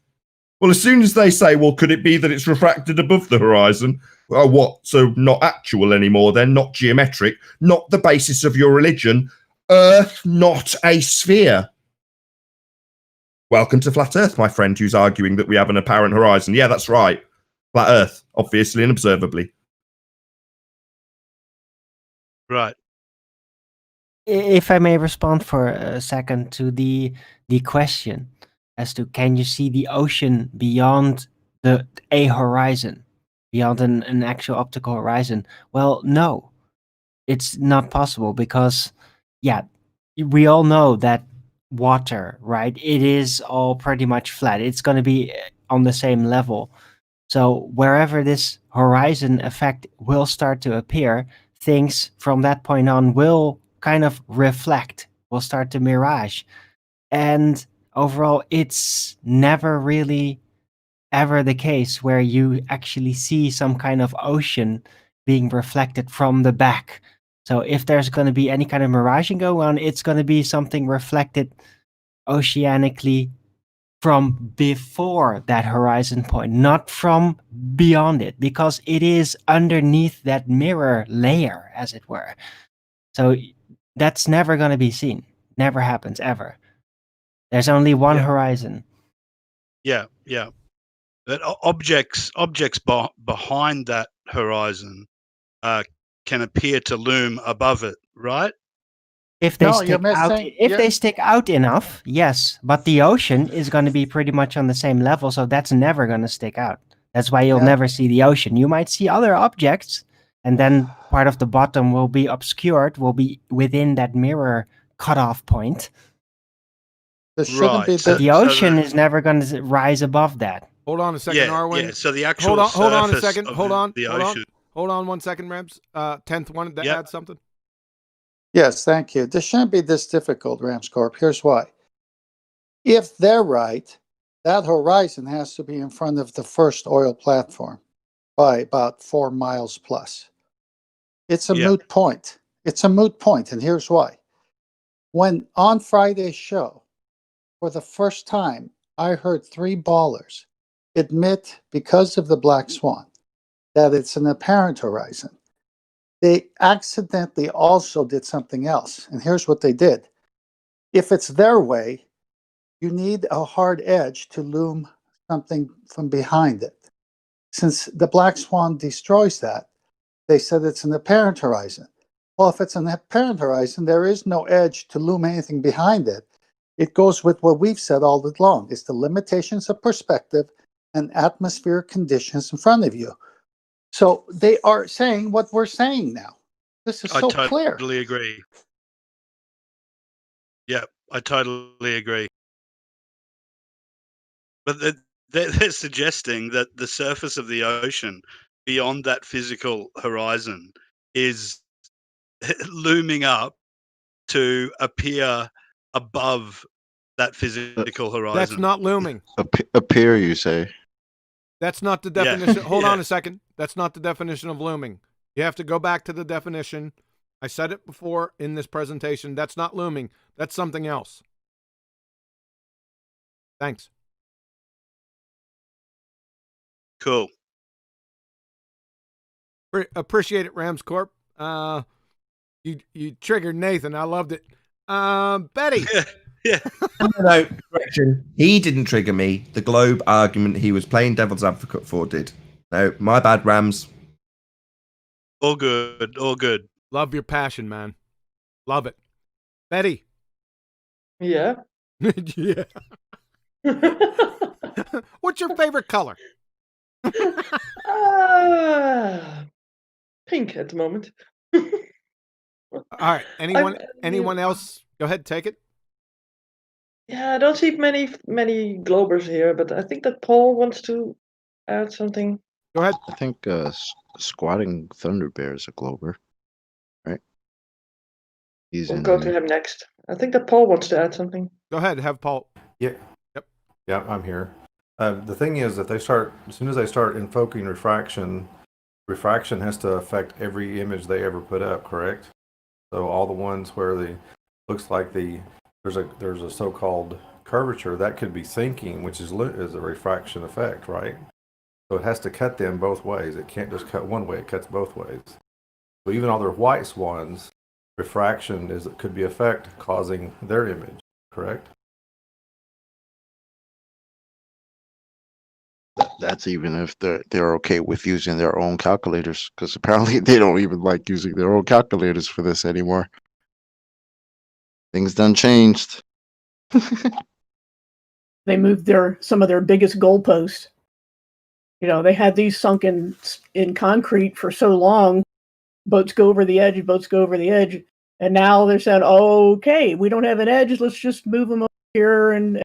Well, as soon as they say, well, could it be that it's refracted above the horizon? Oh, what? So not actual anymore then, not geometric, not the basis of your religion. Earth, not a sphere. Welcome to Flat Earth, my friend, who's arguing that we have an apparent horizon. Yeah, that's right. Flat Earth, obviously and observably. right. If I may respond for a second to the question as to can you see the ocean beyond a horizon, beyond an actual optical horizon? Well, no, it's not possible because, yeah, we all know that water, right? It is all pretty much flat. It's going to be on the same level. So wherever this horizon effect will start to appear, things from that point on will kind of reflect, will start to mirage. And overall, it's never really ever the case where you actually see some kind of ocean being reflected from the back. So if there's going to be any kind of miraging going on, it's going to be something reflected oceanically from before that horizon point, not from beyond it, because it is underneath that mirror layer, as it were. So that's never going to be seen. Never happens ever. There's only one horizon. Yeah. But objects behind that horizon can appear to loom above it, right? If they No, stick you're out, missing. if they stick out enough, yes. But the ocean is going to be pretty much on the same level, so that's never going to stick out. That's why you'll never see the ocean. You might see other objects, and then part of the bottom will be obscured, will be within that mirror cutoff point. There shouldn't be But the ocean is never going to rise above that. Hold on a second, Arwen. Yeah. So the actual hold on a surface second. of Hold on. the Hold on. ocean. Hold on 1 second, Rams. 10th wanted to add something. Yes, thank you. This shouldn't be this difficult, Ramscorp. Here's why. If they're right, that horizon has to be in front of the first oil platform by about 4 miles plus. It's a moot point. It's a moot point, and here's why. When on Friday's show, for the first time, I heard 3 ballers admit, because of the Black Swan, that it's an apparent horizon. They accidentally also did something else, and here's what they did. If it's their way, you need a hard edge to loom something from behind it. Since the Black Swan destroys that, they said it's an apparent horizon. Well, if it's an apparent horizon, there is no edge to loom anything behind it. It goes with what we've said all along. It's the limitations of perspective and atmospheric conditions in front of you. So they are saying what we're saying now. This is so clear. I totally agree. Yeah, I totally agree. But they're suggesting that the surface of the ocean beyond that physical horizon is looming up to appear above that physical horizon. That's not looming. Appear, you say? That's not the definition. Hold on a second. That's not the definition of looming. You have to go back to the definition. I said it before in this presentation. That's not looming. That's something else. Thanks. Cool. Appreciate it, Rams Corp. You triggered Nathan. I loved it. Betty. Yeah. No, correction. He didn't trigger me. The Globe argument he was playing devil's advocate for did. No, my bad, Rams. All good. All good. Love your passion, man. Love it. Betty. Yeah. Yeah. What's your favorite color? Pink at the moment. All right. Anyone else? Go ahead, take it. Yeah, I don't see many Globers here, but I think that Paul wants to add something. Go ahead. I think Squatting Thunder Bear is a Glober, right? We'll go to him next. I think that Paul wants to add something. Go ahead, have Paul. Yeah. Yep. Yeah, I'm here. The thing is that as soon as they start invoking refraction has to affect every image they ever put up, correct? So all the ones where looks like there's a so-called curvature that could be sinking, which is a refraction effect, right? So it has to cut them both ways. It can't just cut one way; it cuts both ways. So even all their white swans, refraction could be effect causing their image, correct? That's even if they're okay with using their own calculators, because apparently they don't even like using their own calculators for this anymore. Things done changed. They moved some of their biggest goalposts. You know, they had these sunk in concrete for so long. Boats go over the edge, and now they're saying, okay, we don't have an edge, let's just move them over here and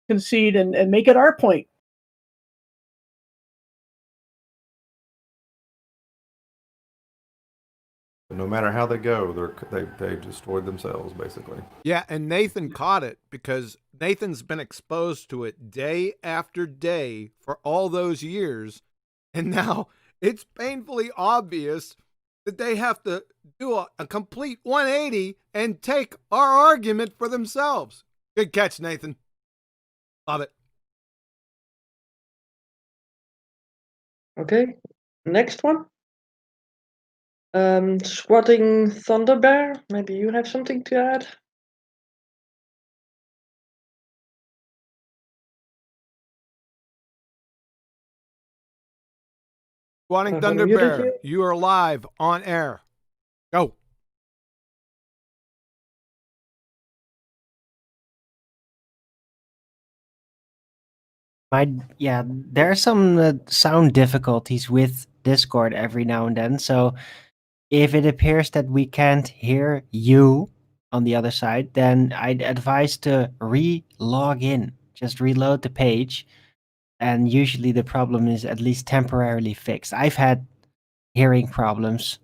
concede and make it our point. No matter how they go, they destroyed themselves, basically. Yeah, and Nathan caught it because Nathan's been exposed to it day after day for all those years, and now it's painfully obvious that they have to do a complete 180 and take our argument for themselves. Good catch, Nathan. Love it. Okay, next one. Squatting Thunder Bear. Maybe you have something to add. Squatting Thunder Bear, you are live on air. Go. There are some sound difficulties with Discord every now and then. So if it appears that we can't hear you on the other side, then I'd advise to re-log in. Just reload the page and usually the problem is at least temporarily fixed. I've had hearing problems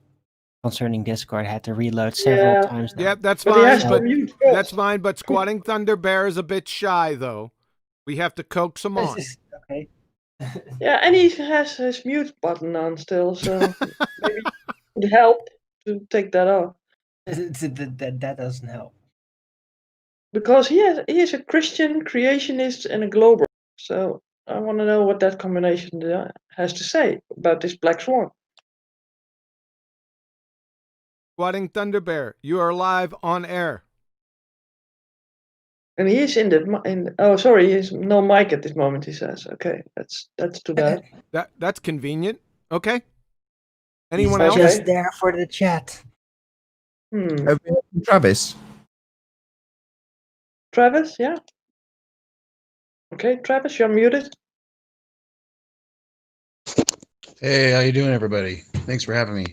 concerning Discord. I had to reload several Yeah. times now. Yep, that's But he has fine. to But mute that's first. fine. But Squatting Thunder Bear is a bit shy, though. We have to coax him on. Okay. Yeah, and he has his mute button on still, so maybe it would help to take that off. That doesn't help. Because he is a Christian creationist and a glober. So I want to know what that combination has to say about this black swan. Squatting Thunder Bear, you are live on air. And he is oh sorry, he has no mic at this moment, he says. Okay, that's too bad. That's convenient. Okay. He's Anyone else? just there for the chat. Travis. Travis, yeah. Okay, Travis, you're muted. Hey, how you doing, everybody? Thanks for having me.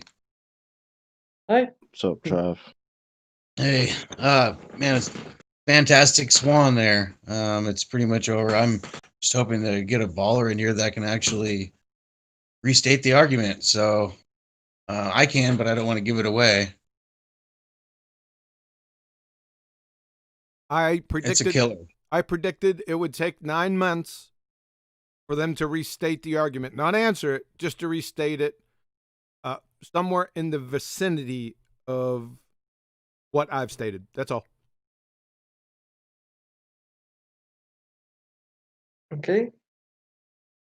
Hi. What's up, Trav? Hey, man, it's fantastic Swan there. It's pretty much over. I'm just hoping to get a baller in here that can actually restate the argument. So I can, but I don't want to give it away. I predicted It's a killer. I predicted it would take 9 months for them to restate the argument, not answer it, just to restate it, somewhere in the vicinity of what I've stated. That's all. Okay.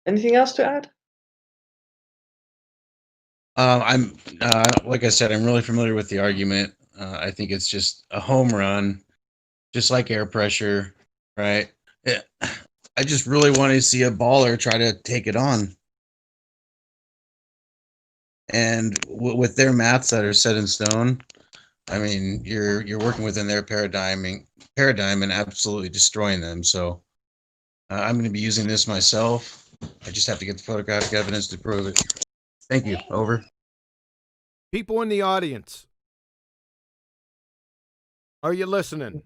Anything else to add? I'm like I said, I'm really familiar with the argument. I think it's just a home run, just like air pressure, right? Yeah. I just really want to see a baller try to take it on. And with their maths that are set in stone, I mean, you're working within their paradigm and absolutely destroying them. So I'm going to be using this myself. I just have to get the photographic evidence to prove it. Thank you. Over. People in the audience, are you listening?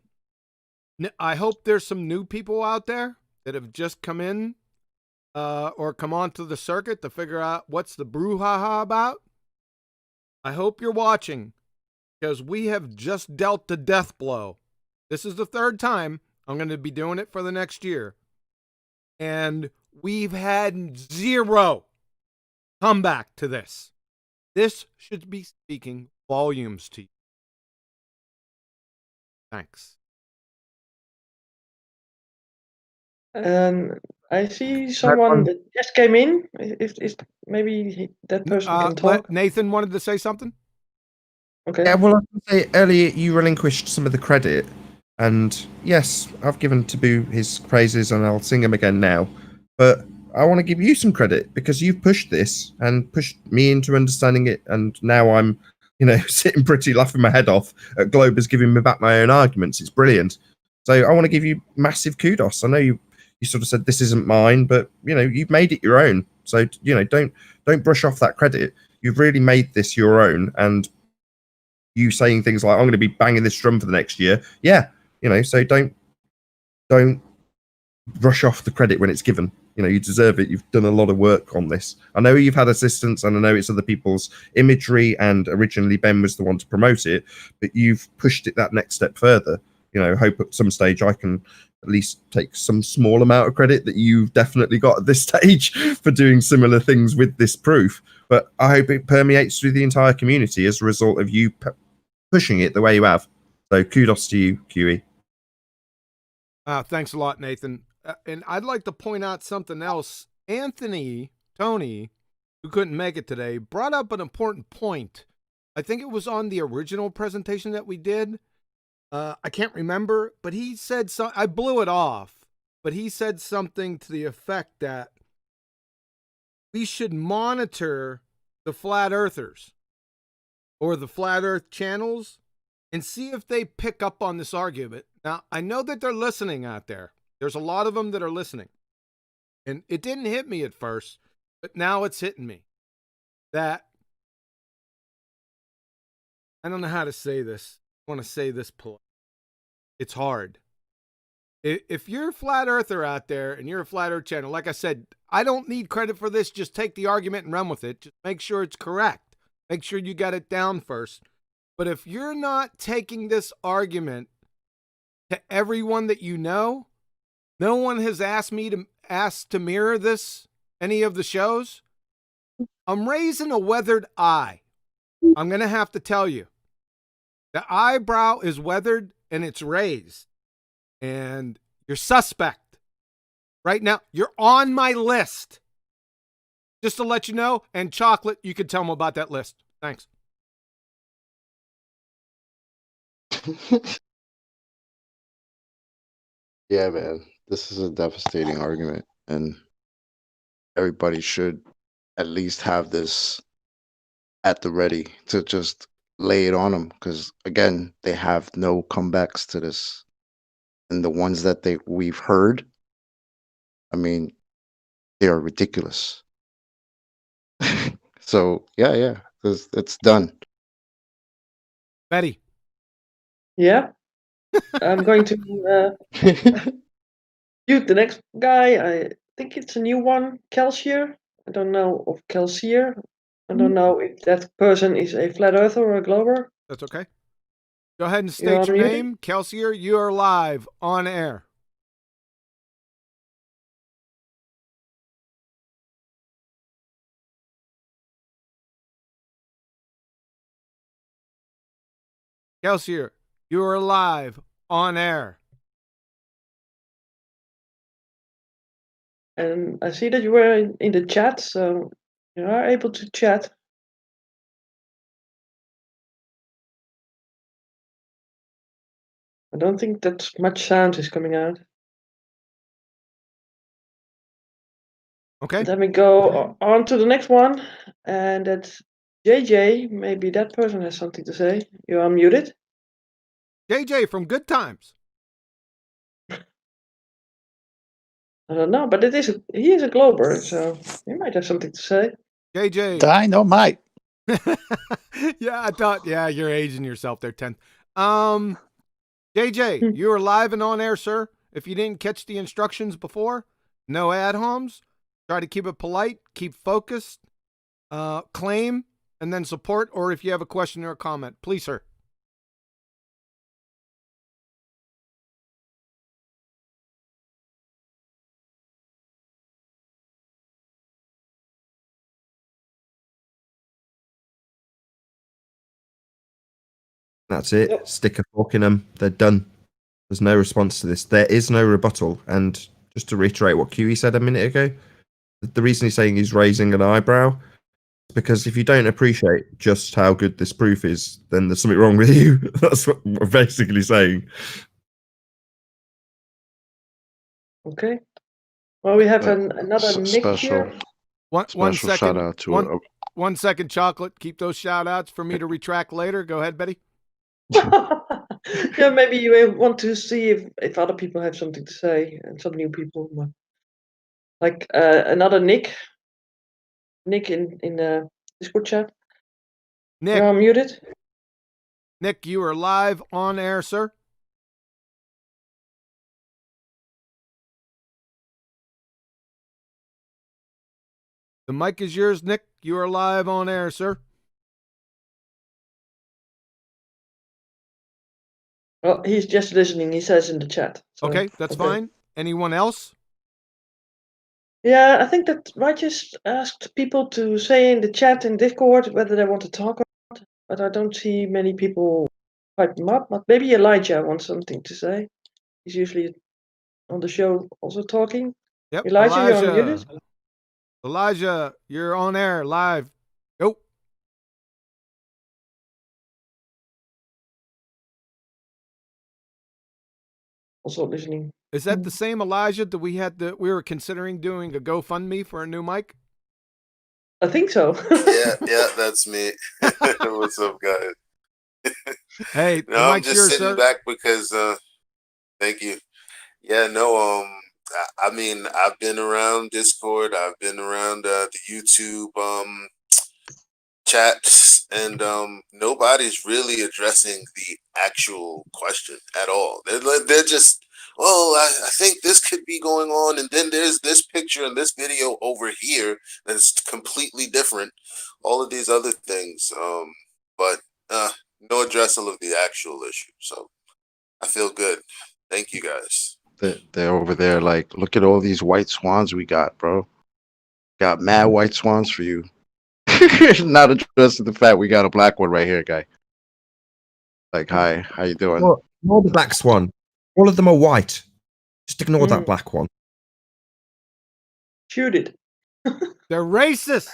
I hope there's some new people out there that have just come in or come onto the circuit to figure out what's the brouhaha about. I hope you're watching, because we have just dealt the death blow. This is the third time. I'm going to be doing it for the next year. And we've had zero comeback to this. This should be speaking volumes to you. Thanks. I see someone that just came in. If maybe that person can talk. Nathan wanted to say something? Okay. Yeah, well, I was going to say earlier you relinquished some of the credit, and yes, I've given Taboo his praises, and I'll sing him again now. But I want to give you some credit because you've pushed this and pushed me into understanding it, and now I'm, sitting pretty laughing my head off at Glober's giving me back my own arguments. It's brilliant. So I want to give you massive kudos. I know you sort of said this isn't mine, but you've made it your own. So don't brush off that credit. You've really made this your own, and you saying things like, I'm going to be banging this drum for the next year. Yeah. So don't brush off the credit when it's given. You deserve it. You've done a lot of work on this. I know you've had assistance, and I know it's other people's imagery, and originally Ben was the one to promote it, but you've pushed it that next step further. Hope at some stage I can at least take some small amount of credit that you've definitely got at this stage for doing similar things with this proof. But I hope it permeates through the entire community as a result of you pushing it the way you have. So kudos to you, QE. Thanks a lot, Nathan. And I'd like to point out something else. Tony, who couldn't make it today, brought up an important point. I think it was on the original presentation that we did. I can't remember, but he said I blew it off, but he said something to the effect that we should monitor the flat earthers or the flat earth channels and see if they pick up on this argument. Now, I know that they're listening out there. There's a lot of them that are listening. And it didn't hit me at first, but now it's hitting me. That, I don't know how to say this. I want to say this polite. It's hard. If you're a flat earther out there and you're a flat earth channel, like I said, I don't need credit for this. Just take the argument and run with it. Just make sure it's correct. Make sure you got it down first. But if you're not taking this argument to everyone that you know, no one has asked to mirror this any of the shows. I'm raising a weathered eye. I'm going to have to tell you. The eyebrow is weathered and it's raised. And you're suspect. Right now, you're on my list. Just to let you know. And Chocolate, you can tell them about that list. Thanks. Yeah, man. This is a devastating argument, and everybody should at least have this at the ready to just lay it on them. Because again, they have no comebacks to this, and the ones that we've heard, I mean, they are ridiculous. So yeah, it's done. Betty. Yeah. I'm going to mute the next guy. I think it's a new one, Kelsier. I don't know of Kelsier. I don't know if that person is a flat earther or a glober. That's okay. Go ahead and You state are your muted. name. Kelsier, you are live on air. Kelsier, you are live on air. And I see that you were in the chat, so you are able to chat. I don't think that much sound is coming out. Okay. Then we go on to the next one, and that's JJ. Maybe that person has something to say. You are muted. JJ from Good Times. I don't know, but he is a glober, so he might have something to say. JJ. Dynamite. Yeah, I thought, you're aging yourself there, 10th. JJ, you are live and on air, sir. If you didn't catch the instructions before, no ad homs. Try to keep it polite, keep focused, claim, and then support, or if you have a question or a comment. Please, sir. That's it. Stick a fork in them. They're done. There's no response to this. There is no rebuttal. And just to reiterate what QE said a minute ago, the reason he's saying he's raising an eyebrow is because if you don't appreciate just how good this proof is, then there's something wrong with you. That's what we're basically saying. Okay. Well, we have another Nick here. One Special second. shout out to 1 second, Chocolate. Keep those shout outs for me to retract later. Go ahead, Betty. Yeah, maybe you want to see if other people have something to say and some new people. Like another Nick. Nick in the Discord chat. Nick. You're muted. Nick, you are live on air, sir. The mic is yours, Nick. You are live on air, sir. Well, he's just listening. He says in the chat. So, Okay, that's fine. Anyone else? Yeah, I think that I just asked people to say in the chat in Discord whether they want to talk or not, but I don't see many people pipe them up. But maybe Elijah wants something to say. He's usually on the show also talking. Yep. Elijah, you're unmuted. Elijah, you're on air live. Go. Also listening. Is that the same Elijah that we were considering doing a GoFundMe for a new mic? I think so. yeah, that's me. What's up, guys? Hey, no, I'm just sitting sir. back because thank you. Yeah, no, I mean, I've been around Discord, I've been around the YouTube chats, and nobody's really addressing the actual question at all. They're just well, I think this could be going on, and then there's this picture and this video over here that's completely different. All of these other things, but no addressal of the actual issue. So I feel good. Thank you guys. They're over there like, look at all these white swans we got, bro. Got mad white swans for you. Not addressing the fact we got a black one right here, guy. Like, hi, how you doing? Well, ignore the black swan. All of them are white. Just ignore that black one. Shoot it. They're racist.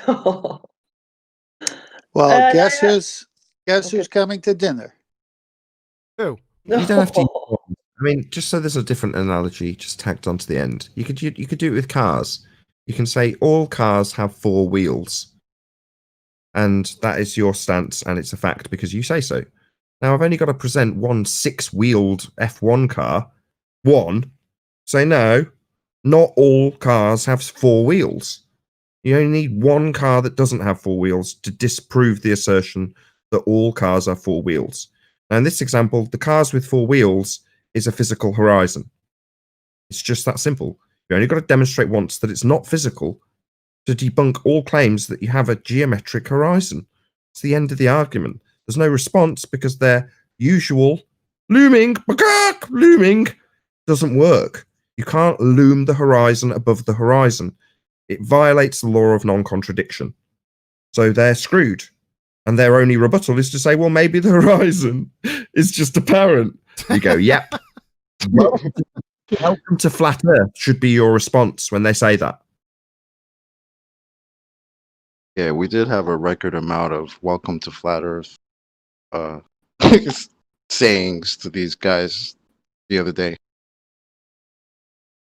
Well, guess who's coming to dinner? Who? You don't have to. I mean, just so there's a different analogy, just tacked onto the end. You could do it with cars. You can say all cars have 4 wheels, and that is your stance, and it's a fact because you say so. Now I've only got to present one 6-wheeled F1 car. One, say no, not all cars have 4 wheels. You only need one car that doesn't have 4 wheels to disprove the assertion that all cars are 4 wheels. Now, in this example, the cars with 4 wheels is a physical horizon. It's just that simple. You only got to demonstrate once that it's not physical to debunk all claims that you have a geometric horizon. It's the end of the argument. There's no response because their usual looming doesn't work. You can't loom the horizon above the horizon. It violates the law of non-contradiction. So they're screwed. And their only rebuttal is to say, well, maybe the horizon is just apparent. You go, yep. Welcome to Flat Earth should be your response when they say that. Yeah, we did have a record amount of welcome to Flat Earth sayings to these guys the other day.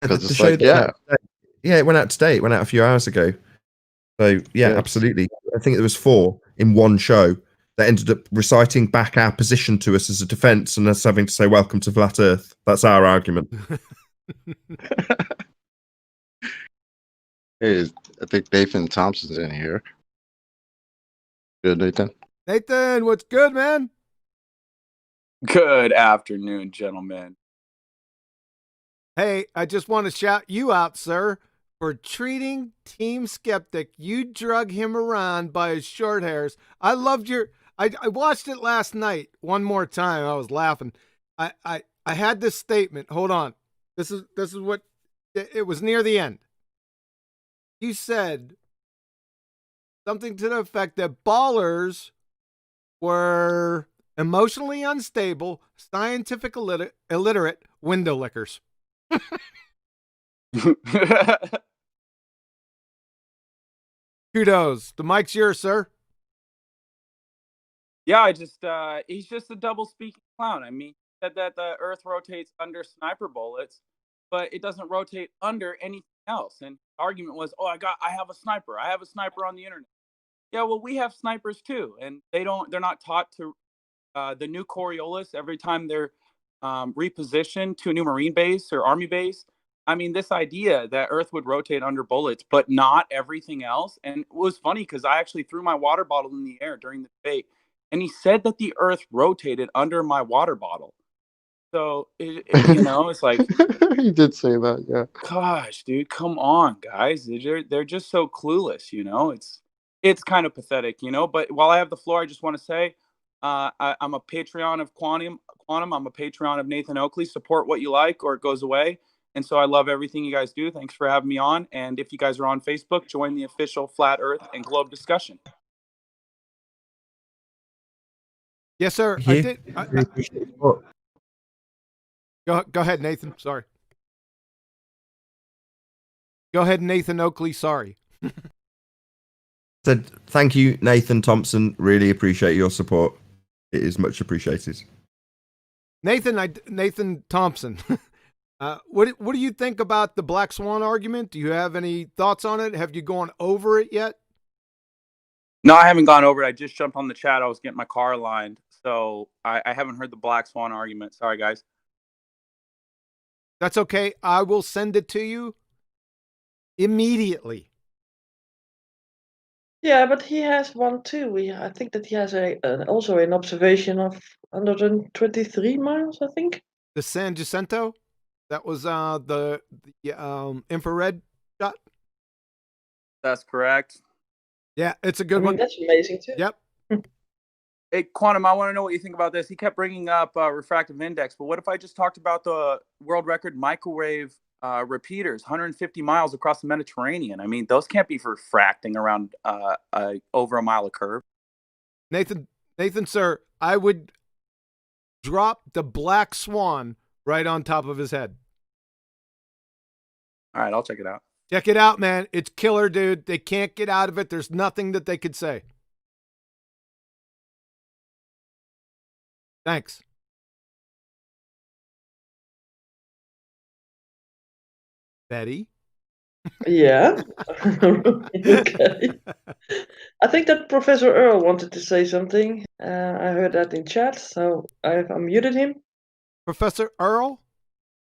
Because it's like, yeah. Yeah, it went out today. It went out a few hours ago. So, yeah, absolutely. I think there was 4 in one show that ended up reciting back our position to us as a defense and us having to say, welcome to Flat Earth. That's our argument. Hey, I think Nathan Thompson's in here. Good, Nathan? Nathan, what's good, man? Good afternoon, gentlemen. Hey, I just want to shout you out, sir, for treating Team Skeptic. You drug him around by his short hairs. I loved your... I watched it last night one more time. I was laughing. I had this statement. Hold on. This is what... It was near the end. You said something to the effect that ballers were emotionally unstable, scientific illiterate window lickers. Kudos. The mic's yours, sir. Yeah, he's just a double speaking clown. I mean, he said that the Earth rotates under sniper bullets, but it doesn't rotate under anything else. And the argument was, I have a sniper. I have a sniper on the internet. Yeah, well, we have snipers too, and they're not taught to the new Coriolis every time they're repositioned to a new Marine base or Army base. I mean, this idea that Earth would rotate under bullets, but not everything else. And it was funny because I actually threw my water bottle in the air during the debate, and he said that the Earth rotated under my water bottle. So, it's like... He did say that, yeah. Gosh, dude, come on, guys. They're just so clueless, It's kind of pathetic, But while I have the floor, I just want to say I'm a Patreon of Quantum. I'm a Patreon of Nathan Oakley. Support what you like or it goes away. And so I love everything you guys do. Thanks for having me on. And if you guys are on Facebook, join the official Flat Earth and Globe discussion. Yes, sir. I did. Go ahead, Nathan. Sorry. Go ahead, Nathan Oakley. Sorry. Said, thank you, Nathan Thompson. Really appreciate your support. It is much appreciated. Nathan Thompson. What do you think about the Black Swan argument? Do you have any thoughts on it? Have you gone over it yet? No, I haven't gone over it. I just jumped on the chat. I was getting my car aligned. So I haven't heard the Black Swan argument. Sorry, guys. That's okay. I will send it to you immediately. Yeah, but he has one too. I think that he has also an observation of 123 miles, I think. The San Jacinto? That was the infrared shot? That's correct. Yeah, it's a good one. That's amazing too. Yep. Hey, Quantum, I want to know what you think about this. He kept bringing up refractive index, but what if I just talked about the world record microwave repeaters, 150 miles across the Mediterranean? I mean, those can't be refracting around over a mile of curve. Nathan, sir, I would drop the black swan right on top of his head. All right, I'll check it out. Check it out, man. It's killer, dude. They can't get out of it. There's nothing that they could say. Thanks. Betty? Yeah. Okay. I think that Professor Earl wanted to say something. I heard that in chat, so I've unmuted him. Professor Earl?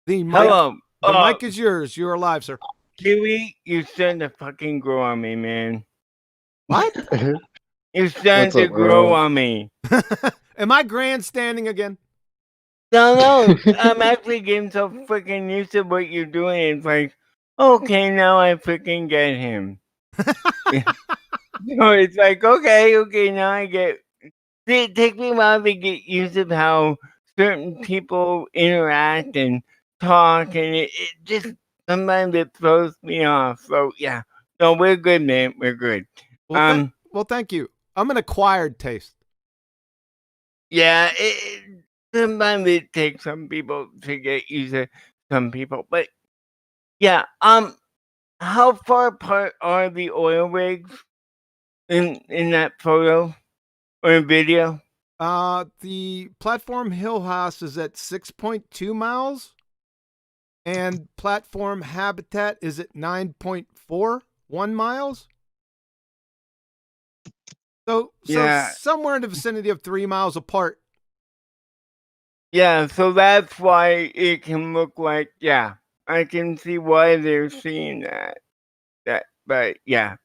The mic, Hello. The mic is yours. You're alive, sir. Kiwi, you're starting to fucking grow on me, man. What? You're starting to grow on me. Am I grandstanding again? No. I'm actually getting so freaking used to what you're doing. It's like, okay, now I freaking get him. No, it's like, okay, now I get. See, it takes me a while to get used to how certain people interact and talk, and it just sometimes it throws me off. So yeah, no, we're good, man. We're good. Well, thank you. I'm an acquired taste. Yeah, sometimes it takes some people to get used to some people, but yeah. How far apart are the oil rigs in that photo or video? The platform Hill House is at 6.2 miles, and platform Habitat is at 9.41 miles. So Yeah. somewhere in the vicinity of 3 miles apart. Yeah, so that's why it can look like, yeah, I can see why they're seeing that. But yeah.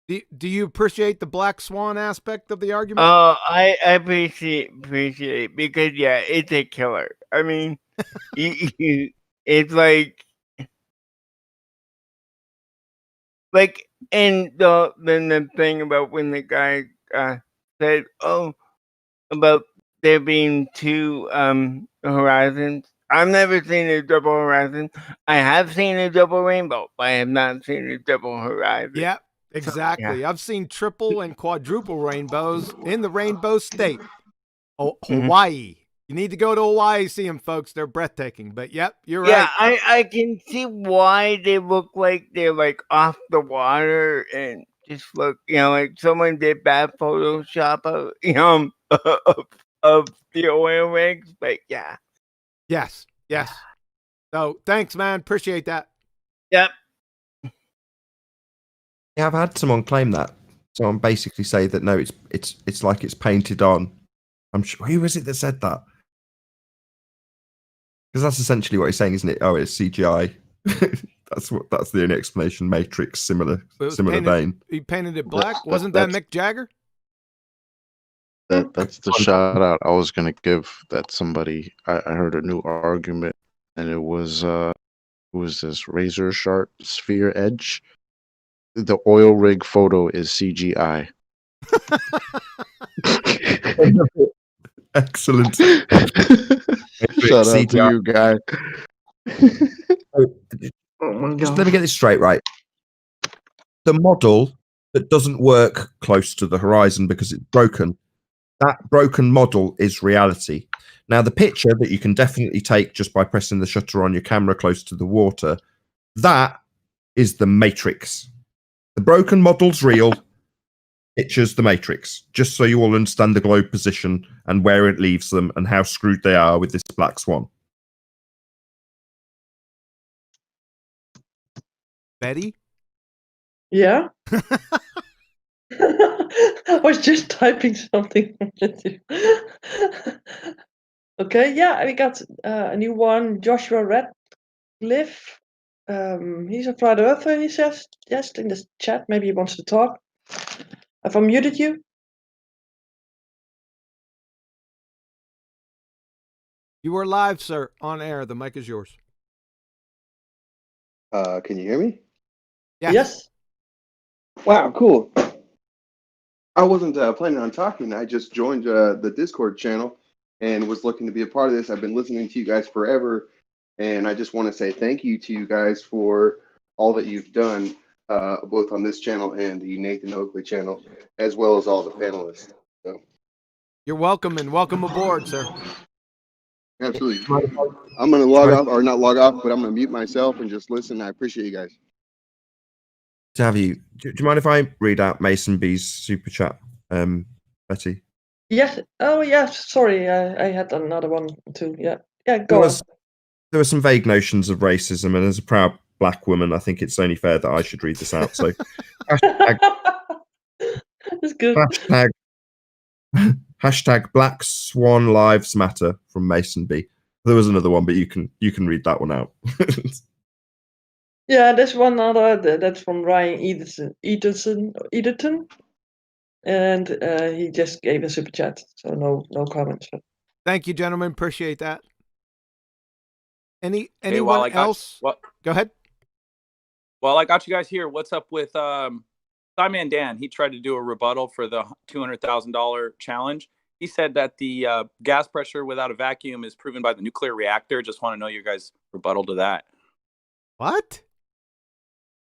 Do you appreciate the black swan aspect of the argument? Oh, I appreciate it because yeah, it's a killer. I mean, it's like, and then the thing about when the guy said, "Oh, about there being two horizons." I've never seen a double horizon. I have seen a double rainbow, but I have not seen a double horizon. Yeah, exactly. I've seen triple and quadruple rainbows in the Rainbow State, Hawaii. You need to go to Hawaii, see them, folks. They're breathtaking. But yep, you're right. Yeah, I can see why they look like they're like off the water and just look, like someone did bad Photoshop of, of the oil rigs. But yeah. Yes. So thanks, man. Appreciate that. Yep. Yeah, I've had someone claim that. Someone basically say that no, it's like it's painted on. I'm sure. Who was it that said that? Because that's essentially what he's saying, isn't it? Oh, it's CGI. That's the only explanation. Matrix, similar vein. He painted it black. Wasn't that Mick Jagger? That's the shout out I was gonna give. That somebody I heard a new argument, and it was who was this razor sharp sphere edge? The oil rig photo is CGI. Excellent. Shout out to you, guy. Just let me get this straight, right? The model that doesn't work close to the horizon because it's broken, that broken model is reality. Now, the picture that you can definitely take just by pressing the shutter on your camera close to the water, that is the Matrix. The broken model's real. Picture's the Matrix. Just so you all understand the globe position and where it leaves them and how screwed they are with this black swan. Betty? Yeah? I was just typing something. Okay, yeah, we got a new one, Joshua Radcliffe. He's a flat earther, he says. Yes, in the chat, maybe he wants to talk. I've unmuted you. You are live, sir, on air. The mic is yours. Can you hear me? Yes. Wow, cool. I wasn't planning on talking. I just joined the Discord channel and was looking to be a part of this. I've been listening to you guys forever, and I just want to say thank you to you guys for all that you've done, both on this channel and the Nathan Oakley channel, as well as all the panelists. So, You're welcome, and welcome aboard, sir. absolutely. I'm going to log off, or not log off, but I'm going to mute myself and just listen. I appreciate you guys. To have you, do you mind if I read out Mason B's super chat, Betty? Yes. Oh, yes. Sorry, I had another one too. Yeah. Yeah. There Go on. were some vague notions of racism, and as a proud black woman, I think it's only fair that I should read this out. So, That's good. hashtag Black Swan Lives Matter from Mason B. There was another one, but you can read that one out. Yeah, there's one other that's from Ryan Ederton, and he just gave a super chat, so no comments. Thank you, gentlemen. Appreciate that. Hey, Anyone else? Go ahead. While I got you guys here, what's up with Simon Dan? He tried to do a rebuttal for the $200,000 challenge. He said that the gas pressure without a vacuum is proven by the nuclear reactor. Just want to know your guys' rebuttal to that. What?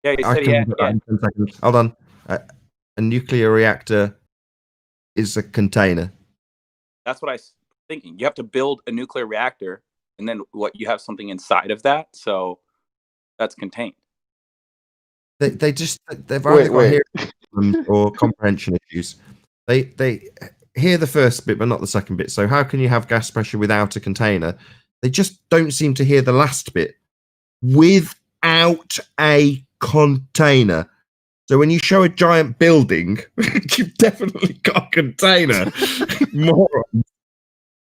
Yeah, he I said can yeah. put that in 10 seconds. Hold on. A nuclear reactor is a container. That's what I was thinking. You have to build a nuclear reactor, and then you have something inside of that, so that's contained. They've either got Wait. hearing or comprehension issues. They hear the first bit, but not the second bit. So how can you have gas pressure without a container? They just don't seem to hear the last bit. Without a container. So when you show a giant building, you've definitely got a container. Moron.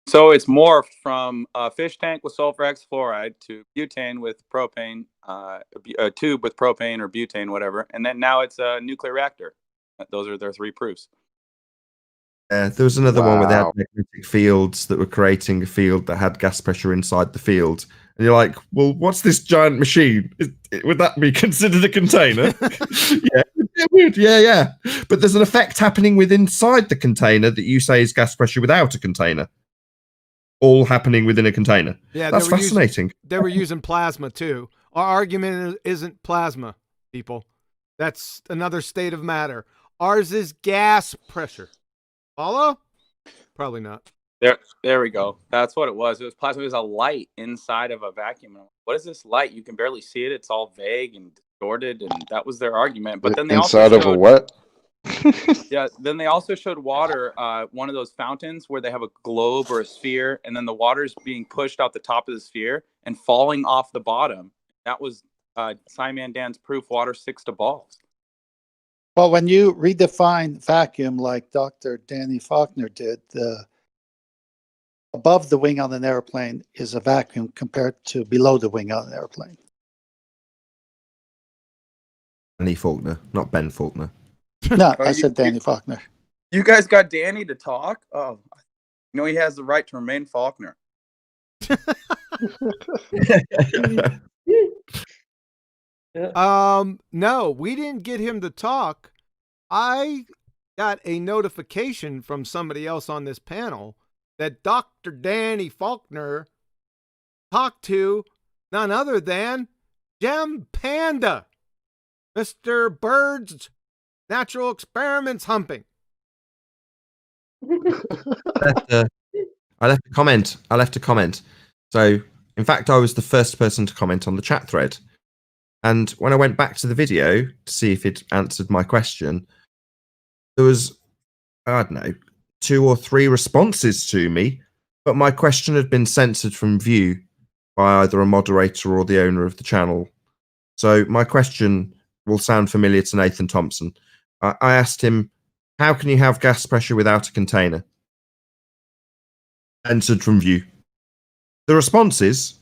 So it's morphed from a fish tank with sulfur hexafluoride to butane with propane, a tube with propane or butane, whatever, and then now it's a nuclear reactor. Those are their 3 proofs. There was another one where they had Wow. magnetic fields that were creating a field that had gas pressure inside the field. And you're like, well, what's this giant machine? Would that be considered a container? Yeah, it would. Yeah. But there's an effect happening inside the container that you say is gas pressure without a container. All happening within a container. Yeah, that's fascinating. They were using plasma too. Our argument isn't plasma, people. That's another state of matter. Ours is gas pressure. Follow? Probably not. There we go. That's what it was. It was plasma. It was a light inside of a vacuum. What is this light? You can barely see it. It's all vague and distorted, and that was their argument. But then they Inside also of a showed, what? yeah. Then they also showed water, one of those fountains where they have a globe or a sphere, and then the water's being pushed out the top of the sphere and falling off the bottom. That was Simon Dan's proof. Water sticks to balls. Well, when you redefine vacuum like Dr. Danny Faulkner did, above the wing on an airplane is a vacuum compared to below the wing on an airplane. Danny Faulkner, not Ben Faulkner. No, I said Danny Faulkner. You guys got Danny to talk? Oh, you know he has the right to remain Faulkner. No, we didn't get him to talk. I got a notification from somebody else on this panel that Dr. Danny Faulkner talked to none other than Gem Panda, Mr. Bird's Natural Experiments Humping. I left a comment. So, in fact, I was the first person to comment on the chat thread. And when I went back to the video to see if it answered my question, there was, I don't know, 2 or 3 responses to me, but my question had been censored from view by either a moderator or the owner of the channel. So my question will sound familiar to Nathan Thompson. I asked him, how can you have gas pressure without a container? Censored from view. The responses,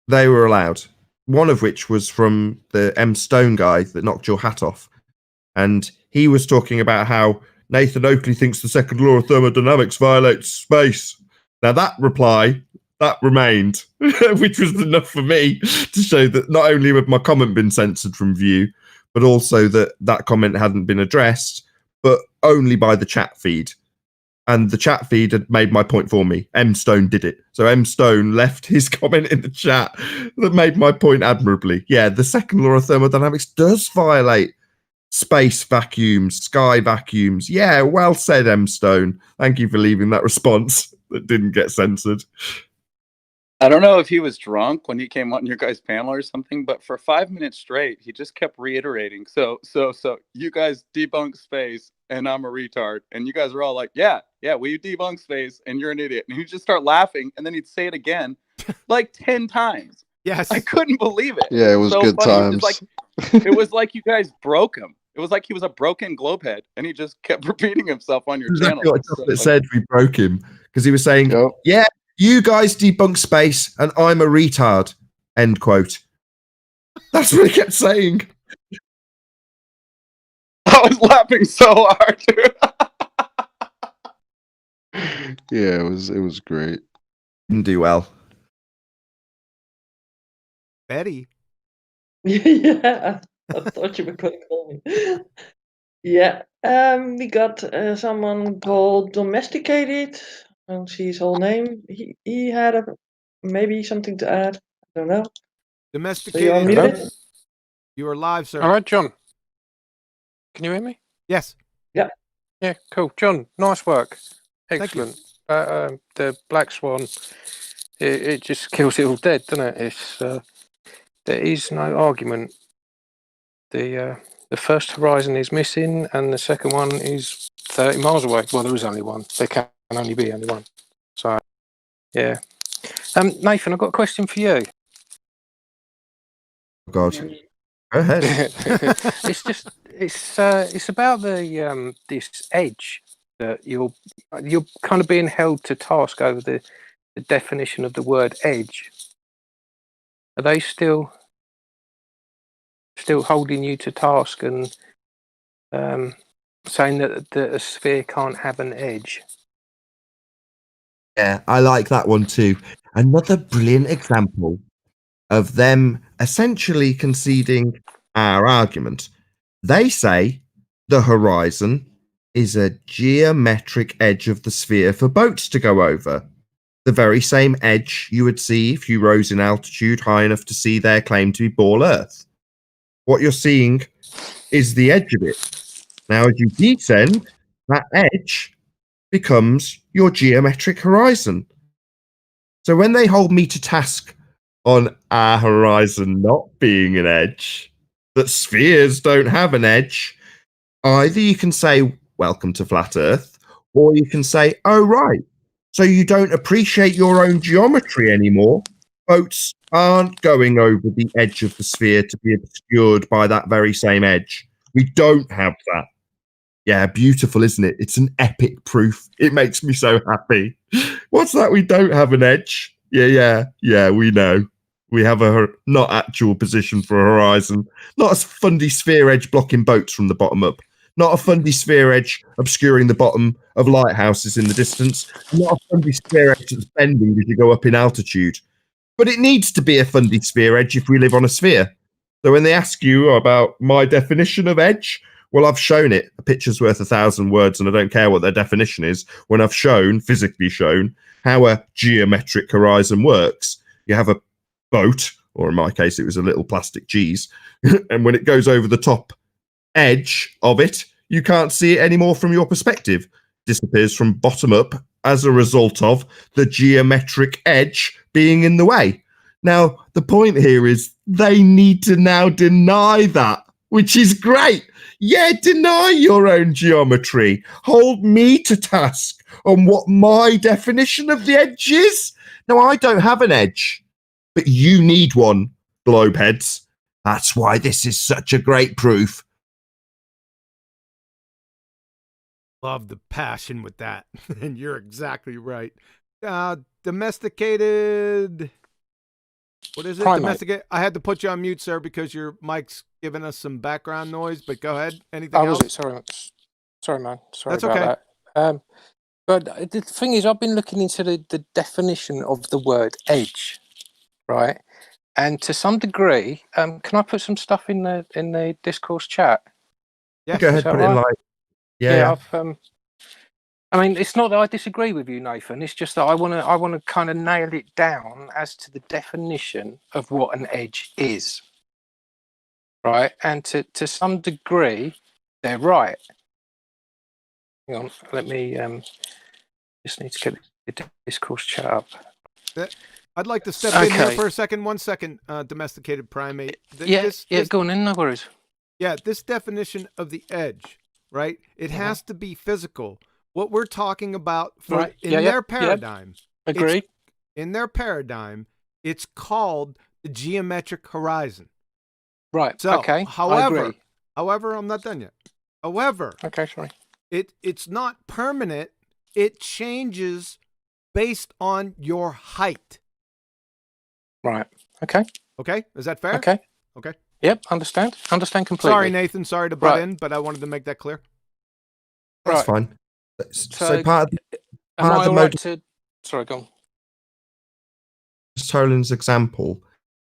they were allowed. One of which was from the M. Stone guy that knocked your hat off. And he was talking about how Nathan Oakley thinks the second law of thermodynamics violates space. Now that reply that remained, which was enough for me to show that not only had my comment been censored from view, but also that that comment hadn't been addressed, but only by the chat feed. And the chat feed had made my point for me. M Stone did it. So M Stone left his comment in the chat that made my point admirably. Yeah, the second law of thermodynamics does violate space vacuums, sky vacuums. Yeah, well said, M Stone. Thank you for leaving that response that didn't get censored. I don't know if he was drunk when he came on your guys' panel or something, but for 5 minutes straight, he just kept reiterating. So you guys debunk space, and I'm a retard, and you guys are all like, yeah, we debunk space, and you're an idiot. And he'd just start laughing, and then he'd say it again, like 10 times. Yes, I couldn't believe it. Yeah, it was so good funny. times. It was like you guys broke him. It was like he was a broken globehead, and he just kept repeating himself on your channel. Exactly what Chocolate said. We broke him because he was saying, "Yeah, you guys debunk space, and I'm a retard." End quote. That's what he kept saying. I was laughing so hard, dude. Yeah, it was great. Didn't do well. Betty. Yeah, I thought you were going to call me. Yeah, we got someone called Domesticated. I don't see his whole name. He had maybe something to add. I don't know. So Domesticated. you're unmuted? You are live, sir. All right, John. Can you hear me? Yes. Yeah. Yeah, cool. John, nice work. Thank you. Excellent. The Black Swan, it just kills it all dead, doesn't it? It's there is no argument. The first horizon is missing, and the second one is 30 miles away. Well, there is only one. There can only be only one. So, yeah. Nathan, I've got a question for you. Oh, God. Go ahead. It's about the this edge that you're kind of being held to task over the definition of the word edge. Are they still holding you to task and saying that a sphere can't have an edge? Yeah, I like that one too. Another brilliant example of them essentially conceding our argument. They say the horizon is a geometric edge of the sphere for boats to go over. The very same edge you would see if you rose in altitude high enough to see their claim to be ball Earth. What you're seeing is the edge of it. Now, as you descend, that edge becomes your geometric horizon. So when they hold me to task on our horizon not being an edge, that spheres don't have an edge, either you can say, welcome to flat Earth, or you can say, oh, right, so you don't appreciate your own geometry anymore. Boats aren't going over the edge of the sphere to be obscured by that very same edge. We don't have that. Yeah, beautiful, isn't it? It's an epic proof. It makes me so happy. What's that? We don't have an edge. Yeah, we know. We have a not actual position for a horizon. Not a fundy sphere edge blocking boats from the bottom up. Not a fundy sphere edge obscuring the bottom of lighthouses in the distance. Not a fundy sphere edge that's bending as you go up in altitude. But it needs to be a fundy sphere edge if we live on a sphere. So when they ask you about my definition of edge, well, I've shown it. A picture's worth 1,000 words, and I don't care what their definition is. When I've physically shown, how a geometric horizon works. You have a boat, or in my case, it was a little plastic cheese, and when it goes over the top edge of it, you can't see it anymore from your perspective. Disappears from bottom up as a result of the geometric edge being in the way. Now, the point here is they need to now deny that, which is great. Yeah, deny your own geometry. Hold me to task on what my definition of the edge is. Now, I don't have an edge, but you need one, globeheads. That's why this is such a great proof. Love the passion with that. And you're exactly right. Domesticated. What is it? Primate. Domesticated. I had to put you on mute, sir, because your mic's giving us some background noise, but go ahead. Anything Oh, else? was it? Sorry, man. Sorry That's about okay. that. But the thing is, I've been looking into the definition of the word edge, right? And to some degree, can I put some stuff in the discourse chat? Yeah, Go ahead, that put it in right? like, yeah. I've I mean, it's not that I disagree with you, Nathan. It's just that I want to kind of nail it down as to the definition of what an edge is, right? And to some degree, they're right. Hang on, let me just need to get the discourse chat up. I'd like to step in here for a second. 1 second, domesticated primate. Go on in, no worries. Yeah, this definition of the edge, right? It has to be physical. What we're talking about in their paradigm. Agreed. In their paradigm, it's called the geometric horizon. Right. So, okay. however, I'm not done yet. However, okay, sorry. It's not permanent. It changes based on your height. Right. Okay. Okay. Is that fair? Okay. Okay. Yep. Understand completely. Sorry, Nathan. Sorry to butt in, but I wanted to make that clear. That's fine. So part of the right to... Sorry, go on. Toland's example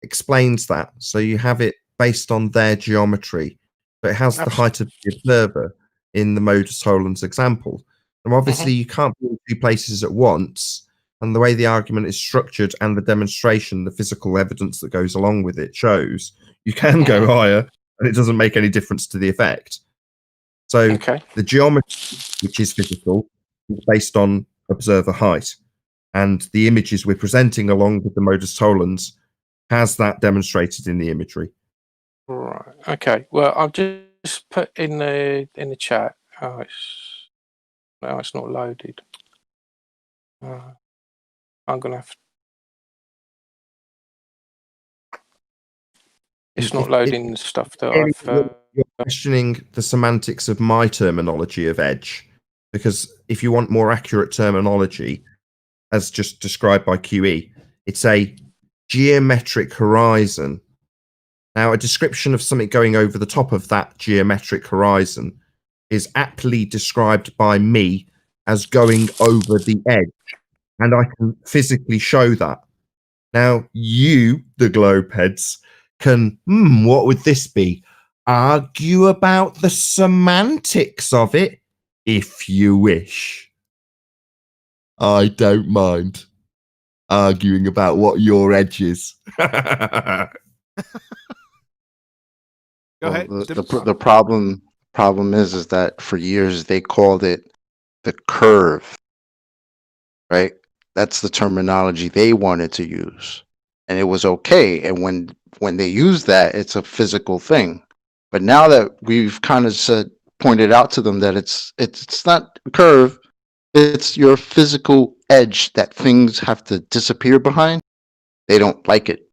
explains that. So you have it based on their geometry, but it has the height of the observer in the modus Toland's example. And obviously you can't be in two places at once. And the way the argument is structured and the demonstration, the physical evidence that goes along with it shows you can go higher and it doesn't make any difference to the effect. So the geometry, which is physical, is based on observer height. And the images we're presenting along with the modus tollens has that demonstrated in the imagery. Right. Okay. Well, I've just put in the chat. Oh, it's not loaded. I'm gonna have. It's not loading the stuff that I've. You're questioning the semantics of my terminology of edge, because if you want more accurate terminology, as just described by QE, it's a geometric horizon. Now, a description of something going over the top of that geometric horizon is aptly described by me as going over the edge, and I can physically show that. Now, you, the globe heads, can, what would this be? Argue about the semantics of it, if you wish. I don't mind arguing about what your edge is. Go ahead. The problem is that for years they called it the curve, right? That's the terminology they wanted to use, and it was okay. And when they use that, it's a physical thing. But now that we've kind of pointed out to them that it's not a curve, it's your physical edge that things have to disappear behind, they don't like it.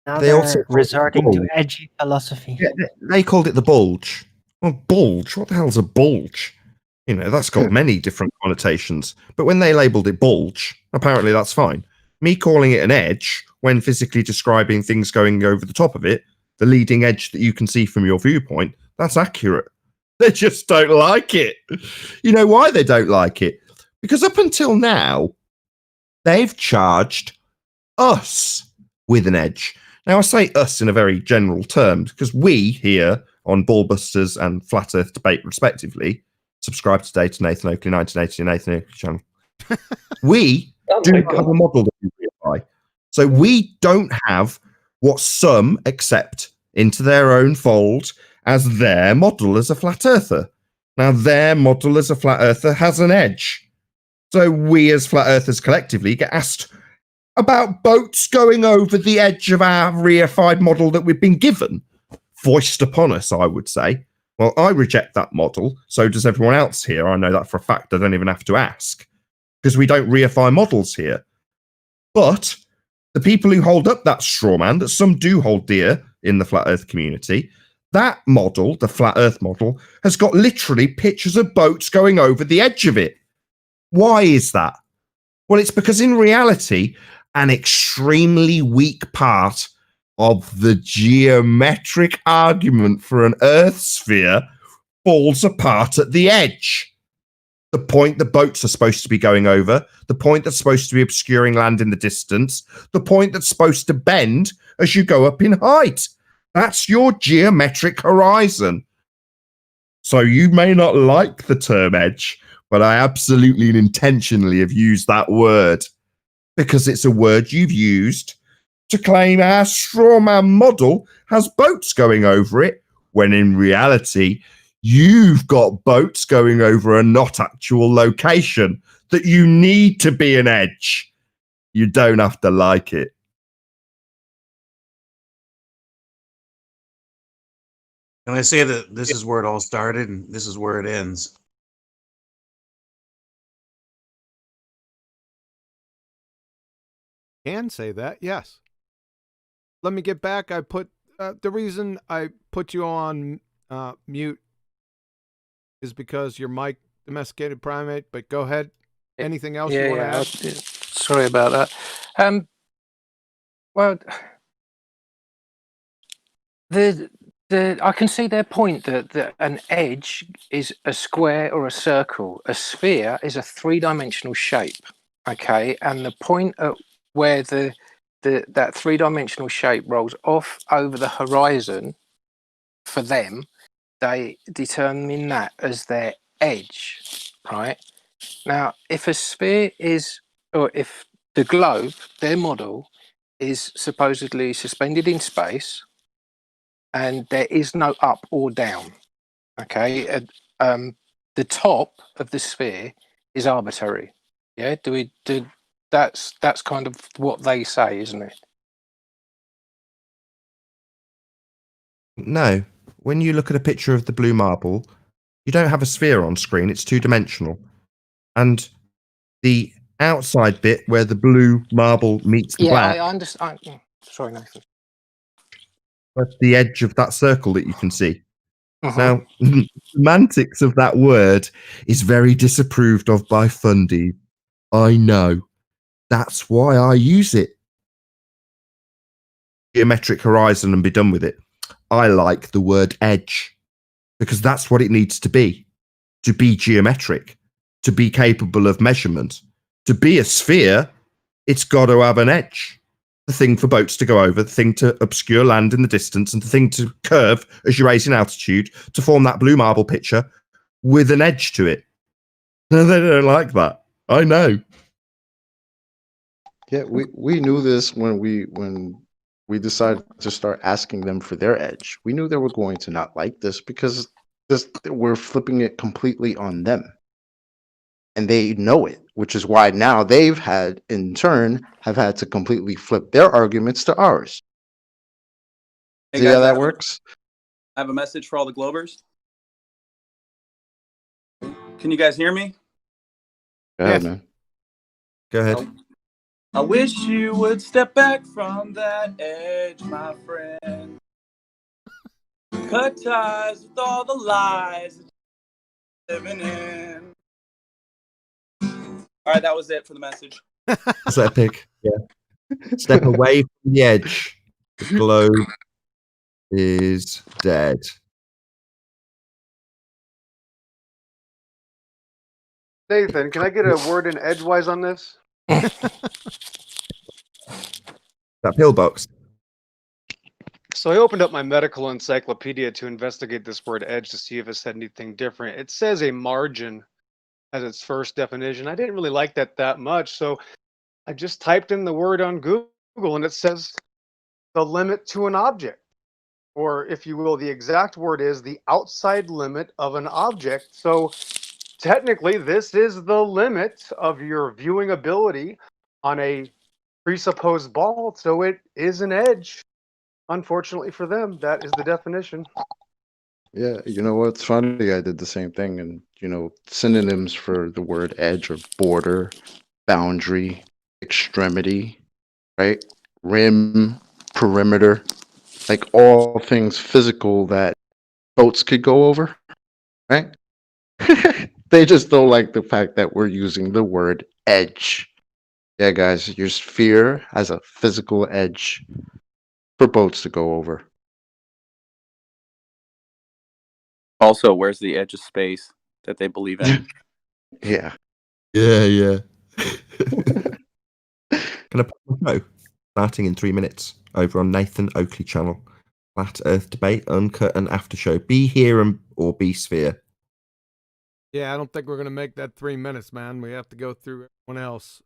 Now They they're also resorting to edgy philosophy. Yeah, they called it the bulge. Well, bulge? What the hell's a bulge? You know, that's got many different connotations. But when they labeled it bulge, apparently that's fine. Me calling it an edge, when physically describing things going over the top of it, the leading edge that you can see from your viewpoint, that's accurate. They just don't like it. You know why they don't like it? Because up until now, they've charged us with an edge. Now, I say us in a very general term, because we here on BALLBUSTERS and Flat Earth Debate, respectively, subscribe today to Nathan Oakley 1980 and Nathan Oakley channel. We do not have a model that we reify. So we don't have what some accept into their own fold as their model as a flat earther. Now, their model as a flat earther has an edge. So we as flat earthers collectively get asked about boats going over the edge of our reified model that we've been given. Foist upon us, I would say. Well, I reject that model. So does everyone else here. I know that for a fact. I don't even have to ask. Because we don't reify models here. But the people who hold up that straw man, that some do hold dear in the flat earth community, that model, the flat earth model, has got literally pictures of boats going over the edge of it. Why is that? Well, it's because in reality, an extremely weak part of the geometric argument for an earth sphere falls apart at the edge. the point the boats are supposed to be going over, the point that's supposed to be obscuring land in the distance, the point that's supposed to bend as you go up in height. That's your geometric horizon. So you may not like the term edge, but I absolutely and intentionally have used that word because it's a word you've used to claim our strawman model has boats going over it, when in reality, you've got boats going over a not actual location that you need to be an edge. You don't have to like it. Can I say that this is where it all started and this is where it ends? Can say that, yes. Let me get back. I put the reason I put you on mute is because your mic domesticated primate. But go ahead. Anything else you want to add? Sorry about that. Well, I can see their point that an edge is a square or a circle. A sphere is a three-dimensional shape. Okay, and the point at where that three-dimensional shape rolls off over the horizon, for them, they determine that as their edge, right? Now, if a sphere is, or if the globe, their model, is supposedly suspended in space, and there is no up or down, okay? The top of the sphere is arbitrary. Yeah, that's kind of what they say, isn't it? No. When you look at a picture of the blue marble, you don't have a sphere on screen. It's two-dimensional. And the outside bit where the blue marble meets the Yeah, black, I understand. Sorry, Nathan. that's the edge of that circle that you can see. Mhm. Now, the semantics of that word is very disapproved of by fundies. I know. That's why I use it. Geometric horizon and be done with it. I like the word edge because that's what it needs to be geometric, to be capable of measurement. To be a sphere, it's got to have an edge. The thing for boats to go over, the thing to obscure land in the distance, and the thing to curve as you raise in altitude to form that blue marble picture with an edge to it. No, they don't like that. I know. Yeah, we knew this when we decided to start asking them for their edge. We knew they were going to not like this because we're flipping it completely on them. And they know it, which is why now they've had, in turn, have had to completely flip their arguments to ours. Hey See guys, how that works? I have a message for all the Globers. Can you guys hear me? Go ahead, man. Go ahead. I wish you would step back from that edge, my friend. Cut ties with all the lies that you're living in. All right, that was it for the message. That's epic. Yeah. Step away from the edge. The globe is dead. Nathan, can I get a word in edgewise on this? That pillbox. So I opened up my medical encyclopedia to investigate this word edge to see if it said anything different. It says a margin as its first definition. I didn't really like that much, so I just typed in the word on Google and it says the limit to an object. Or if you will, the exact word is the outside limit of an object. So technically, this is the limit of your viewing ability on a presupposed ball, so it is an edge. Unfortunately for them, that is the definition. Yeah, you know what's funny? I did the same thing, and synonyms for the word edge are border, boundary, extremity, right? Rim, perimeter, like all things physical that boats could go over, right? They just don't like the fact that we're using the word edge. Yeah, guys, your sphere has a physical edge for boats to go over. Also, where's the edge of space that they believe in? Yeah. Yeah. Can I put my show? Starting in 3 minutes over on Nathan Oakley channel. Flat Earth debate, uncut and after show. Be here or be sphere. Yeah, I don't think we're gonna make that 3 minutes, man. We have to go through everyone else.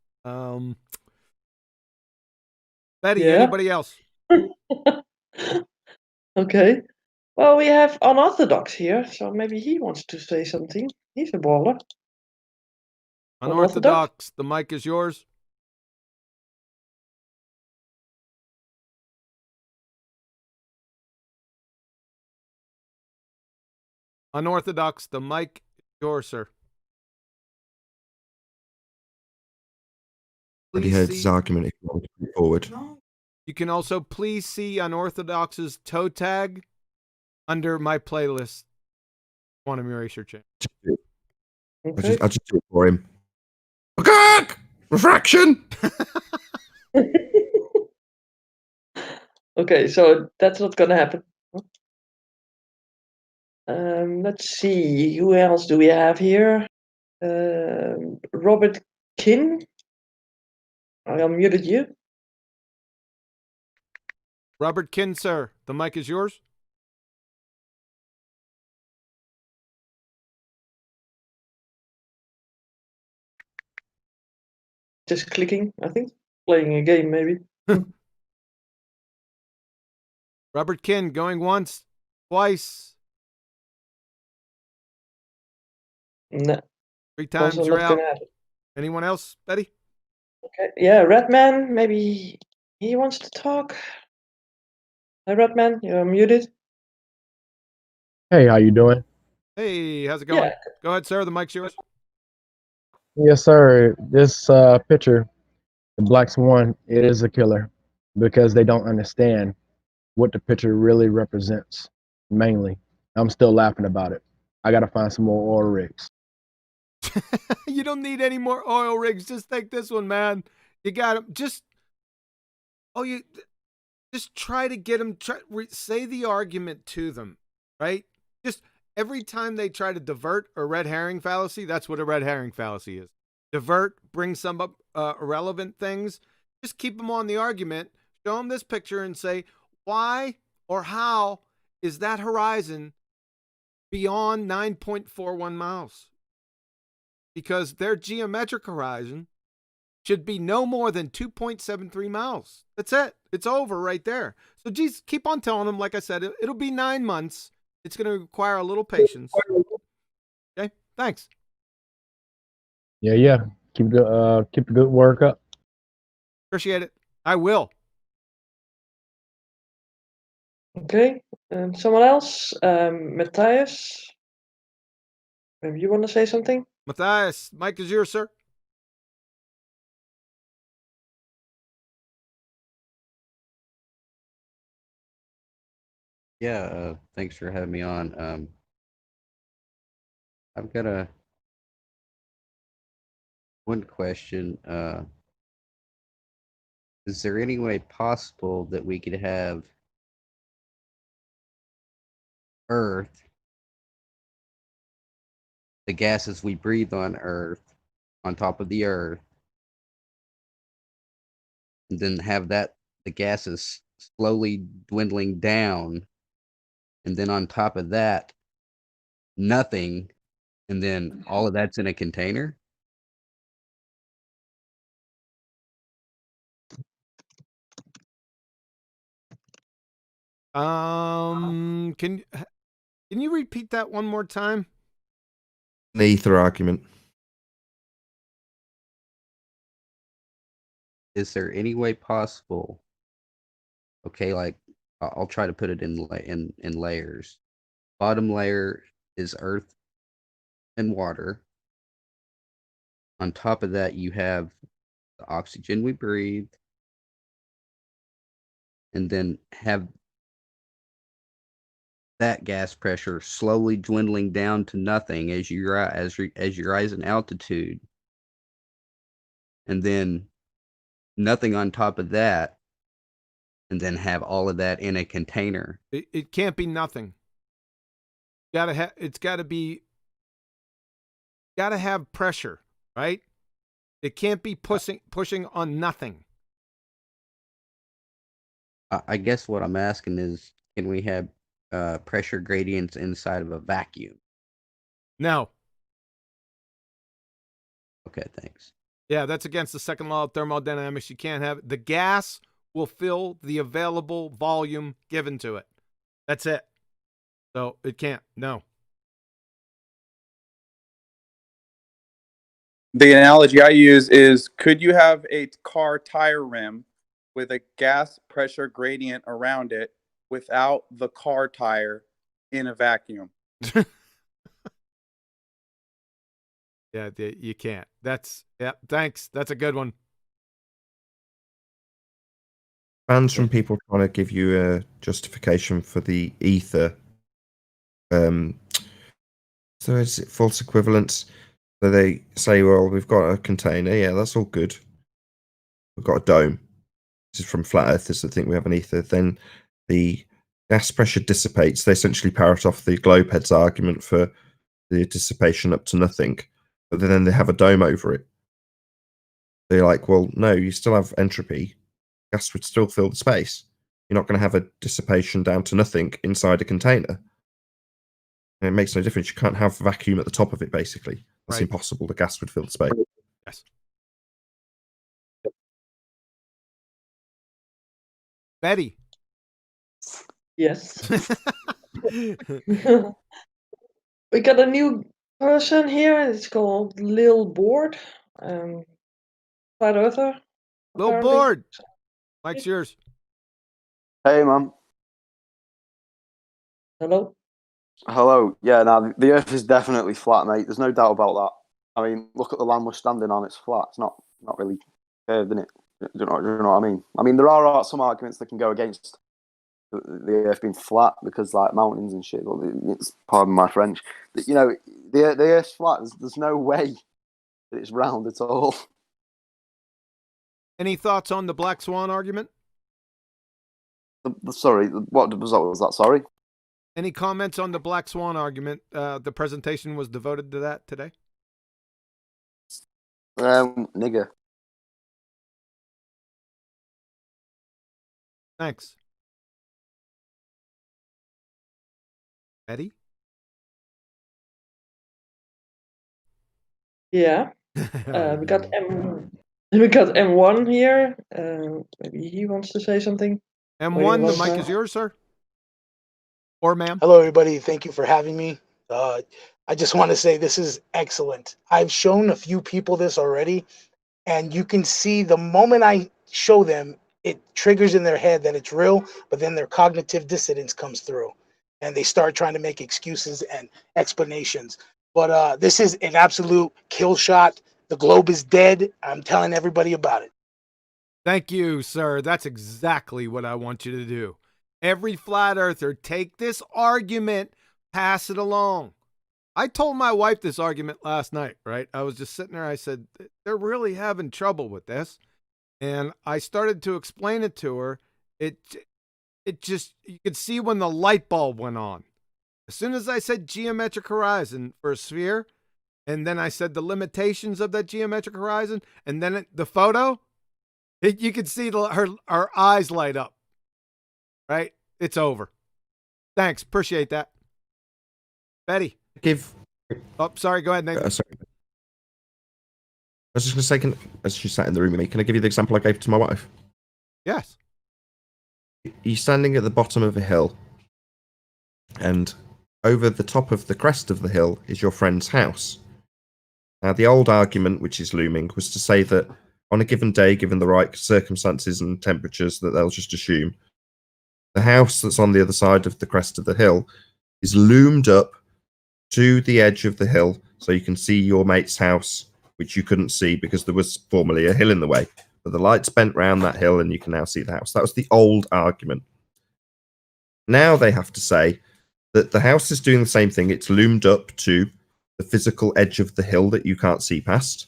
Betty, Yeah. anybody else? Okay. Well, we have Unorthodox here, so maybe he wants to say something. He's a baller. Unorthodox, the mic is yours. Unorthodox, the mic is yours, sir. Already heard his argument if you want to put it forward. You can also please see Unorthodox's toe tag under my playlist. Quantum Eraser channel. Okay. I'll just do it for him. Refraction! Okay, so that's not gonna happen. Let's see, who else do we have here? Robert Kin. I unmuted you. Robert Kin, sir, the mic is yours. Just clicking, I think. Playing a game, maybe. Robert Kin, going once, twice. No. 3 times Also you're not out. gonna happen. Anyone else, Betty? Okay, yeah, Redman, maybe he wants to talk. Hi, Redman, you're muted. Hey, how you doing? Hey, how's it going? Yeah. Go ahead, sir. The mic's yours. Yes, sir. This picture, the Black Swan, it is a killer because they don't understand what the picture really represents. Mainly, I'm still laughing about it. I gotta find some more oil rigs. You don't need any more oil rigs. Just take this one, man. You got them. Just try to get them. Say the argument to them, right? Just every time they try to divert a red herring fallacy, that's what a red herring fallacy is. Divert, bring some up irrelevant things. Just keep them on the argument. Show them this picture and say, why or how is that horizon beyond 9.41 miles? Because their geometric horizon should be no more than 2.73 miles. That's it. It's over right there. So, geez, keep on telling them. Like I said, it'll be 9 months. It's going to require a little patience. Okay, thanks. Yeah. Keep the good work up. Appreciate it. I will. Okay, and someone else? Matthias? Maybe you want to say something? Matthias, mic is yours, sir. Yeah, thanks for having me on. I've got one question. Is there any way possible that we could have Earth, the gases we breathe on Earth, on top of the Earth, and then have the gases slowly dwindling down, and then on top of that, nothing, and then all of that's in a container? Can you repeat that one more time? An ether argument. Is there any way possible? Okay, like I'll try to put it in layers. Bottom layer is earth and water. On top of that, you have the oxygen we breathe, and then have that gas pressure slowly dwindling down to nothing as you rise in altitude, and then nothing on top of that, and then have all of that in a container. It can't be nothing. It's got to be got to have pressure, right? It can't be pushing on nothing. I guess what I'm asking is, can we have pressure gradients inside of a vacuum? No. Okay, thanks. Yeah, that's against the second law of thermodynamics. You can't have the gas will fill the available volume given to it. That's it. So it can't. No. The analogy I use is, could you have a car tire rim with a gas pressure gradient around it without the car tire in a vacuum? Yeah, you can't. Thanks. That's a good one. Fans from people trying to give you a justification for the ether. So is it false equivalence? So they say, well, we've got a container. Yeah, that's all good. We've got a dome. This is from flat earthers that think we have an ether. Then the gas pressure dissipates. They essentially parrot off the globe head's argument for the dissipation up to nothing. But then they have a dome over it. They're like, well, no, you still have entropy. Gas would still fill the space. You're not going to have a dissipation down to nothing inside a container. And it makes no difference. You can't have vacuum at the top of it, basically. That's impossible. The gas would fill the space. Yes. Betty. Yes. We got a new person here. It's called Lil Board. Flat Earther. Lil apparently. Board. Mike's yours. Hey, man. Hello. Hello. Yeah, now the Earth is definitely flat, mate. There's no doubt about that. I mean, look at the land we're standing on. It's flat. It's not really curved, is it? Do you know what I mean? I mean, there are some arguments that can go against the Earth being flat because, like, mountains and shit. Well, it's, pardon my French. You know, the Earth's flat. There's no way that it's round at all. Any thoughts on the Black Swan argument? Sorry, what was that? Sorry. Any comments on the Black Swan argument? The presentation was devoted to that today. Nigger. Thanks. Eddie? Yeah. We got M1 here. Maybe he wants to say something. M1, the mic is yours, sir. Or ma'am. Hello, everybody. Thank you for having me. I just want to say this is excellent. I've shown a few people this already, and you can see the moment I show them, it triggers in their head that it's real, but then their cognitive dissonance comes through, and they start trying to make excuses and explanations. But this is an absolute kill shot. The globe is dead. I'm telling everybody about it. Thank you, sir. That's exactly what I want you to do. Every flat earther, take this argument, pass it along. I told my wife this argument last night, right? I was just sitting there. I said, they're really having trouble with this. And I started to explain it to her. It just, you could see when the light bulb went on. As soon as I said geometric horizon for a sphere, and then I said the limitations of that geometric horizon, and then the photo, you could see her eyes light up. Right? It's over. Thanks. Appreciate that. Betty. Oh, sorry. Go ahead, Nathan. Sorry. I was just going to say, as she sat in the room with me, can I give you the example I gave to my wife? Yes. You're standing at the bottom of a hill, and over the top of the crest of the hill is your friend's house. Now, the old argument, which is looming, was to say that on a given day, given the right circumstances and temperatures, that they'll just assume the house that's on the other side of the crest of the hill is loomed up to the edge of the hill, so you can see your mate's house, which you couldn't see because there was formerly a hill in the way. But the light's bent round that hill and you can now see the house. That was the old argument. Now they have to say that the house is doing the same thing. It's loomed up to the physical edge of the hill that you can't see past.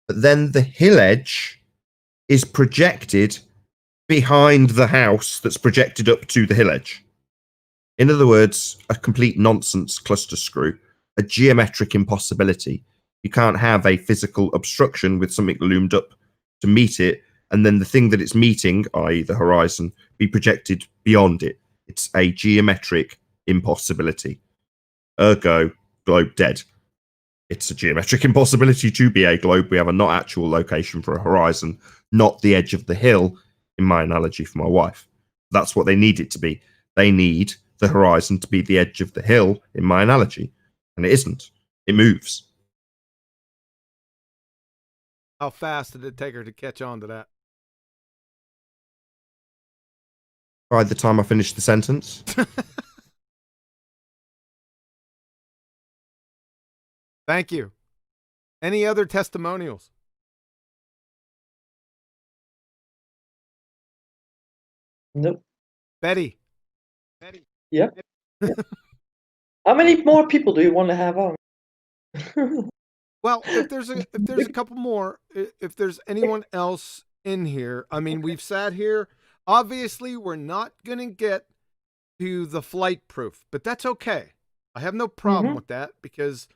But then the hill edge is projected behind the house that's projected up to the hill edge. In other words, a complete nonsense cluster screw, a geometric impossibility. You can't have a physical obstruction with something loomed up to meet it, and then the thing that it's meeting, i.e. the horizon, be projected beyond it. It's a geometric impossibility. Ergo, globe dead. It's a geometric impossibility to be a globe. We have a not actual location for a horizon, not the edge of the hill, in my analogy for my wife. That's what they need it to be. They need the horizon to be the edge of the hill, in my analogy. And it isn't. It moves. How fast did it take her to catch on to that? By the time I finished the sentence. Thank you. Any other testimonials? Nope. Betty. Yeah. How many more people do you want to have on? Well, if there's a couple more, if there's anyone else in here, I mean, we've sat here. Obviously, we're not gonna get to the flight proof, but that's okay. I have no problem with that because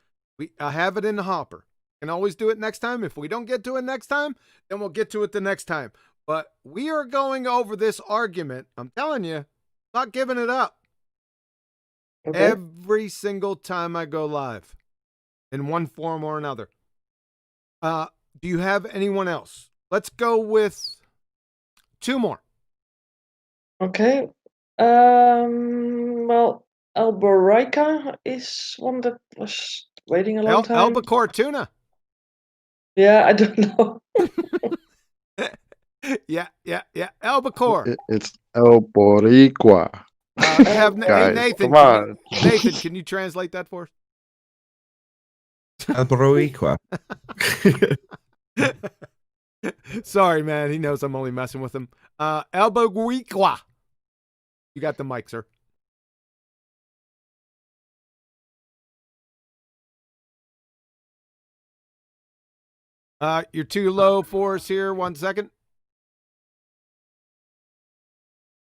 I have it in the hopper. Can always do it next time. If we don't get to it next time, then we'll get to it the next time. But we are going over this argument. I'm telling you, not giving it up. Okay. Every single time I go live in one form or another. Do you have anyone else? Let's go with two more. Okay. Well, Alberica is one that was waiting a long time. Albacore tuna. Yeah, I don't know. Yeah. Albacore. It's El Boricua. Hey, Guys, Nathan, come on. Nathan, can you translate that for us? Alboroiqua. Sorry, man. He knows I'm only messing with him. Albaguiqua. You got the mic, sir. You're too low for us here. 1 second.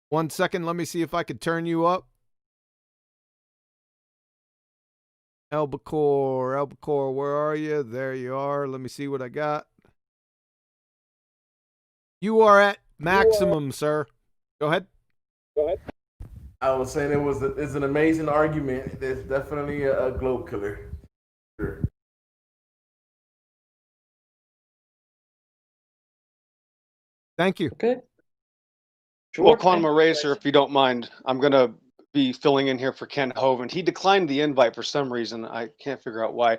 1 second. Let me see if I could turn you up. Albacore, where are you? There you are. Let me see what I got. You are at maximum, sir. Go ahead. I was saying it's an amazing argument. It's definitely a globe killer. Sure. Thank you. Okay. Well, Quantum Eraser, if you don't mind, I'm going to be filling in here for Ken Hovind. He declined the invite for some reason. I can't figure out why.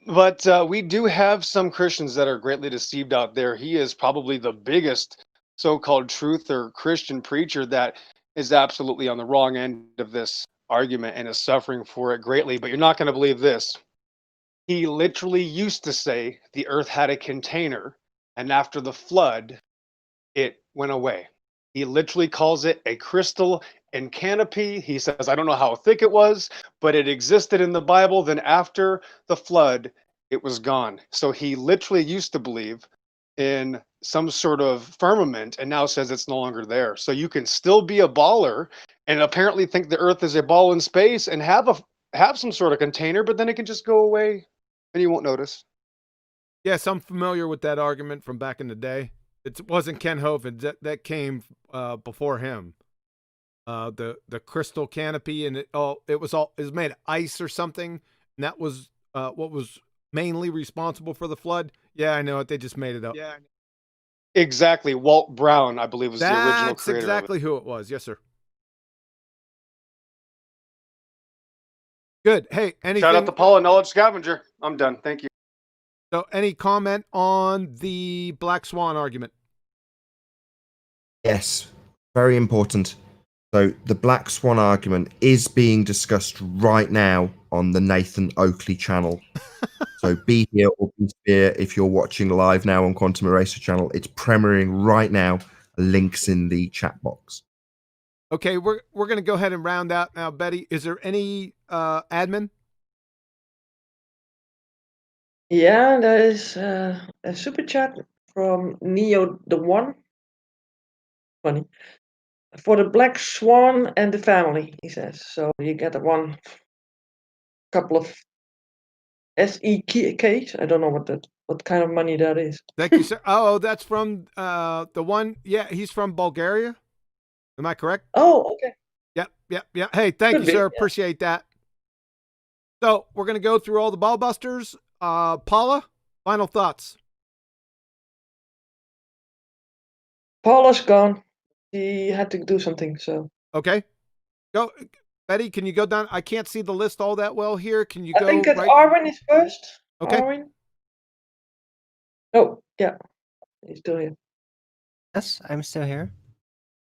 But we do have some Christians that are greatly deceived out there. He is probably the biggest so-called truth or Christian preacher that is absolutely on the wrong end of this argument and is suffering for it greatly. But you're not going to believe this. He literally used to say the earth had a container, and after the flood, it went away. He literally calls it a crystal and canopy. He says, I don't know how thick it was, but it existed in the Bible. Then after the flood, it was gone. So he literally used to believe in some sort of firmament and now says it's no longer there. So you can still be a baller and apparently think the earth is a ball in space and have some sort of container, but then it can just go away and you won't notice. Yes, I'm familiar with that argument from back in the day. It wasn't Ken Hovind that came before him. The crystal canopy and it was made of ice or something, and that was what was mainly responsible for the flood. Yeah, I know it. They just made it up. Yeah, exactly. Walt Brown, I believe, was the original That's creator. exactly who it was. Yes, sir. Good. Hey, anything? Shout out to Paula, Knowledge Scavenger. I'm done. Thank you. So, any comment on the Black Swan argument? Yes, very important. So the Black Swan argument is being discussed right now on the Nathan Oakley channel. So be here or be here if you're watching live now on Quantum Eraser channel. It's premiering right now. Links in the chat box. Okay, we're going to go ahead and round out now. Betty, is there any admin? Yeah, there is a super chat from Neo the One. Funny. For the Black Swan and the family, he says. So you get couple of SEK. I don't know what kind of money that is. Thank you, sir. Oh, that's from the one. Yeah, he's from Bulgaria. Am I correct? Oh, okay. Yep. Hey, thank Could you, be, sir. yeah. Appreciate that. So we're gonna go through all the ball busters. Paula, final thoughts. Paula's gone. He had to do something, so. Okay. Go, Betty. Can you go down? I can't see the list all that well here. Can you I go think that right? Arwen is first. Okay. Arwen. Oh, yeah. He's still here. Yes, I'm still here.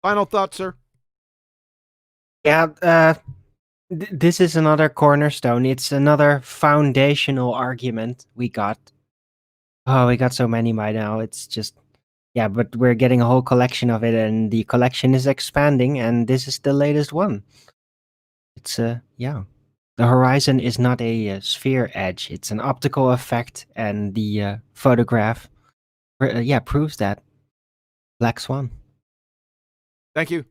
Final thoughts, sir. Yeah, this is another cornerstone. It's another foundational argument we got. Oh, we got so many by now. It's just, yeah, but we're getting a whole collection of it, and the collection is expanding, and this is the latest one. It's, yeah. The horizon is not a sphere edge, it's an optical effect, and the photograph, yeah, proves that. Black Swan. Thank you.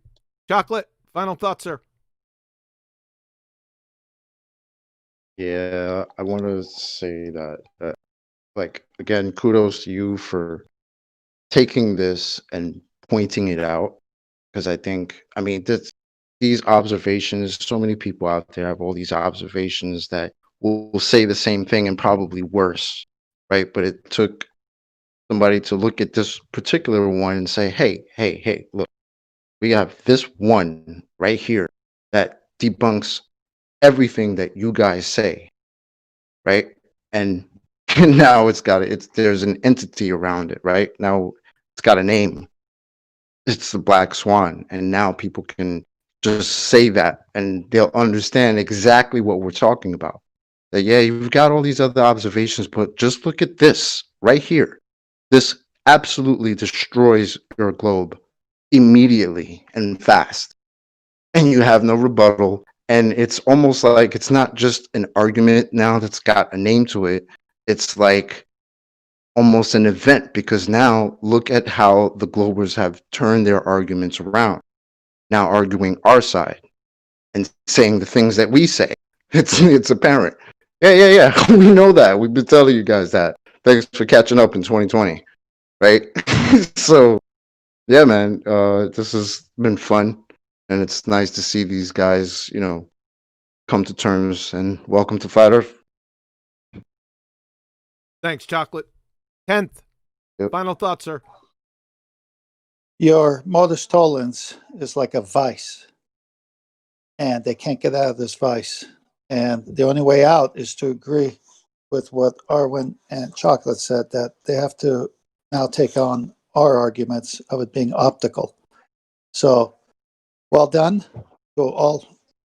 Chocolate, final thoughts, sir. Yeah, I want to say that like again, kudos to you for taking this and pointing it out, because I think, I mean, these observations, so many people out there have all these observations that will say the same thing and probably worse, right? But it took somebody to look at this particular one and say, hey, look, we have this one right here that debunks everything that you guys say, right? And now there's an entity around it, right? Now it's got a name. It's the Black Swan, and now people can just say that and they'll understand exactly what we're talking about. That, yeah, you've got all these other observations, but just look at this right here. This absolutely destroys your globe immediately and fast, and you have no rebuttal. And it's almost like it's not just an argument now that's got a name to it. It's like almost an event, because now look at how the Globers have turned their arguments around, now arguing our side and saying the things that we say. It's apparent. Yeah. We know that. We've been telling you guys that. Thanks for catching up in 2020, right? So yeah, man, this has been fun, and it's nice to see these guys, come to terms. And welcome to Flat Earth. Thanks, Chocolate. 10th. Yep. Final thoughts, sir. Your modus tollens is like a vice, and they can't get out of this vice. And the only way out is to agree with what Arwen and Chocolate said, that they have to now take on our arguments of it being optical. So, well done to all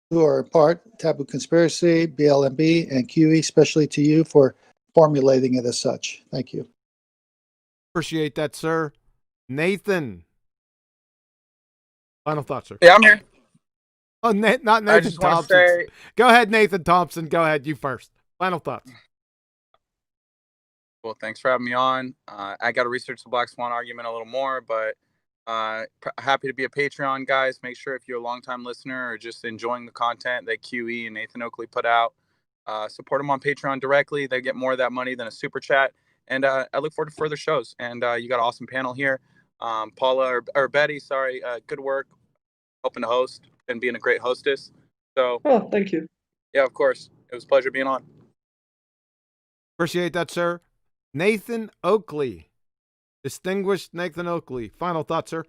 who are a part, Taboo Conspiracy, BLMB, and QE, especially to you for formulating it as such. Thank you. Appreciate that, sir. Nathan. Final thoughts, sir. Yeah, I'm here. Oh, not I Nathan just want to Thompson. say, Go ahead, Nathan Thompson. Go ahead, you first. Final thoughts. well, thanks for having me on. I got to research the Black Swan argument a little more, but happy to be a Patreon, guys. Make sure if you're a longtime listener or just enjoying the content that QE and Nathan Oakley put out, support them on Patreon directly. They get more of that money than a super chat. And I look forward to further shows. And you got an awesome panel here. Paula or Betty, sorry, good work helping to host and being a great hostess. So, oh, thank you. Yeah, of course. It was a pleasure being on. Appreciate that, sir. Nathan Oakley. Distinguished Nathan Oakley. Final thoughts, sir.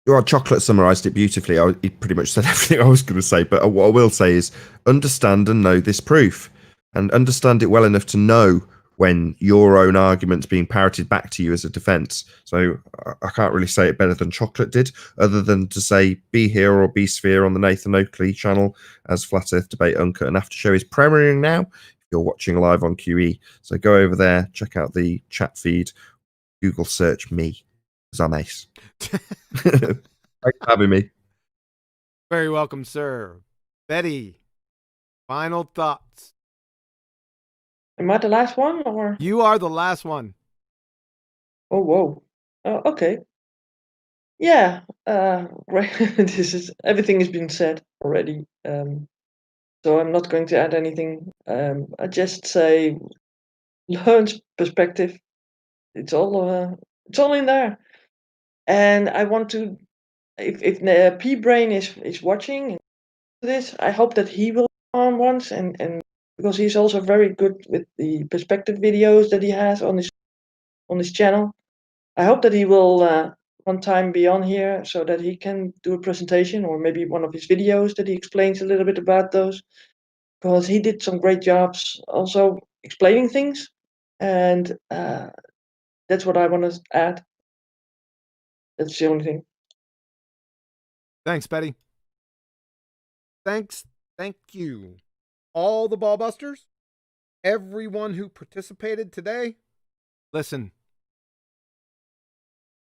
Your Chocolate summarized it beautifully. He pretty much said everything I was going to say, but what I will say is understand and know this proof, and understand it well enough to know when your own argument's being parroted back to you as a defense. So I can't really say it better than Chocolate did, other than to say be here or be sphere on the Nathan Oakley channel, as Flat Earth Debate Uncut and After Show is premiering now. You're watching live on QE, so go over there, check out the chat feed, Google search me, because I'm ace. Thanks for having me. Very welcome, sir. Betty, final thoughts. Am I the last one, or? You are the last one. Oh, whoa. Okay. Yeah. Right. Everything has been said already. So I'm not going to add anything. I just say learn perspective. It's all in there. And I want to, if P Brain is watching this, I hope that he will come on once, and because he's also very good with the perspective videos that he has on his channel. I hope that he will one time be on here so that he can do a presentation, or maybe one of his videos that he explains a little bit about those, because he did some great jobs also explaining things, and that's what I want to add. That's the only thing. Thanks, Betty. Thank you. All the ballbusters, everyone who participated today. Listen,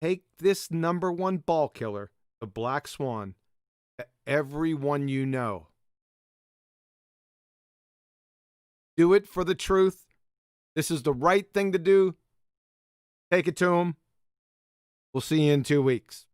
take this #1 ball killer, the Black Swan, to everyone you know. Do it for the truth. This is the right thing to do. Take it to him. We'll see you in 2 weeks.